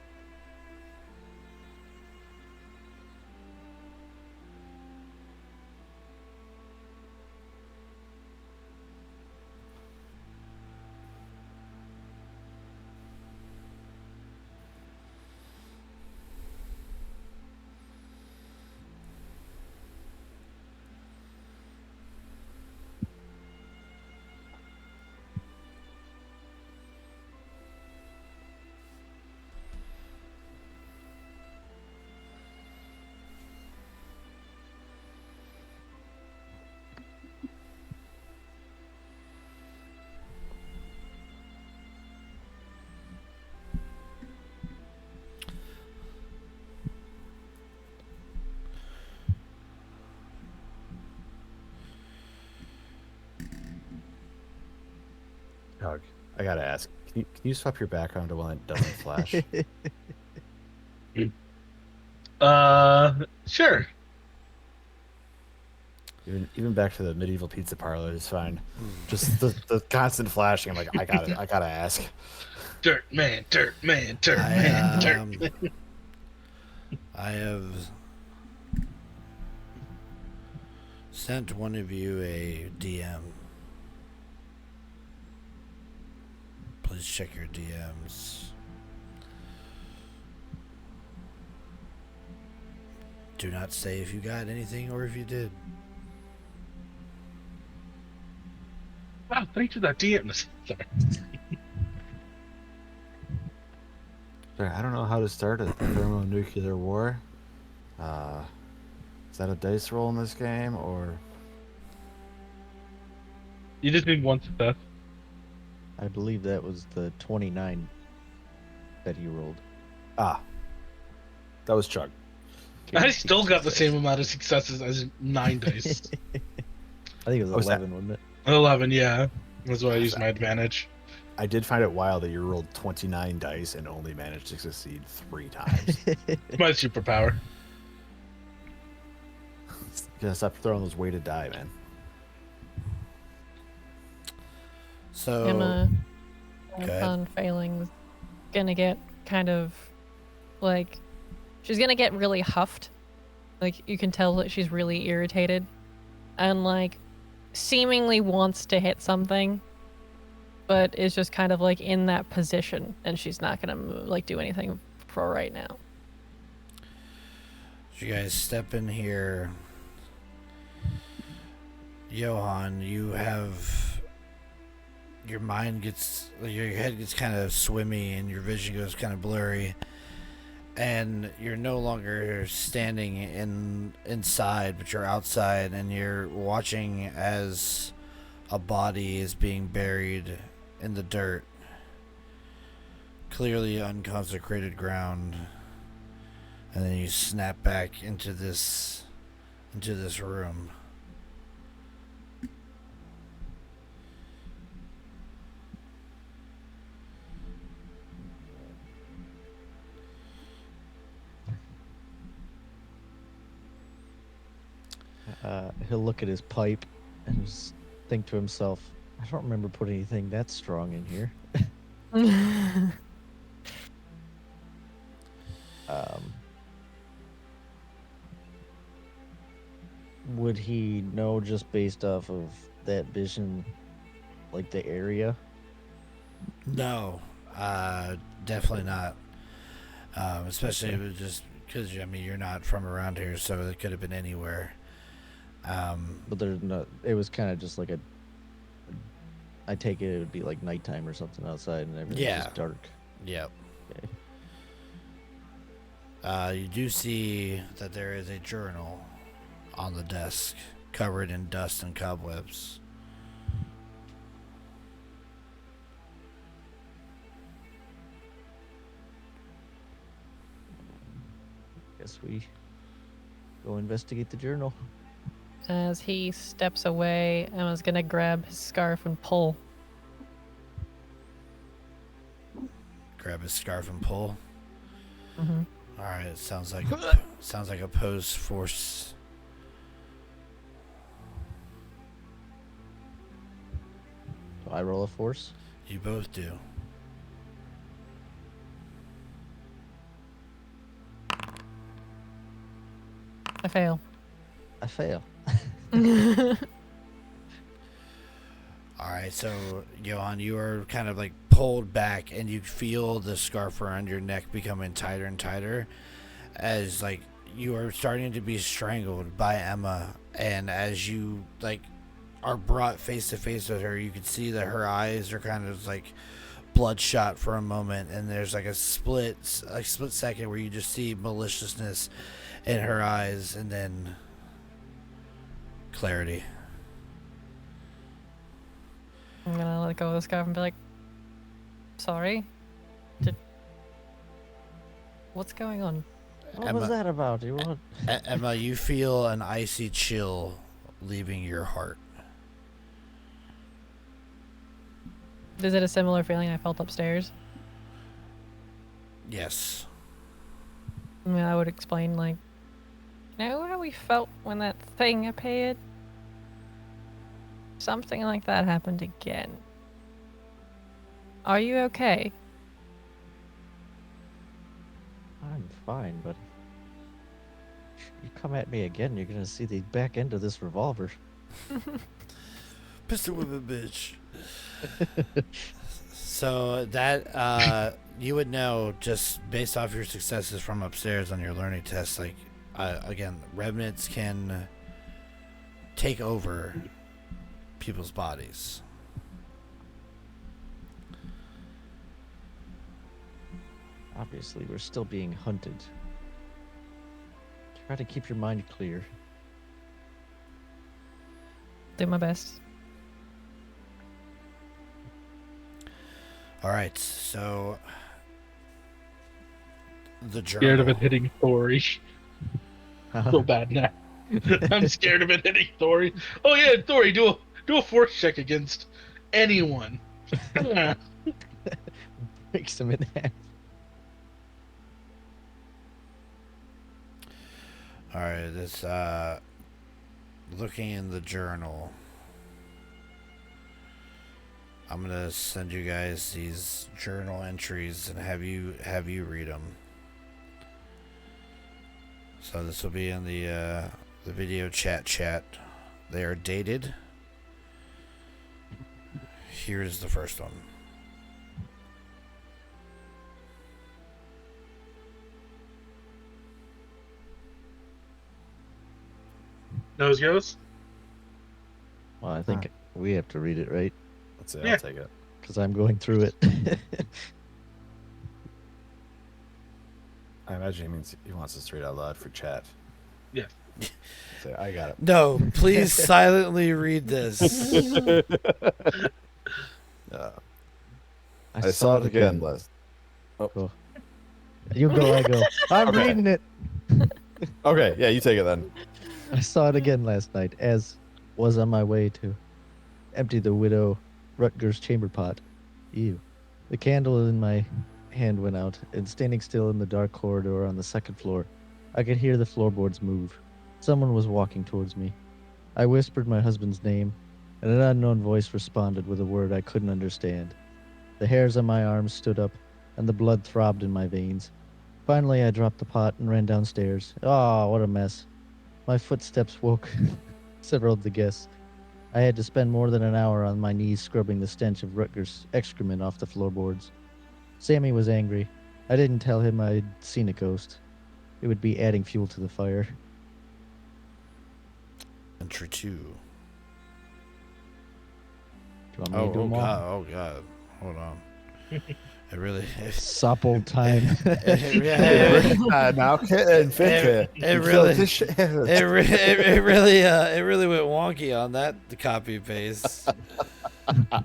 Doug, I gotta ask. Can you swap your background to one that doesn't flash? Sure. Even back to the medieval pizza parlor is fine. Just the constant flashing. I'm like, I gotta ask. Dirt man, dirt man, dirt man, dirt man. I have sent one of you a DM. Please check your DMs. Do not say if you got anything or if you did. Wow, thanks for that DM. Sorry. Sorry, I don't know how to start a thermonuclear war. Is that a dice roll in this game, or? You just need one success. I believe that was the 29 that he rolled. Ah, that was Chuck. I still got the same amount of successes as 9 dice. I think it was Oh, is that- 11, wasn't it? 11, yeah. That's why I used my advantage. I did find it wild that you rolled 29 dice and only managed to succeed 3 times. My superpower. Gotta stop throwing those weighted die, man. So Emma, go ahead. upon failing, gonna get kind of like she's gonna get really huffed. Like you can tell that she's really irritated, and like seemingly wants to hit something, but is just kind of like in that position, and she's not gonna like do anything for right now. So you guys step in here. Johan, you have your head gets kind of swimmy and your vision goes kind of blurry, and you're no longer standing inside, but you're outside, and you're watching as a body is being buried in the dirt, clearly unconsecrated ground, and then you snap back into this room. He'll look at his pipe and just think to himself, I don't remember putting anything that strong in here. Would he know just based off of that vision, like the area? No, definitely not. Especially if it was just because you're not from around here, so it could have been anywhere. But there's no. It was kind of just like a. I take it would be like nighttime or something outside, and everything's Yeah. just dark. Yep. Okay. You do see that there is a journal on the desk, covered in dust and cobwebs. Guess we go investigate the journal. As he steps away, Emma's gonna grab his scarf and pull. Grab his scarf and pull. Mm-hmm. All right, it sounds like a pose force. Do I roll a force? You both do. I fail. I fail. All right, so Johan, you are kind of like pulled back, and you feel the scarf around your neck becoming tighter and tighter, as like you are starting to be strangled by Emma. And as you like are brought face to face with her, you can see that her eyes are kind of like bloodshot for a moment, and there's like a split second where you just see maliciousness in her eyes, and then clarity. I'm gonna let go of the scarf and be like, sorry? What's going on? What was that about? You want? Emma, you feel an icy chill leaving your heart. Is it a similar feeling I felt upstairs? Yes. I mean, I would explain, like, you know how we felt when that thing appeared? Something like that happened again. Are you okay? I'm fine, but you come at me again, you're gonna see the back end of this revolver. Pistol whip a bitch. So that you would know just based off your successes from upstairs on your learning test, like again, remnants can take over people's bodies. Obviously, we're still being hunted. Try to keep your mind clear. Do my best. All right, so the Scared of journal. it hitting Thori. So bad now. I'm scared of it hitting Thori. Oh yeah, Thori, do a force check against anyone. Breaks them in half. All right, this looking in the journal. I'm gonna send you guys these journal entries and have you read them. So this will be in the video chat. They are dated. Here's the first one. Nose goes. Well, I think we have to read it, right? Let's see. Yeah. I'll take it. Because I'm going through it. I imagine he means he wants us to read out loud for chat. Yeah. So I got it. No, please silently read this. I saw it again, Les. Oh. You go, I go. I'm Okay. reading it. Okay, yeah, you take it then. I saw it again last night, as was on my way to empty the widow Rutger's chamber pot. Ew. The candle in my hand went out, and standing still in the dark corridor on the second floor, I could hear the floorboards move. Someone was walking towards me. I whispered my husband's name, and an unknown voice responded with a word I couldn't understand. The hairs on my arms stood up, and the blood throbbed in my veins. Finally, I dropped the pot and ran downstairs. Ah, what a mess. My footsteps woke several of the guests. I had to spend more than an hour on my knees scrubbing the stench of Rutger's excrement off the floorboards. Sammy was angry. I didn't tell him I'd seen a ghost. It would be adding fuel to the fire. Entry 2. Do you want me to do them all? Oh god. Hold on. It really Supple time. Now, kitten, Finfit. it really went wonky on that copy paste. I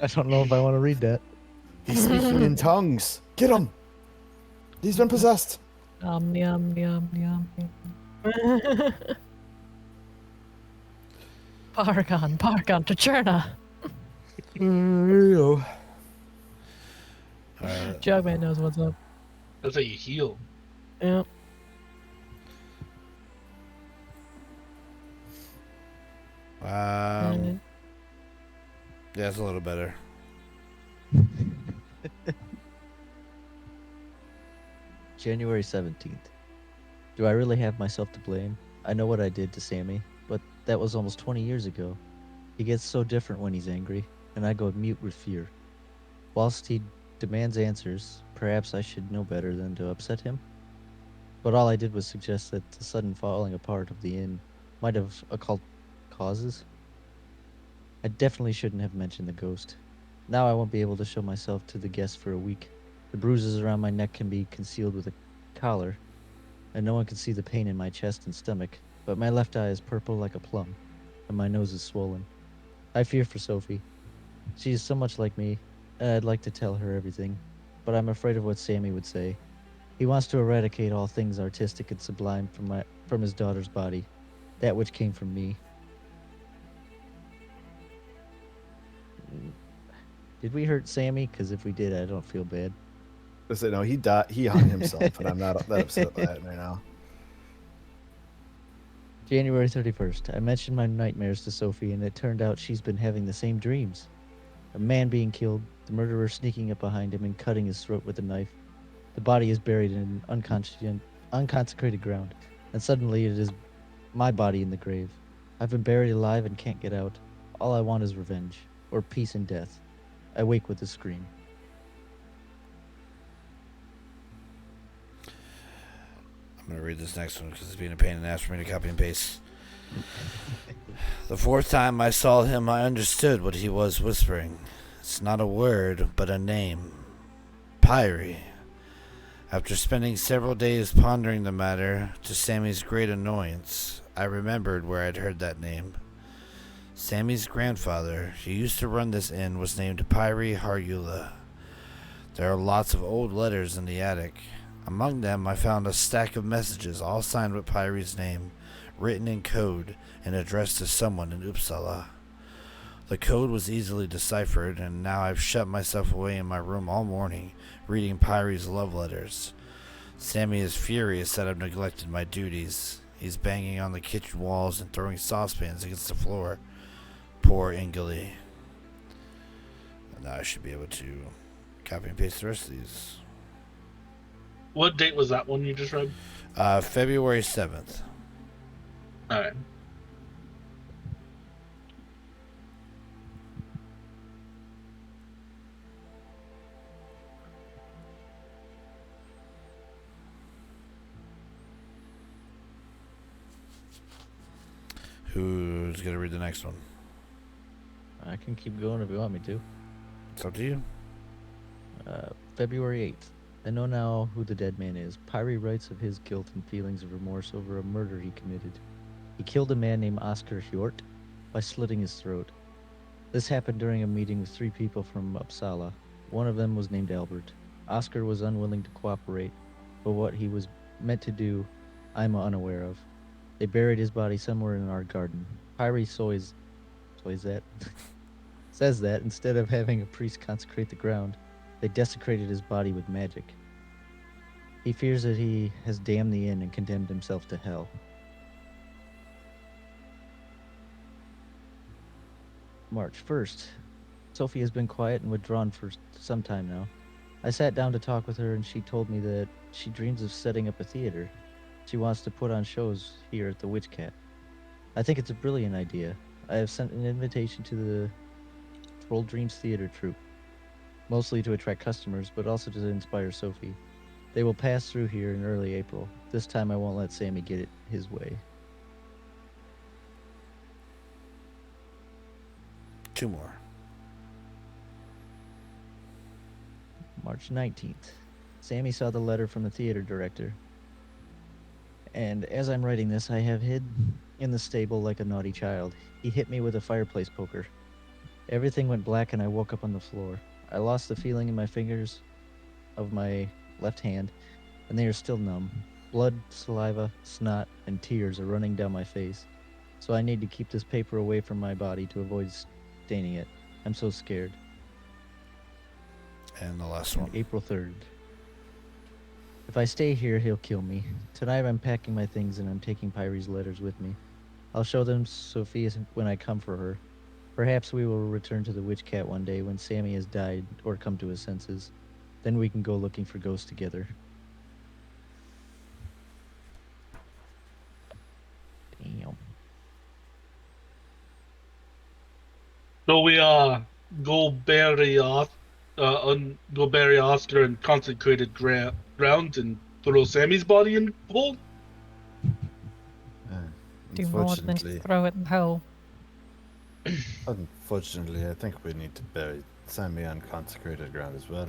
don't know if I want to read that. He's speaking in tongues. Get him. He's been possessed. Yum, yum, yum, yum. Paragon, Tacherna. Jugman knows what's up. That's how you heal. Yeah. Yeah, it's a little better. January 17th. Do I really have myself to blame? I know what I did to Sammy, but that was almost 20 years ago. He gets so different when he's angry, and I go mute with fear. Whilst he demands answers, perhaps I should know better than to upset him. But all I did was suggest that the sudden falling apart of the inn might have occult causes. I definitely shouldn't have mentioned the ghost. Now I won't be able to show myself to the guests for a week. The bruises around my neck can be concealed with a collar, and no one can see the pain in my chest and stomach, but my left eye is purple like a plum, and my nose is swollen. I fear for Sophie. She is so much like me, and I'd like to tell her everything, but I'm afraid of what Sammy would say. He wants to eradicate all things artistic and sublime from his daughter's body, that which came from me. Did we hurt Sammy? Because if we did, I don't feel bad. Listen, no, he died. He hung himself, and I'm not that upset by that right now. January 31st. I mentioned my nightmares to Sophie, and it turned out she's been having the same dreams. A man being killed, the murderer sneaking up behind him and cutting his throat with a knife. The body is buried in unconsecrated ground, and suddenly it is my body in the grave. I've been buried alive and can't get out. All I want is revenge, or peace in death. I wake with a scream. I'm I'm going to read this next one because it's being a pain in the ass for me to copy and paste. The fourth time I saw him, I understood what he was whispering. It's not a word, but a name. Pyrie. After spending several days pondering the matter, to Sammy's great annoyance, I remembered where I'd heard that name. Sammy's grandfather, who used to run this inn, was named Pyrie Harula. There are lots of old letters in the attic. Among them, I found a stack of messages, all signed with Pyrie's name, written in code and addressed to someone in Uppsala. The code was easily deciphered, and now I've shut myself away in my room all morning, reading Pyrie's love letters. Sammy is furious that I've neglected my duties. He's banging on the kitchen walls and throwing saucepans against the floor. Poor Ingeli. And now I should be able to copy and paste the rest of these. What date was that one you just read? February 7th. All right. Who's going to read the next one? I can keep going if you want me to. It's up to you. February 8th. I know now who the dead man is. Pyrie writes of his guilt and feelings of remorse over a murder he committed. He killed a man named Oscar Hjort by slitting his throat. This happened during a meeting with 3 people from Uppsala. One of them was named Albert. Oscar was unwilling to cooperate, but what he was meant to do, I'm unaware of. They buried his body somewhere in our garden. Pyrie says that instead of having a priest consecrate the ground, they desecrated his body with magic. He fears that he has damned the inn and condemned himself to hell. March 1st. Sophie has been quiet and withdrawn for some time now. I sat down to talk with her and she told me that she dreams of setting up a theater. She wants to put on shows here at the Witch Cat. I think it's a brilliant idea. I have sent an invitation to the Troll Dreams Theater troupe, mostly to attract customers, but also to inspire Sophie. They will pass through here in early April. This time I won't let Sammy get it his way. 2 more. March 19th. Sammy saw the letter from the theater director. And as I'm writing this, I have hid in the stable like a naughty child. He hit me with a fireplace poker. Everything went black and I woke up on the floor. I lost the feeling in my fingers of my left hand, and they are still numb. Blood, saliva, snot, and tears are running down my face. So I need to keep this paper away from my body to avoid staining it. I'm so scared. And the last one. April 3rd. If I stay here, he'll kill me. Tonight I'm packing my things and I'm taking Pyrie's letters with me. I'll show them Sophia when I come for her. Perhaps we will return to the Witch Cat one day when Sammy has died or come to his senses. Then we can go looking for ghosts together. Damn. So we go bury Oscar in consecrated ground and throw Sammy's body in the hole. Do more than Unfortunately, just throw it in the hole. unfortunately, I think we need to bury Sammy on consecrated ground as well.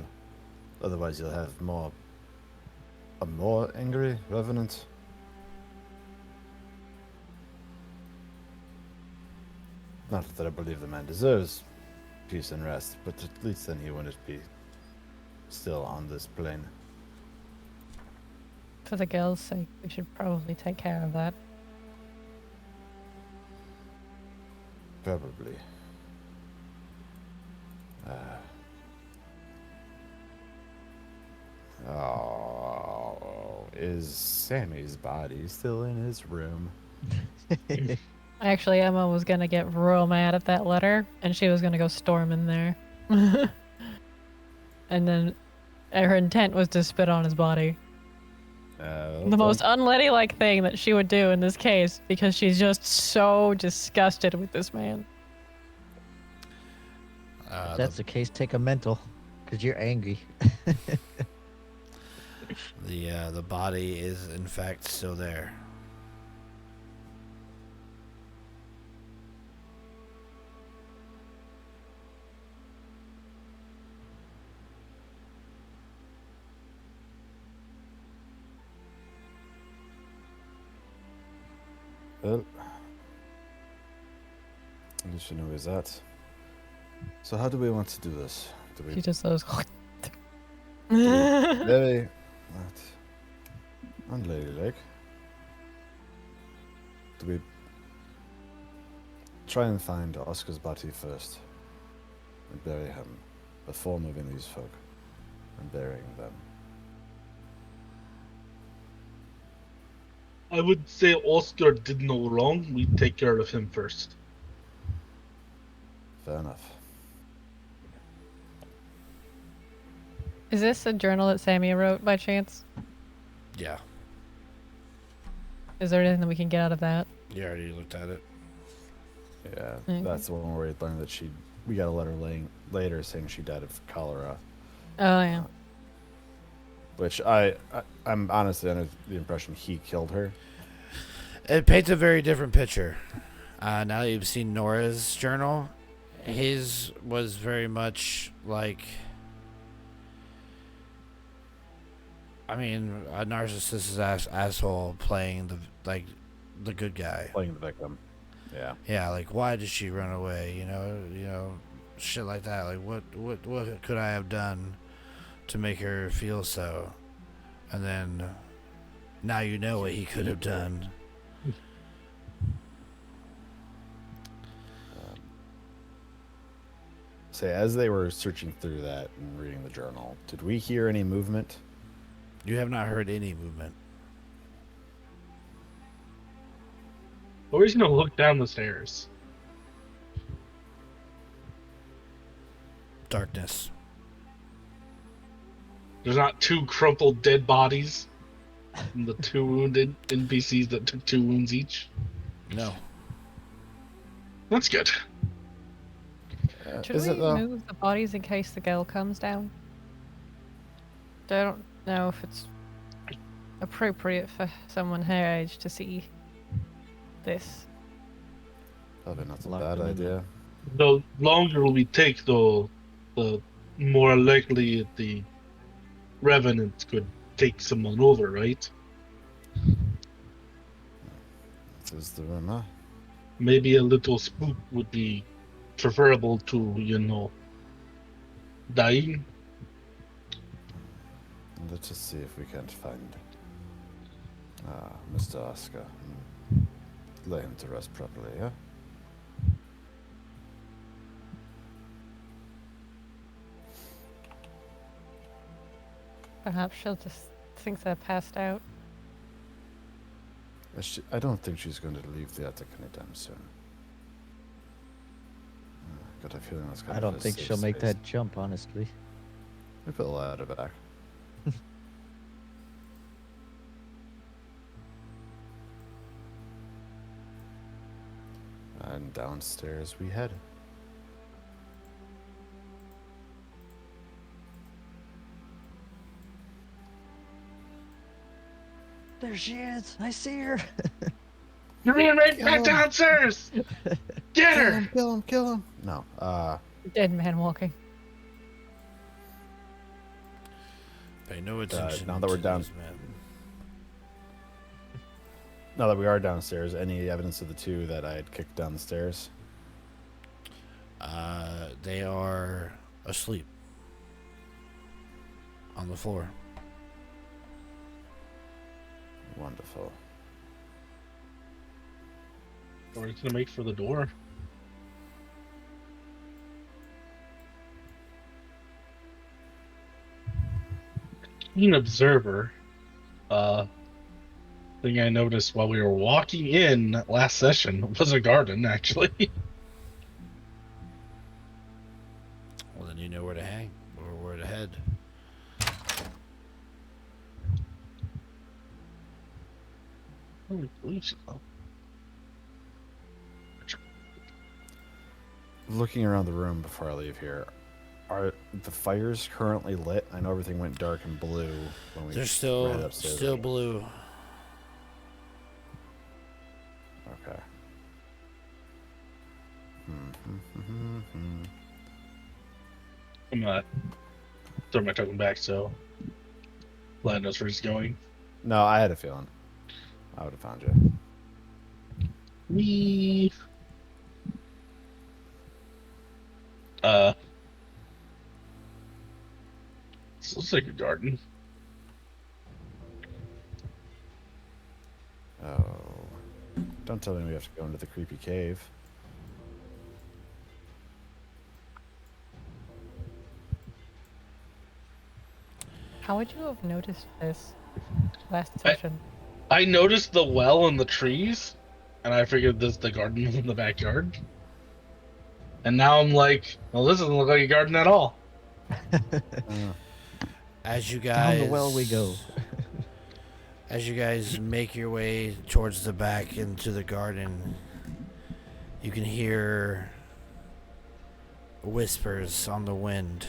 Otherwise, you'll have a more angry revenant. Not that I believe the man deserves peace and rest, but at least then he wouldn't be still on this plane. For the girl's sake, we should probably take care of that. Probably. Is Sammy's body still in his room? Actually, Emma was gonna get real mad at that letter, and she was gonna go storm in there. And then her intent was to spit on his body. The most unladylike thing that she would do in this case, because she's just so disgusted with this man. If that's the case, take a mental, because you're angry. The body is in fact still there. Well, at least you know where's that. So how do we want to do this? Do we She just goes. very that unladylike? Do we try and find Oscar's body first and bury him before moving these folk and burying them? I would say Oscar did no wrong. We take care of him first. Fair enough. Is this a journal that Sammy wrote by chance? Yeah, Is there anything that we can get out of that? you already looked at it. Yeah, Okay. that's the one where we learned that we got a letter later saying she died of cholera. Oh yeah. Which I'm honestly under the impression he killed her. It paints a very different picture. Now that you've seen Nora's journal, his was very much like, I mean, a narcissistic asshole playing the good guy. Playing the victim. Yeah. Yeah, like why did she run away? You know, shit like that. Like what could I have done to make her feel so? And then now you know what he could have done. Say, as they were searching through that and reading the journal, did we hear any movement? You have not heard any movement. Or he's gonna look down the stairs. Darkness. There's not two crumpled dead bodies and the two wounded NPCs that took 2 wounds each. No. That's good. Should Is we it though? move the bodies in case the girl comes down? I don't know if it's appropriate for someone her age to see this. Probably not a Lock bad them in idea. The longer we take, though, the more likely the Revenant could take someone over, right? This is the rumor. Maybe a little spook would be preferable to, dying. Let's just see if we can't find Mr. Oscar. Lay him to rest properly, yeah? Perhaps she'll just think they're passed out. I don't think she's going to leave the attic anytime soon. Got a feeling that's kind I of don't a think safe she'll make space. that jump, honestly. We put the ladder back. And downstairs we head. There she is. I see her. You ran right Kill back him. downstairs! Get her! Kill him. No, Dead man walking. Pay no attention. now that we're to down- these men. now that we are downstairs, any evidence of the two that I had kicked down the stairs? They are asleep on the floor. Wonderful. Or he's gonna make for the door. Keen observer. Thing I noticed while we were walking in last session was a garden, actually. Well, then you know where to hang or where to head. Holy believe so. Looking around the room before I leave here, Are the fires currently lit? I know everything went dark and blue when we They're ran still upstairs. blue. Okay. I'm gonna throw my token back so Vlad knows where he's going. No, I had a feeling. I would have found you. Me. Uh. This looks like a garden. Oh. Don't tell me we have to go into the creepy cave. How would you have noticed this last I- session? I noticed the well and the trees, and I figured this the garden was in the backyard. And now I'm like, well, this doesn't look like a garden at all. As you Down guys the well we go. As you guys make your way towards the back into the garden, you can hear whispers on the wind.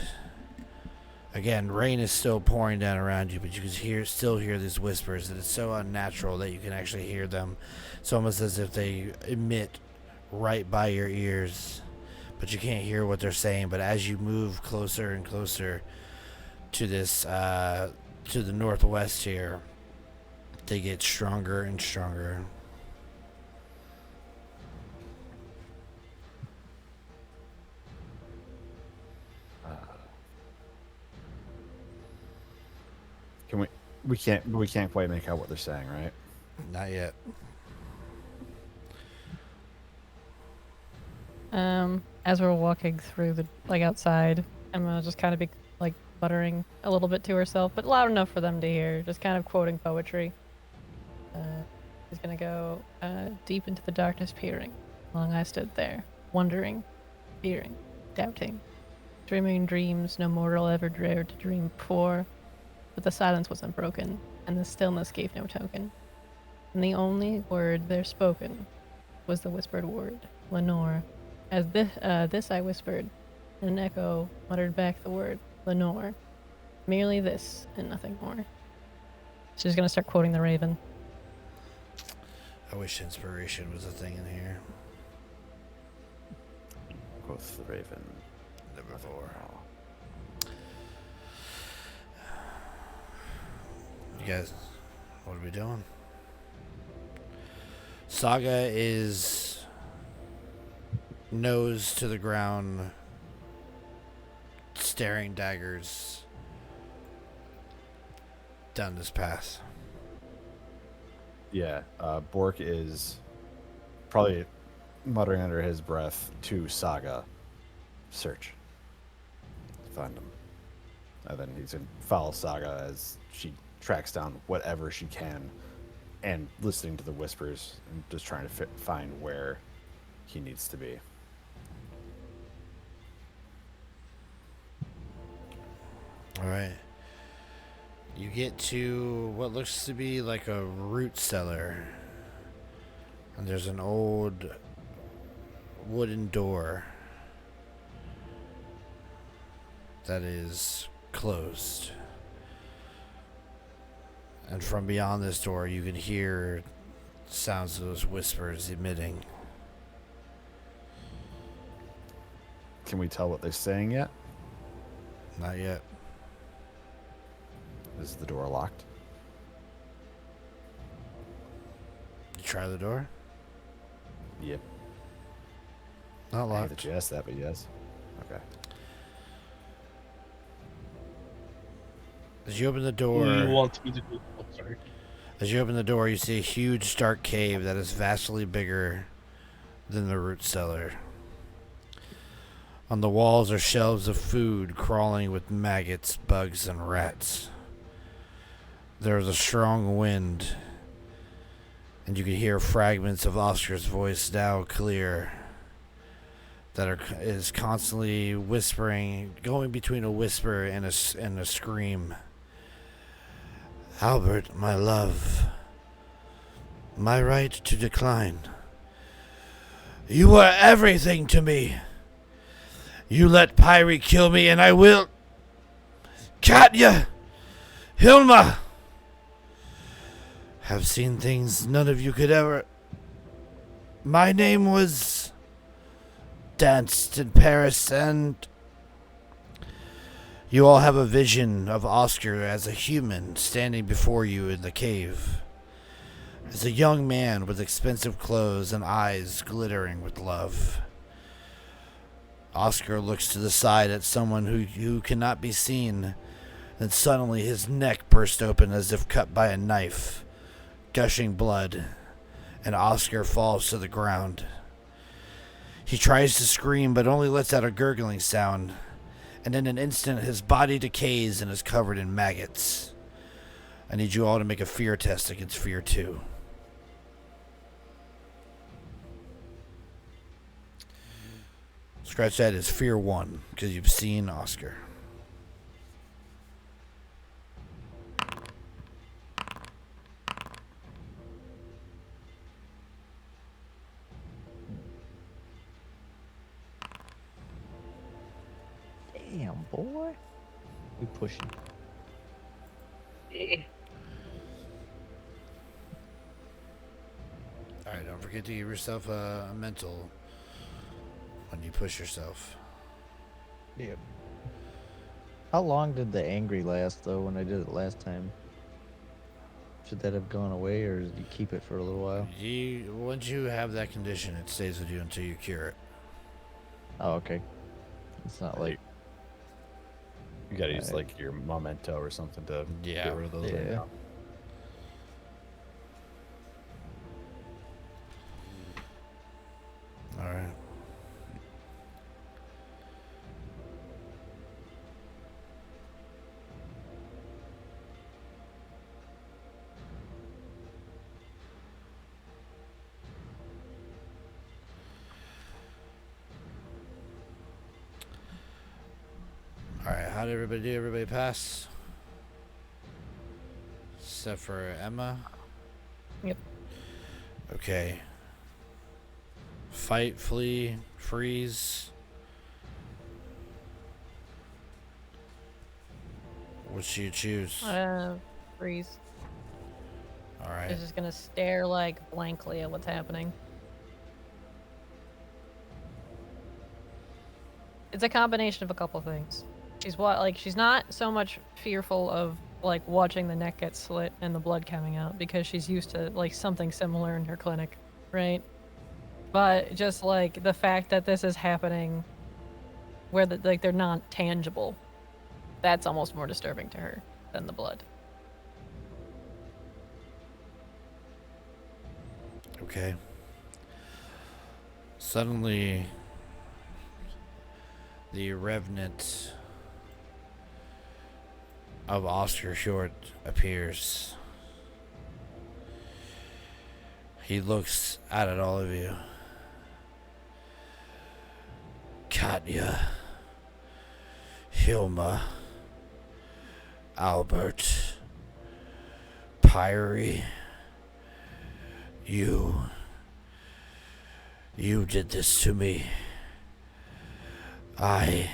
Again, rain is still pouring down around you, but you can still hear these whispers, and it's so unnatural that you can actually hear them. It's almost as if they emit right by your ears, but you can't hear what they're saying. But as you move closer and closer to this, to the northwest here, they get stronger and stronger. Can we can't quite make out what they're saying, right? Not yet. As we're walking through the outside, Emma just kind of be muttering a little bit to herself, but loud enough for them to hear, just kind of quoting poetry. She's gonna go deep into the darkness peering. Long I stood there, wondering, fearing, doubting, dreaming dreams no mortal ever dared to dream before. But the silence was unbroken, and the stillness gave no token. And the only word there spoken was the whispered word, Lenore. As this I whispered, and an echo muttered back the word, Lenore. Merely this, and nothing more. She's gonna start quoting the Raven. I wish inspiration was a thing in here. Quoth the raven. Never before. You guys, what are we doing? Saga is nose to the ground, staring daggers down this path. Yeah, Bork is probably muttering under his breath to Saga, search. Find him. And then he's going to follow Saga as she tracks down whatever she can and listening to the whispers and just trying to find where he needs to be. All right. You get to what looks to be like a root cellar. And there's an old wooden door that is closed. And from beyond this door, you can hear sounds of those whispers emitting. Can we tell what they're saying yet? Not yet. Is the door locked? You try the door? Yep. Not I hate locked. that you asked that, but yes. Okay. As you open the door, You want me to do? Oh, sorry. as you open the door, you see a huge dark cave that is vastly bigger than the root cellar. On the walls are shelves of food crawling with maggots, bugs, and rats. There is a strong wind, and you can hear fragments of Oscar's voice now clear that is constantly whispering, going between a whisper and a scream. Albert, my love, my right to decline. You were everything to me. You let Pyrie kill me and I will. Katya! Hilma! Have seen things none of you could ever. My name was danced in Paris, and you all have a vision of Oscar as a human standing before you in the cave. As a young man with expensive clothes and eyes glittering with love. Oscar looks to the side at someone who cannot be seen, then suddenly his neck burst open as if cut by a knife, gushing blood, and Oscar falls to the ground. He tries to scream but only lets out a gurgling sound, and in an instant his body decays and is covered in maggots. I need you all to make a fear test against fear 2. Scratch that as fear 1, because you've seen Oscar. Damn, boy. We pushing. Alright, don't forget to give yourself a mental when you push yourself. Yeah. How long did the angry last, though, when I did it last time? Should that have gone away, or did you keep it for a little while? Once you have that condition, it stays with you until you cure it. Oh, okay. It's not like... You gotta use Alright. like your memento or something to Yeah. get rid of those. Yeah. Alright. Alright, how did everybody do? Everybody pass? Except for Emma? Yep. Okay. Fight, flee, freeze. What should you choose? Freeze. Alright. She's just gonna stare like blankly at what's happening. It's a combination of a couple things. She's not so much fearful of like watching the neck get slit and the blood coming out because she's used to like something similar in her clinic, right? But just like the fact that this is happening where they're not tangible, that's almost more disturbing to her than the blood. Okay. Suddenly, the revenant of Oscar Short appears. He looks out at all of you. Katya, Hilma, Albert, Pyrie, you did this to me. I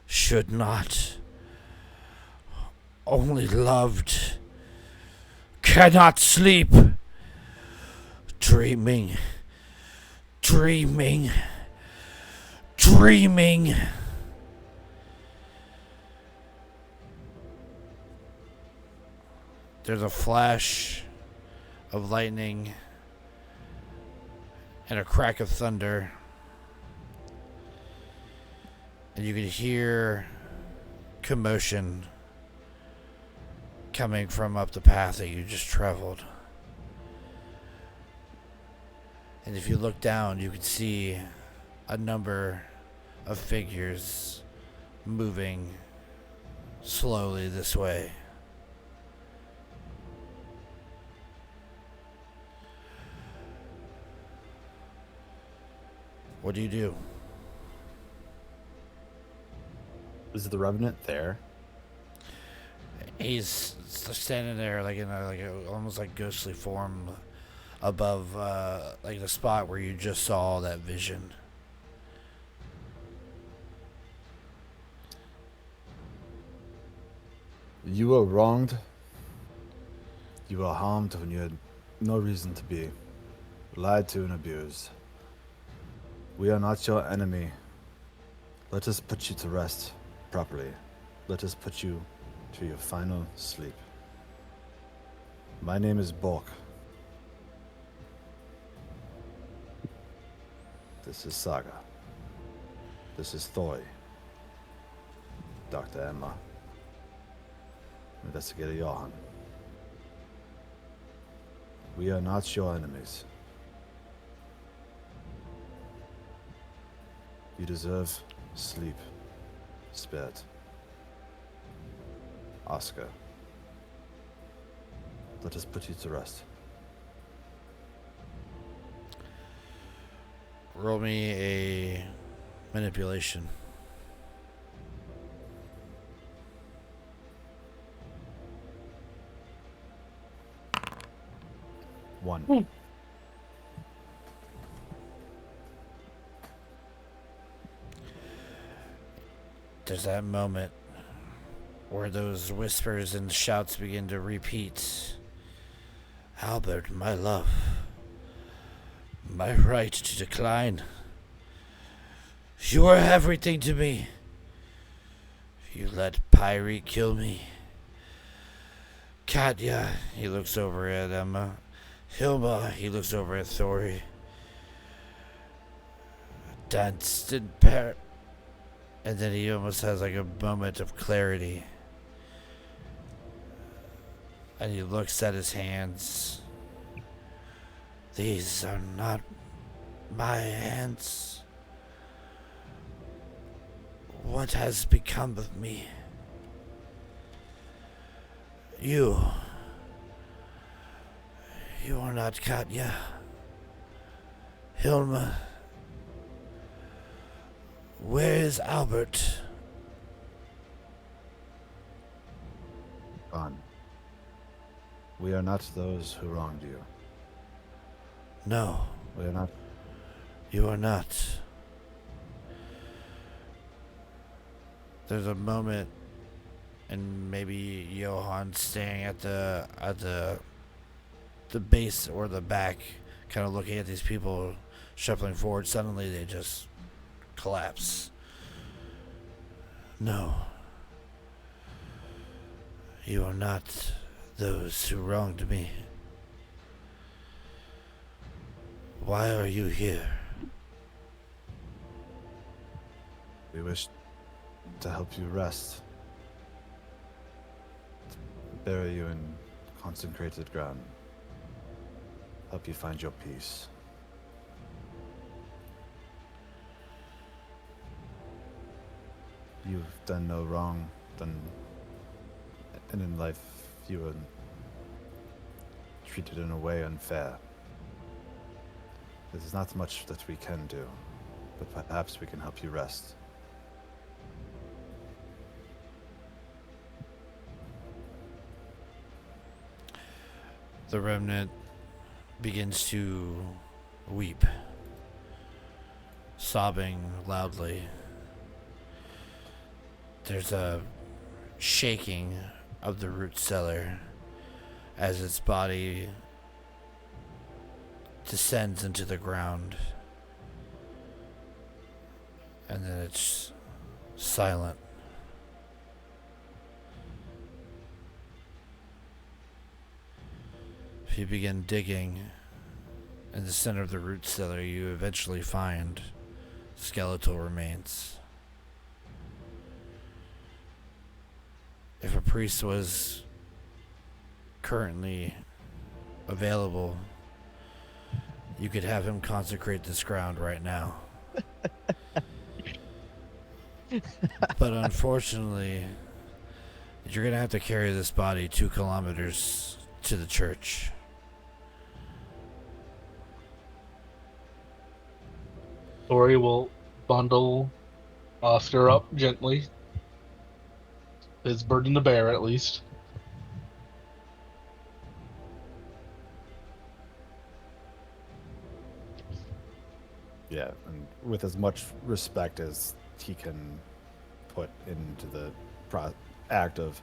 should not. Only loved. Cannot sleep. Dreaming. Dreaming. Dreaming. There's a flash of lightning and a crack of thunder. And you can hear commotion coming from up the path that you just traveled. And if you look down, you can see a number of figures moving slowly this way. What do you do? Is the Revenant there? He's standing there like in a almost like ghostly form above like the spot where you just saw that vision. You were wronged. You were harmed when you had no reason to be. Lied to and abused. We are not your enemy. Let us put you to rest properly. Let us put you to your final sleep. My name is Bork. This is Saga. This is Thoy. Dr. Emma. Investigator Johan. We are not your enemies. You deserve sleep. Spirit. Oscar. Let us put you to rest. Roll me a manipulation. One. There's that moment where those whispers and shouts begin to repeat. Albert, my love. My right to decline. You are everything to me. You let Pyrie kill me. Katya, he looks over at Emma. Hilma, he looks over at Thori. Dunstan Par... And then he almost has like a moment of clarity. And he looks at his hands. These are not my hands. What has become of me? You are not Katya. Hilma. Where is Albert? Gone. We are not those who wronged you. No, We are not. you are not. There's a moment, and maybe Johan staying at the base or the back, kind of looking at these people shuffling forward. Suddenly, they just collapse. No, you are not those who wronged me. Why are you here? We wish to help you rest. To bury you in consecrated ground. Help you find your peace. You've done no wrong, and in life you were treated in a way unfair. There's not much that we can do, but perhaps we can help you rest. The remnant begins to weep, sobbing loudly. There's a shaking of the root cellar as its body descends into the ground, and then it's silent. If you begin digging in the center of the root cellar, you eventually find skeletal remains. If a priest was currently available, you could have him consecrate this ground right now. But unfortunately, you're going to have to carry this body 2 kilometers to the church. Tori will bundle Oscar up gently. His burden to bear, at least. Yeah, and with as much respect as he can put into the act of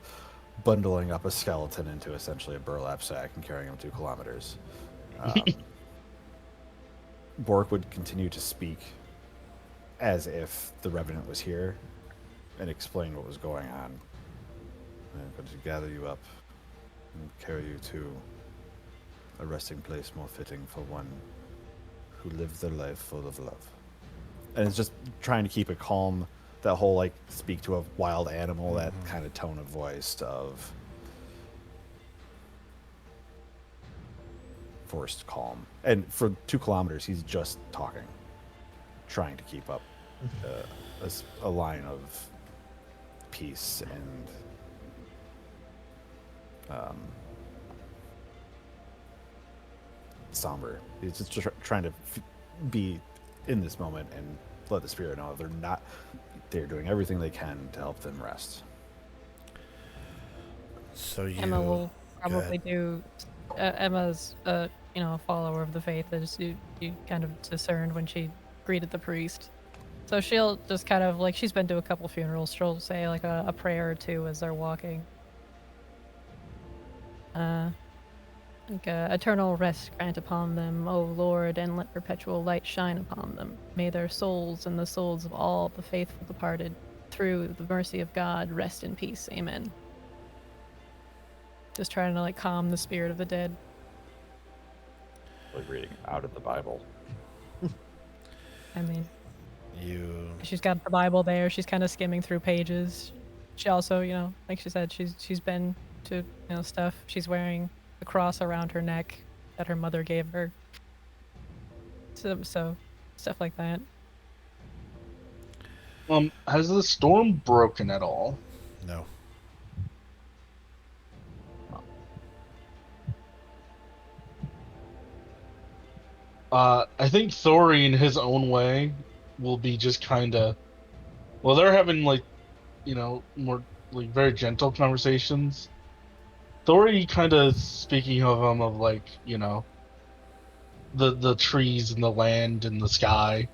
bundling up a skeleton into essentially a burlap sack and carrying him 2 kilometers. Bork would continue to speak as if the Revenant was here and explain what was going on. I'm going to gather you up and carry you to a resting place more fitting for one who lived their life full of love. And it's just trying to keep it calm. That whole, like, speak to a wild animal, that kind of tone of voice of forced calm. And for 2 kilometers, he's just talking, trying to keep up a line of peace and somber. He's just trying to be in this moment and let the spirit know they're doing everything they can to help them rest. So you, Emma will go probably ahead. do. Emma's a follower of the faith, as you kind of discerned when she greeted the priest. So she'll just kind of, like, she's been to a couple funerals. She'll say like a prayer or two as they're walking. Like eternal rest grant upon them, O Lord, and let perpetual light shine upon them. May their souls and the souls of all the faithful departed, through the mercy of God, rest in peace. Amen. Just trying to, like, calm the spirit of the dead. Like reading out of the Bible. I mean, You she's got the Bible there. She's kind of skimming through pages. She also, like she said, she's been to stuff. She's wearing the cross around her neck that her mother gave her. So stuff like that. Has the storm broken at all? no. I think Thori, in his own way, will be just kind of. Well, they're having, like, more, like, very gentle conversations. Thori kind of speaking of them, of, like, the trees and the land and the sky.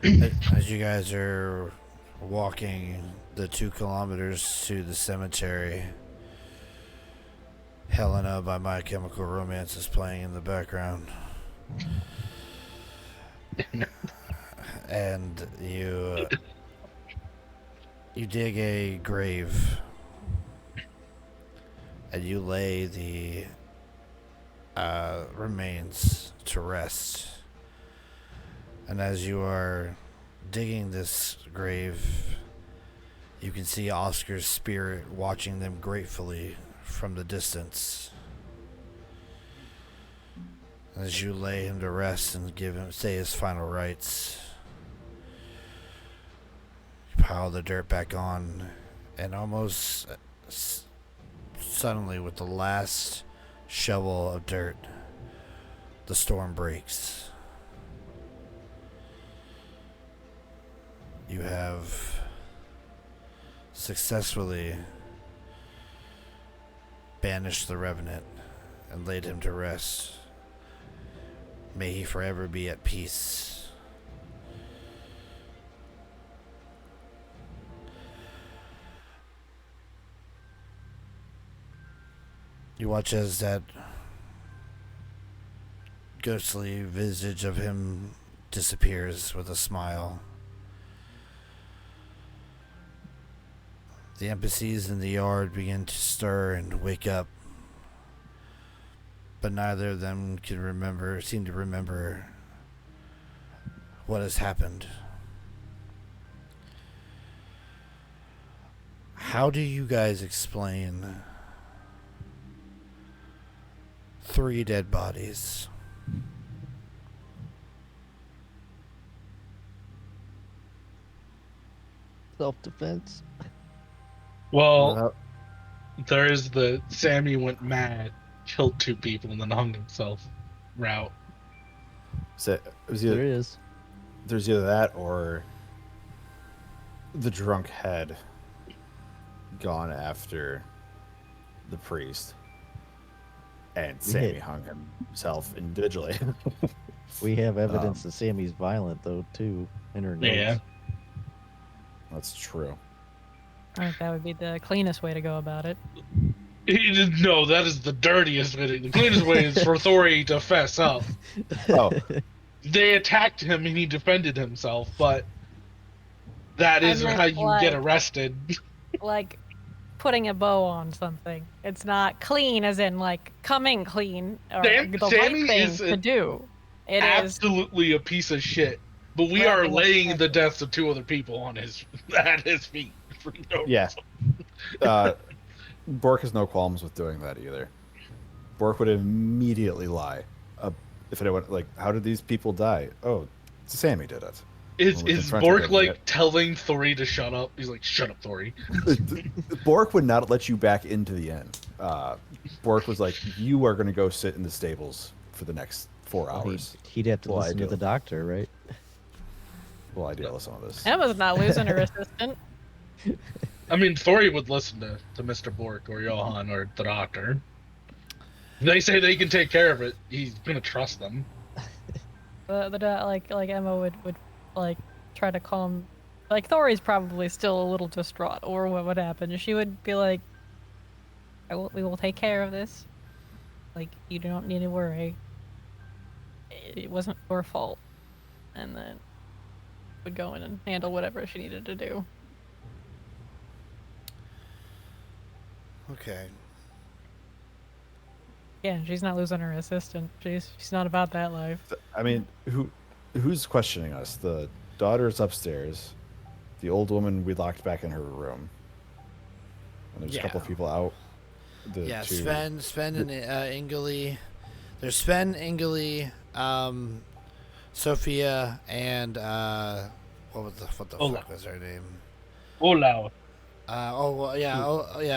As you guys are walking the 2 kilometers to the cemetery, Helena by My Chemical Romance is playing in the background. And you dig a grave and you lay the remains to rest. And as you are digging this grave, you can see Oscar's spirit watching them gratefully from the distance. As you lay him to rest and say his final rites, you pile the dirt back on, and almost suddenly, with the last shovel of dirt, the storm breaks. You have successfully banished the Revenant and laid him to rest. May he forever be at peace. You watch as that ghostly visage of him disappears with a smile. The NPCs in the yard begin to stir and wake up, but neither of them seem to remember what has happened. How do you guys explain 3 dead bodies? Self-defense. Well, there is the Sammy went mad, killed 2 people, and then hung himself route. So it was There either, is. there's either that or the drunk had gone after the priest, and Sammy did. hung himself individually. We have evidence that Sammy's violent though too in her notes. Yeah. That's true. I think that would be the cleanest way to go about it. No, that is the dirtiest way. The cleanest way is for Thori to fess up. Oh, They attacked him and he defended himself, but that I is meant how you get like arrested. like putting a bow on something. It's not clean as in like coming clean or the Sammy right thing is to do. It is absolutely a piece of shit. But we are wrapping up laying the presents. deaths of 2 other people on his at his feet for no yeah. reason. Bork has no qualms with doing that either. Bork would immediately lie. If anyone, like, how did these people die? Oh, Sammy did it. When we Is confronted Bork him, like telling Thori to shut up? He's like, "Shut up, Thori." Bork would not let you back into the inn. Bork was like, you are going to go sit in the stables for the next 4 Well, hours. he'd have to Well, listen to ideal. the doctor, right? Well, I deal with some of this. Emma's not losing her assistant. I mean, Thori would listen to Mr. Bork or Johan or the doctor. They say they can take care of it. He's gonna trust them. Like Emma would like try to calm. Like Thori's probably still a little distraught over what would happen. She would be like, we will take care of this. Like you don't need to worry. It wasn't your fault." And then would go in and handle whatever she needed to do. Okay. Yeah, she's not losing her assistant. She's not about that life. I mean, who's questioning us? The daughter's upstairs. The old woman we locked back in her room. And there's a couple Yeah. people out. The Yeah, two, Sven and Ingeli. There's Sven, Ingeli, Sophia, and what the Ola. fuck was her name? Olau.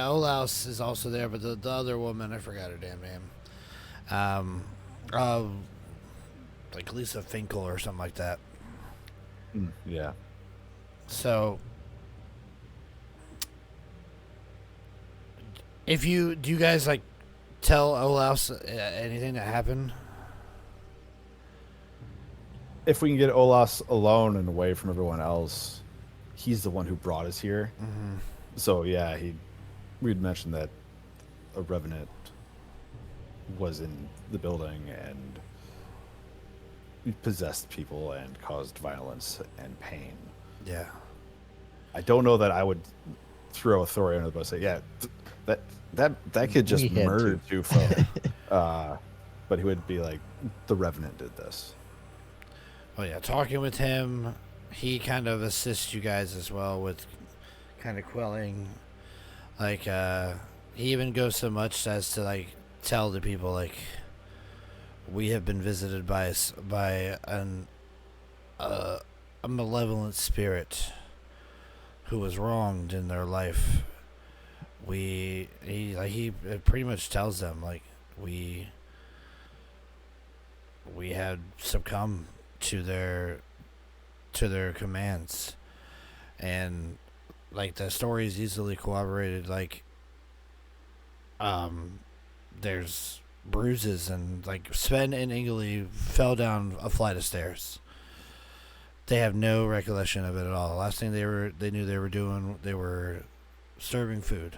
Olaus is also there, but the other woman, I forgot her damn name. Like Lisa Finkel or something like that. Yeah. So, do you guys like tell Olaus anything that happened? If we can get Olas alone and away from everyone else, he's the one who brought us here. Mm-hmm. So yeah, we'd mentioned that a revenant was in the building and possessed people and caused violence and pain. Yeah. I don't know that I would throw a Thori under the bus. Say, yeah, that kid just We had murdered 2 folk. But he would be like, the revenant did this. Oh yeah, talking with him, he kind of assists you guys as well with kind of quelling. Like, he even goes so much as to like tell the people like, we have been visited by a malevolent spirit who was wronged in their life. He pretty much tells them like we had succumbed to their commands, and like the story is easily corroborated. Like, there's bruises, and like Sven and Ingeli fell down a flight of stairs. They have no recollection of it at all. The last thing they knew they were doing, they were serving food,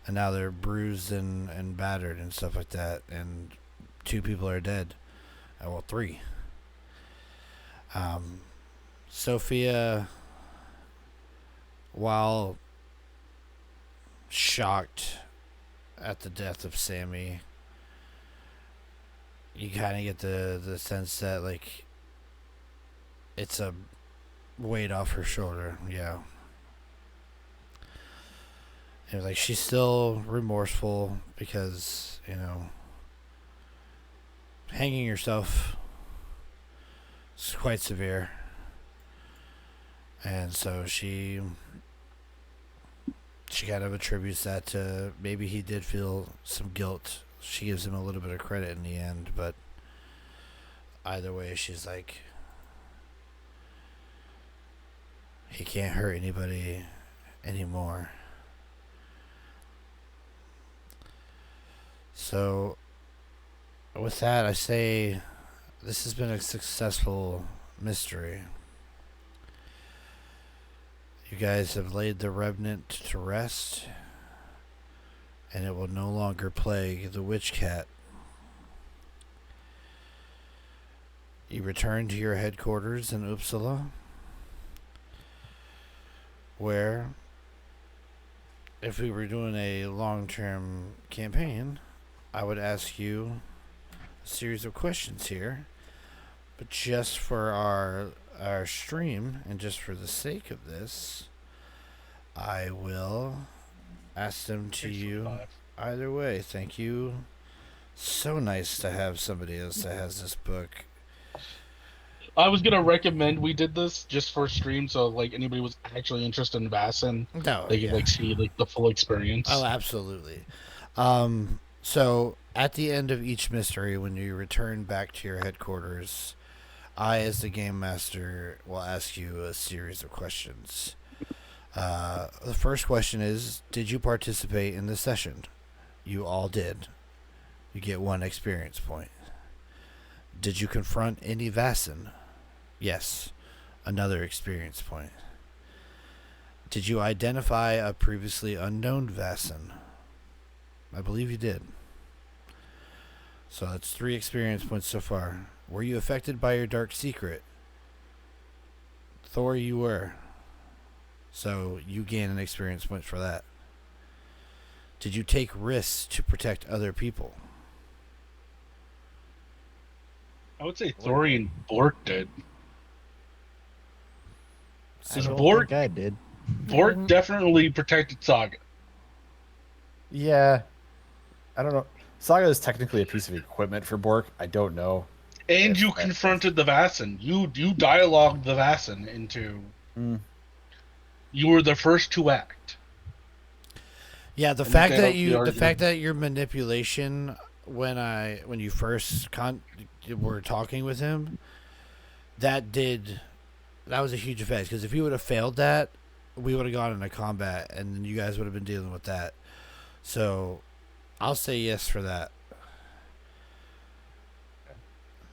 and now they're bruised and battered and stuff like that. And 2 people are dead. Well, 3. Sophia, while shocked at the death of Sammy, you kind of get the sense that like it's a weight off her shoulder. Yeah. And like she's still remorseful because, hanging yourself is quite severe. And so she kind of attributes that to maybe he did feel some guilt. She gives him a little bit of credit in the end, but either way, she's like, he can't hurt anybody anymore. So, with that, I say this has been a successful mystery. You guys have laid the Revenant to rest, and it will no longer plague the Witch Cat. You return to your headquarters in Uppsala, where, if we were doing a long-term campaign, I would ask you a series of questions here. But just for our stream, and just for the sake of this, I will ask them to you either way. Thank you. So nice to have somebody else that has this book. I was gonna recommend we did this just for stream, so like anybody was actually interested in Vaesen, No, they could like see like the full experience. Oh, absolutely. So at the end of each mystery, when you return back to your headquarters, I, as the game master, will ask you a series of questions. The first question is, did you participate in the session? You all did. You get 1 experience point. Did you confront any Vaesen? Yes. Another experience point. Did you identify a previously unknown Vaesen? I believe you did. So that's 3 experience points so far. Were you affected by your dark secret? Thor, you were. So you gain an experience point for that. Did you take risks to protect other people? I would say Thori and Bork did. I don't Bork- think I did. Bork definitely protected Saga. Yeah. I don't know. Saga is technically a piece of equipment for Bork. I don't know. And If you that- confronted the Vaesen. You dialogued the Vaesen into. You were the first to act. Yeah, the And fact they that don't- you they the argue. fact that your manipulation when you first were talking with him, that was a huge effect, because if you would have failed that, we would have gone into combat and then you guys would have been dealing with that. So I'll say yes for that.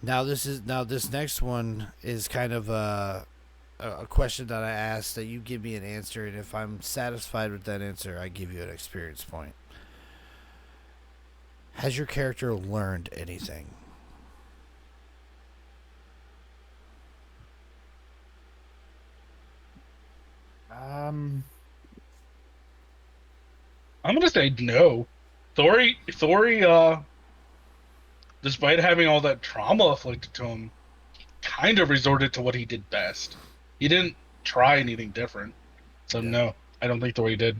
Now this next one is kind of a question that I asked that you give me an answer, and if I'm satisfied with that answer, I give you an experience point. Has your character learned anything? I'm gonna say no. Thori, despite having all that trauma afflicted to him, kind of resorted to what he did best. He didn't try anything different. So Yeah. no, I don't think Thori did.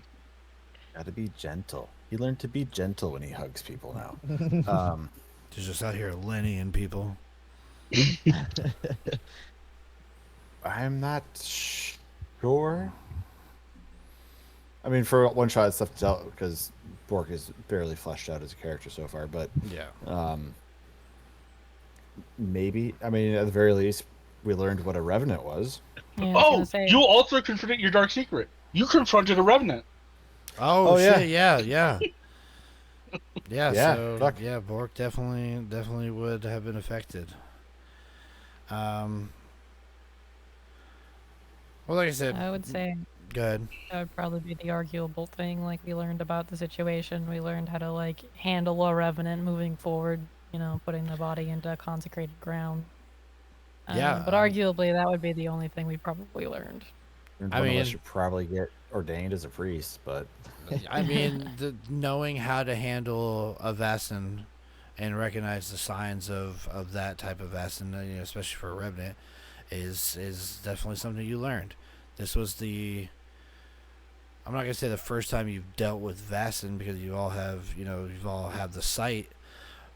Gotta be gentle. He learned to be gentle when he hugs people now. He's just out here Lenny people. I'm not sure. I mean, for one shot, stuff dealt because Bork is barely fleshed out as a character so far, but Yeah. maybe. I mean, at the very least, we learned what a revenant was. Yeah, I was Oh, gonna say, you also confronted your dark secret. You confronted a revenant. Oh, yeah. shit, yeah. Yeah, Yeah, so fuck. yeah, Bork definitely would have been affected. Well, like I said, I would say go ahead. that would probably be the arguable thing. Like, we learned about the situation. We learned how to, like, handle a revenant moving forward, you know, putting the body into consecrated ground. Yeah, But arguably, that would be the only thing we probably learned. And I one of mean- us should probably get ordained as a priest, but I mean, knowing how to handle a Vaesen and recognize the signs of that type of Vaesen, you know, especially for a Revenant, is definitely something you learned. This was I'm not gonna say the first time you've dealt with Vaesen, because you all have the sight,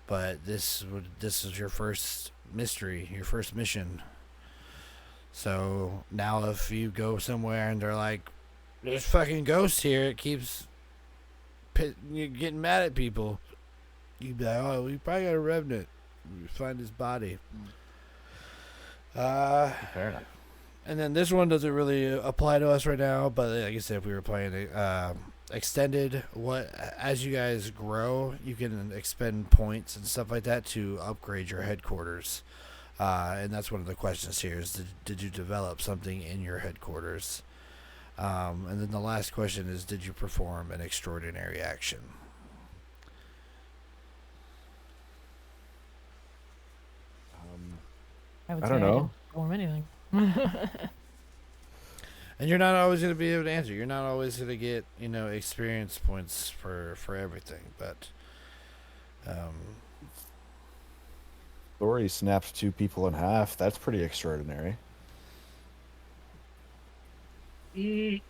but this is your first mystery, your first mission. So now if you go somewhere and they're like, there's fucking ghosts here, it keeps getting mad at people, you'd be like, oh, we probably got a revenant. We find his body. fair enough. And then this one doesn't really apply to us right now, but like I said, if we were playing extended, as you guys grow, you can expend points and stuff like that to upgrade your headquarters. And that's one of the questions here is, did you develop something in your headquarters? And then the last question is, did you perform an extraordinary action? I would I say don't I know. didn't perform anything. And you're not always going to be able to answer. You're not always going to get, experience points for everything. But Thori snapped 2 people in half. That's pretty extraordinary. Mm,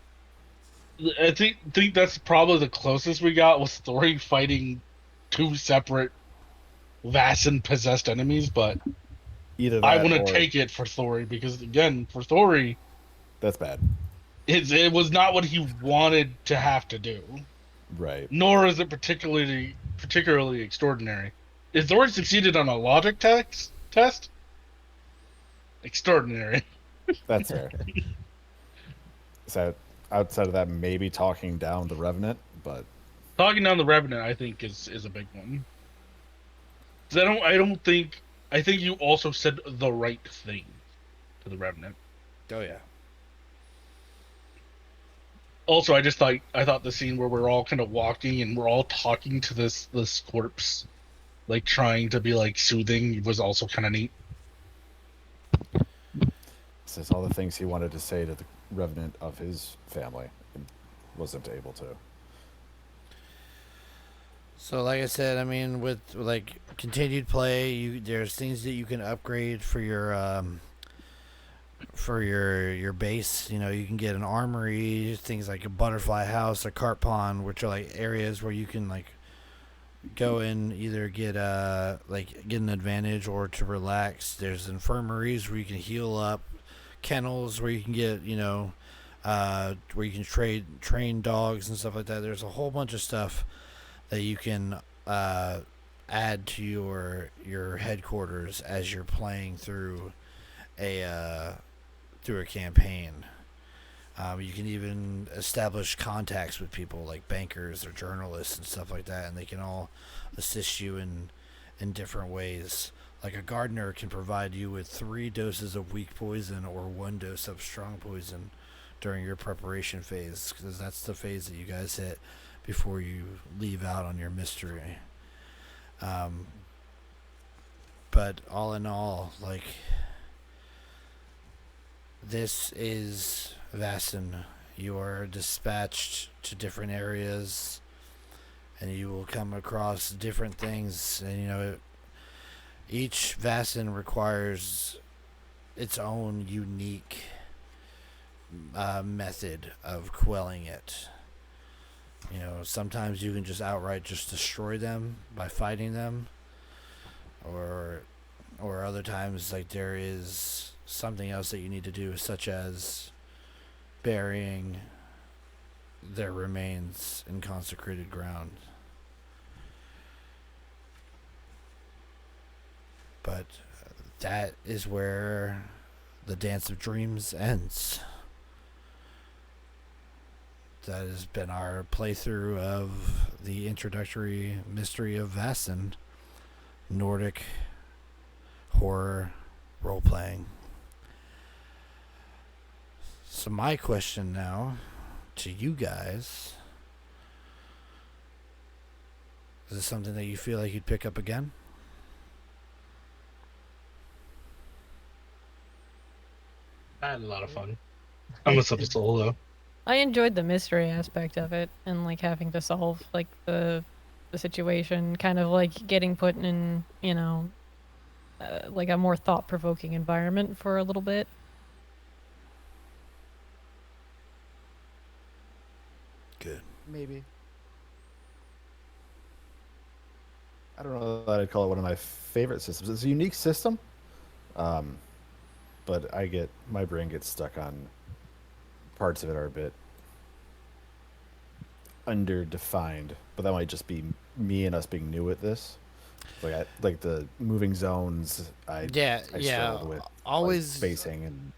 I think that's probably the closest we got was Thori fighting two separate Vaesen possessed enemies, but Either I that want to or take it for Thori because again, for Thori, that's bad. it was not what he wanted to have to do, Right. nor is it particularly extraordinary. If Thori succeeded on a logic test, extraordinary. That's fair. So outside of that, maybe talking down the Revenant, but Talking down the Revenant, I think, is a big one. 'Cause I think you also said the right thing to the Revenant. oh yeah, Also, I thought the scene where we're all kind of walking and we're all talking to this corpse, like trying to be like soothing, was also kind of neat. says all the things he wanted to say to the Revenant of his family and wasn't able to. so like I said, I mean, with like continued play, there's things that you can upgrade for your base. You can get an armory, things like a butterfly house, a carp pond, which are like areas where you can like go and either get get an advantage or to relax. There's infirmaries where you can heal up, kennels where you can get where you can train dogs and stuff like that. There's a whole bunch of stuff that you can add to your headquarters as you're playing through a campaign. You can even establish contacts with people like bankers or journalists and stuff like that, and they can all assist you in different ways. Like a gardener can provide you with 3 doses of weak poison or 1 dose of strong poison during your preparation phase, because that's the phase that you guys hit before you leave out on your mystery. But all in all, like, this is Vaesen. You are dispatched to different areas, and you will come across different things. And each Vaesen requires its own unique method of quelling it. Sometimes you can just outright just destroy them by fighting them, or other times like there is something else that you need to do, such as burying their remains in consecrated ground. But that is where the Dance of Dreams ends. That has been our playthrough of the introductory mystery of Vaesen, Nordic horror role-playing. So my question now to you guys, is this something that you feel like you'd pick up again? I had a lot of fun. I'm a sub soul though. I enjoyed the mystery aspect of it and like having to solve like the situation, kind of like getting put in, like a more thought-provoking environment for a little bit. Good. Maybe. I don't know that I'd call it one of my favorite systems. It's a unique system, but my brain gets stuck on parts of it are a bit underdefined. But that might just be me and us being new at this. Like the moving zones. I struggled with always spacing and.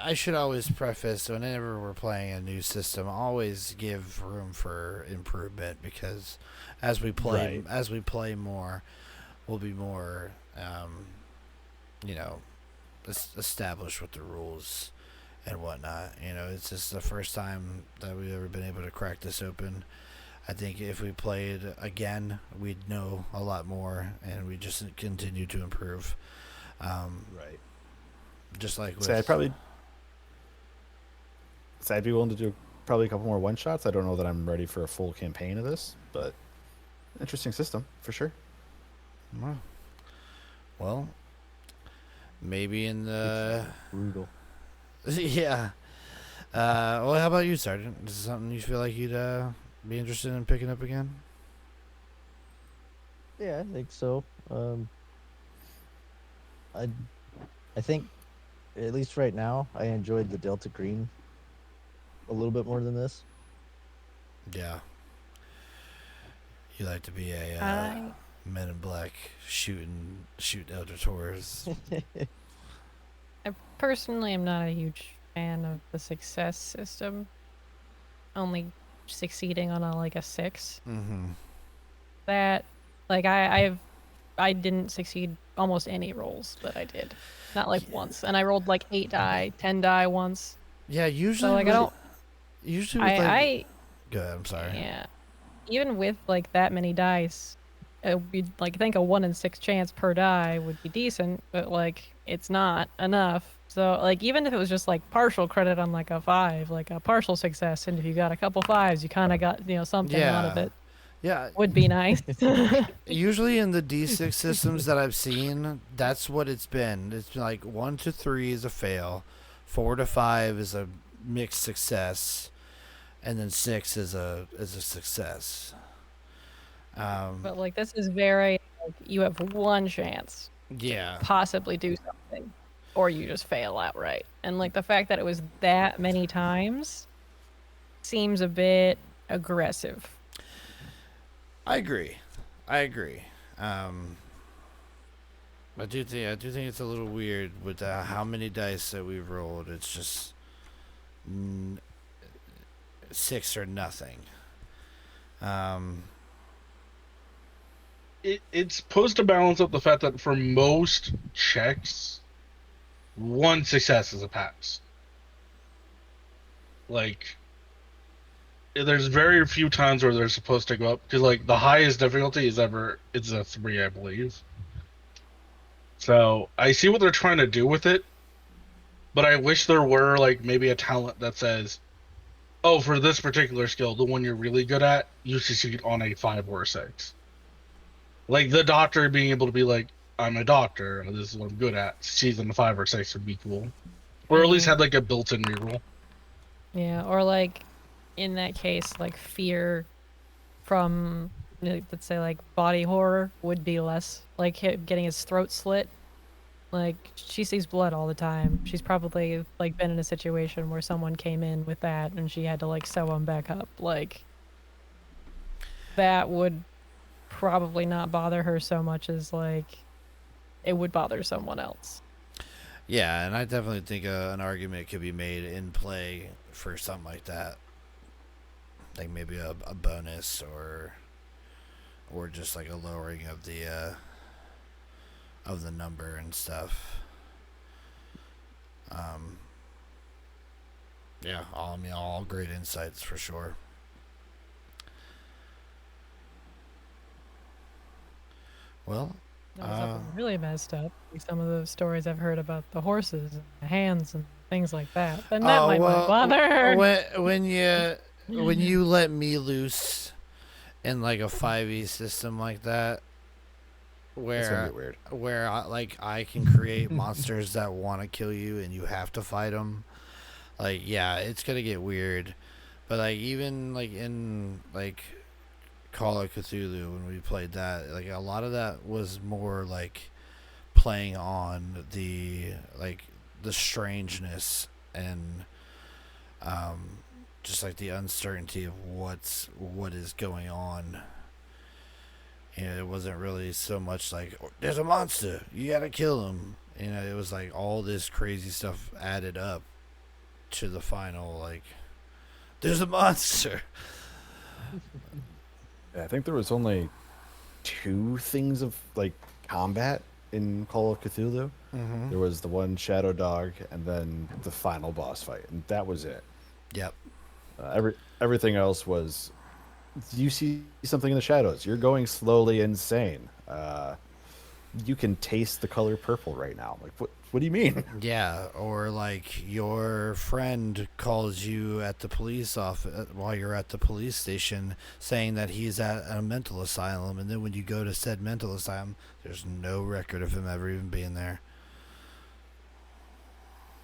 I should always preface, whenever we're playing a new system, always give room for improvement, because as we play more, we'll be more established with the rules, and whatnot. You know, it's just the first time that we've ever been able to crack this open. I think if we played again, we'd know a lot more, and we just continue to improve. Right. Just like with I'd be willing to do probably a couple more one shots. I don't know that I'm ready for a full campaign of this, but interesting system for sure. well, maybe in the Brutal. yeah. Well, how about you, Sergeant? Is this something you feel like you'd be interested in picking up again? Yeah, I think so. I I think at least right now I enjoyed the Delta Green a little bit more than this. Yeah. You like to be a I Men in Black shoot Elder Tours. I personally am not a huge fan of the success system. Only succeeding on a 6. Mm-hmm. That I didn't succeed almost any rolls that I did. Not like once. And I rolled like 8 die, 10 die once. Yeah, usually. So like with, I don't Usually with like. I Go ahead. I'm sorry. yeah. Even with like that many dice, it would be like I think a 1 in 6 chance per die would be decent, but like it's not enough. So like even if it was just like partial credit on like a 5, like a partial success, and if you got a couple 5s, you kind of got something out of Yeah. it. Yeah. Would be nice. Usually in the D6 systems that I've seen, that's what it's been. It's been like 1 to 3 is a fail, 4 to 5 is a mixed success, and then 6 is a success. But like this is very like you have one chance Yeah. possibly do something, or you just fail outright. And like the fact that it was that many times seems a bit aggressive. I agree. I do think it's a little weird with how many dice that we've rolled. It's just 6 or nothing. It's supposed to balance out the fact that for most checks, 1 success is a pass. Like, there's very few times where they're supposed to go up because like the highest difficulty is a 3, I believe. So I see what they're trying to do with it, but I wish there were like maybe a talent that says, "Oh, for this particular skill, the one you're really good at, you succeed on a 5 or a 6." Like the doctor being able to be like, "I'm a doctor. This is what I'm good at." Succeeds on a 5 or 6 would be cool, or at least had like a built-in reroll. Yeah, or like in that case, like fear from let's say like body horror would be less. Like him getting his throat slit. Like she sees blood all the time. She's probably like been in a situation where someone came in with that and she had to like sew him back up. Like that would probably not bother her so much as like it would bother someone else. Yeah, and I definitely think an argument could be made in play for something like that. Like maybe a bonus or just like a lowering of the number and stuff. Yeah, all great insights for sure. Well, That was something really messed up. Like some of the stories I've heard about the horses and the hands and things like that. Then that might not bother. when you let me loose in like a 5e system like that, It's gonna get weird. where I can create monsters that want to kill you and you have to fight them. Like yeah, it's gonna get weird. But like even like in like Call of Cthulhu when we played that, like a lot of that was more like playing on the strangeness and just like the uncertainty of what is going on. And it wasn't really so much like there's a monster, you gotta kill him. It was like all this crazy stuff added up to the final like there's a monster. Yeah, I think there was only 2 things of like combat in Call of Cthulhu. Mm-hmm. There was the one shadow dog, and then the final boss fight, and that was it. Yep. Everything else was you see something in the shadows. You're going slowly insane. You can taste the color purple right now. Like, what do you mean? Yeah, or like your friend calls you at the police office while you're at the police station saying that he's at a mental asylum, and then when you go to said mental asylum, there's no record of him ever even being there.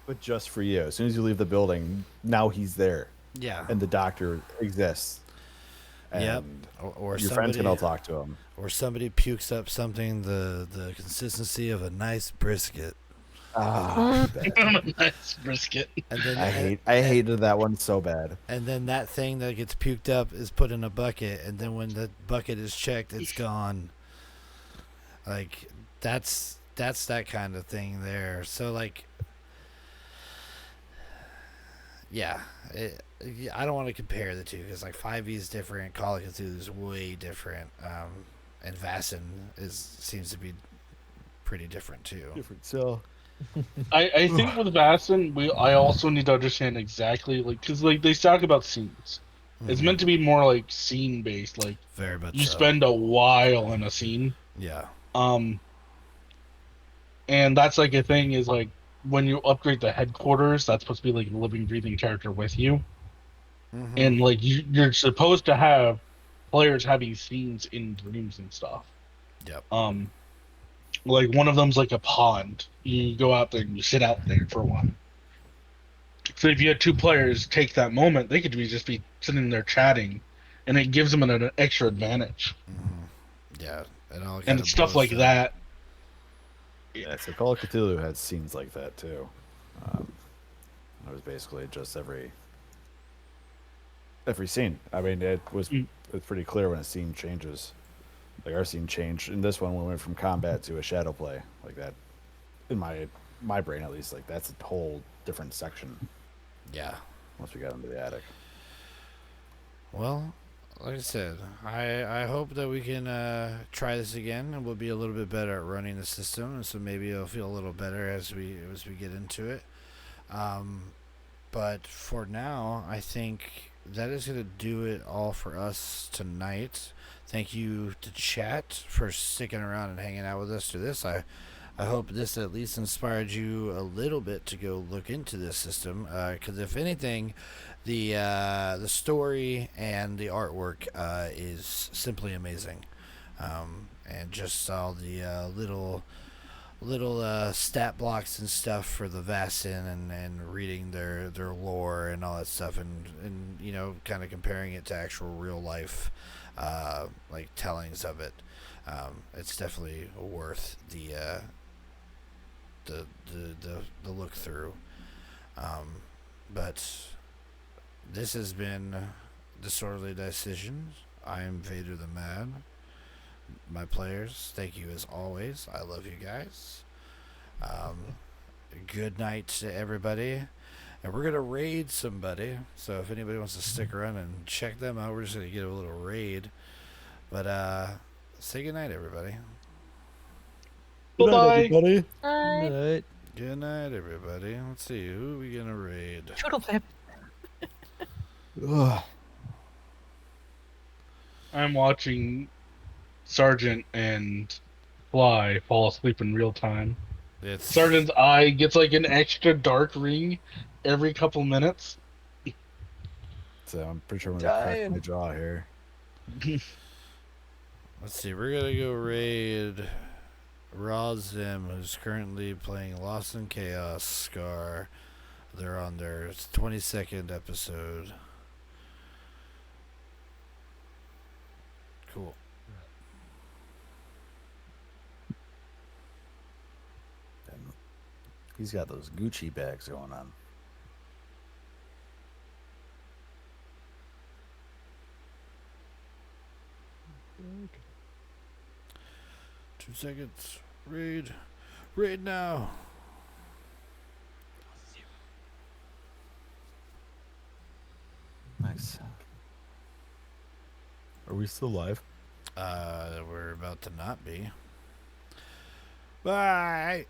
But just for you. As soon as you leave the building, now he's there, Yeah. and the doctor exists, Yep. and Or your friends can somebody all talk to him. or somebody pukes up something the consistency of a nice brisket. Ah, Nice brisket. And then I hated that one so bad. and then that thing that gets puked up is put in a bucket, and then when the bucket is checked, it's gone. Like that's that kind of thing there. So like, yeah, I don't want to compare the two because like 5e is different, Call of Cthulhu is way different, and Vaesen seems to be pretty different too. Different. So I think with Vaesen, I also need to understand exactly like because like they talk about scenes. It's meant to be more like scene based. Like Very much you so. spend a while in a scene. Yeah. Um, and that's like a thing is like when you upgrade the headquarters, that's supposed to be like a living, breathing character with you, Mm-hmm. and like you're supposed to have players having scenes in dreams and stuff. Yep. Like one of them's like a pond. You go out there and you sit out there for a while. So if you had two players take that moment, they could just be sitting there chatting, and it gives them an extra advantage. Mm-hmm. Yeah. It all kind And of it's stuff boils like down. that. yeah, so Call of Cthulhu had scenes like that too. It was basically just every scene. I mean, it's pretty clear when a scene changes. Like our scene changed in this one. We went from combat to a shadow play, like that. In my brain, at least, like that's a whole different section. Yeah. Once we got into the attic. Well, like I said, I hope that we can try this again, and we'll be a little bit better at running the system, and so maybe it'll feel a little better as we get into it. But for now, I think that is going to do it all for us tonight. Thank you to chat for sticking around and hanging out with us through this. I hope this at least inspired you a little bit to go look into this system. Because if anything, the story and the artwork is simply amazing, and just all the little stat blocks and stuff for the Vaesen and reading their lore and all that stuff, and you know, kind of comparing it to actual real life like tellings of it. It's definitely worth the look through. But this has been Disorderly Decisions. I am Vader the Man. My players, thank you as always. I love you guys. Good night to everybody. And we're going to raid somebody. So if anybody wants to stick around and check them out, we're just going to get a little raid. But say good night, everybody. Bye bye. everybody. Bye. Right. Good night, everybody. Let's see. Who are we going to raid? Toodle flip. Ugh. I'm watching Sergeant and Fly fall asleep in real time. It's Sergeant's eye gets like an extra dark ring every couple minutes. So I'm pretty sure I'm gonna crack Dying. my jaw here. Let's see. We're going to go raid Razim, who's currently playing Lost in Chaos Scar. They're on their 22nd episode. Cool. And he's got those Gucci bags going on. Okay. 2 seconds. Raid. Raid now. Nice. Are we still live? We're about to not be. Bye.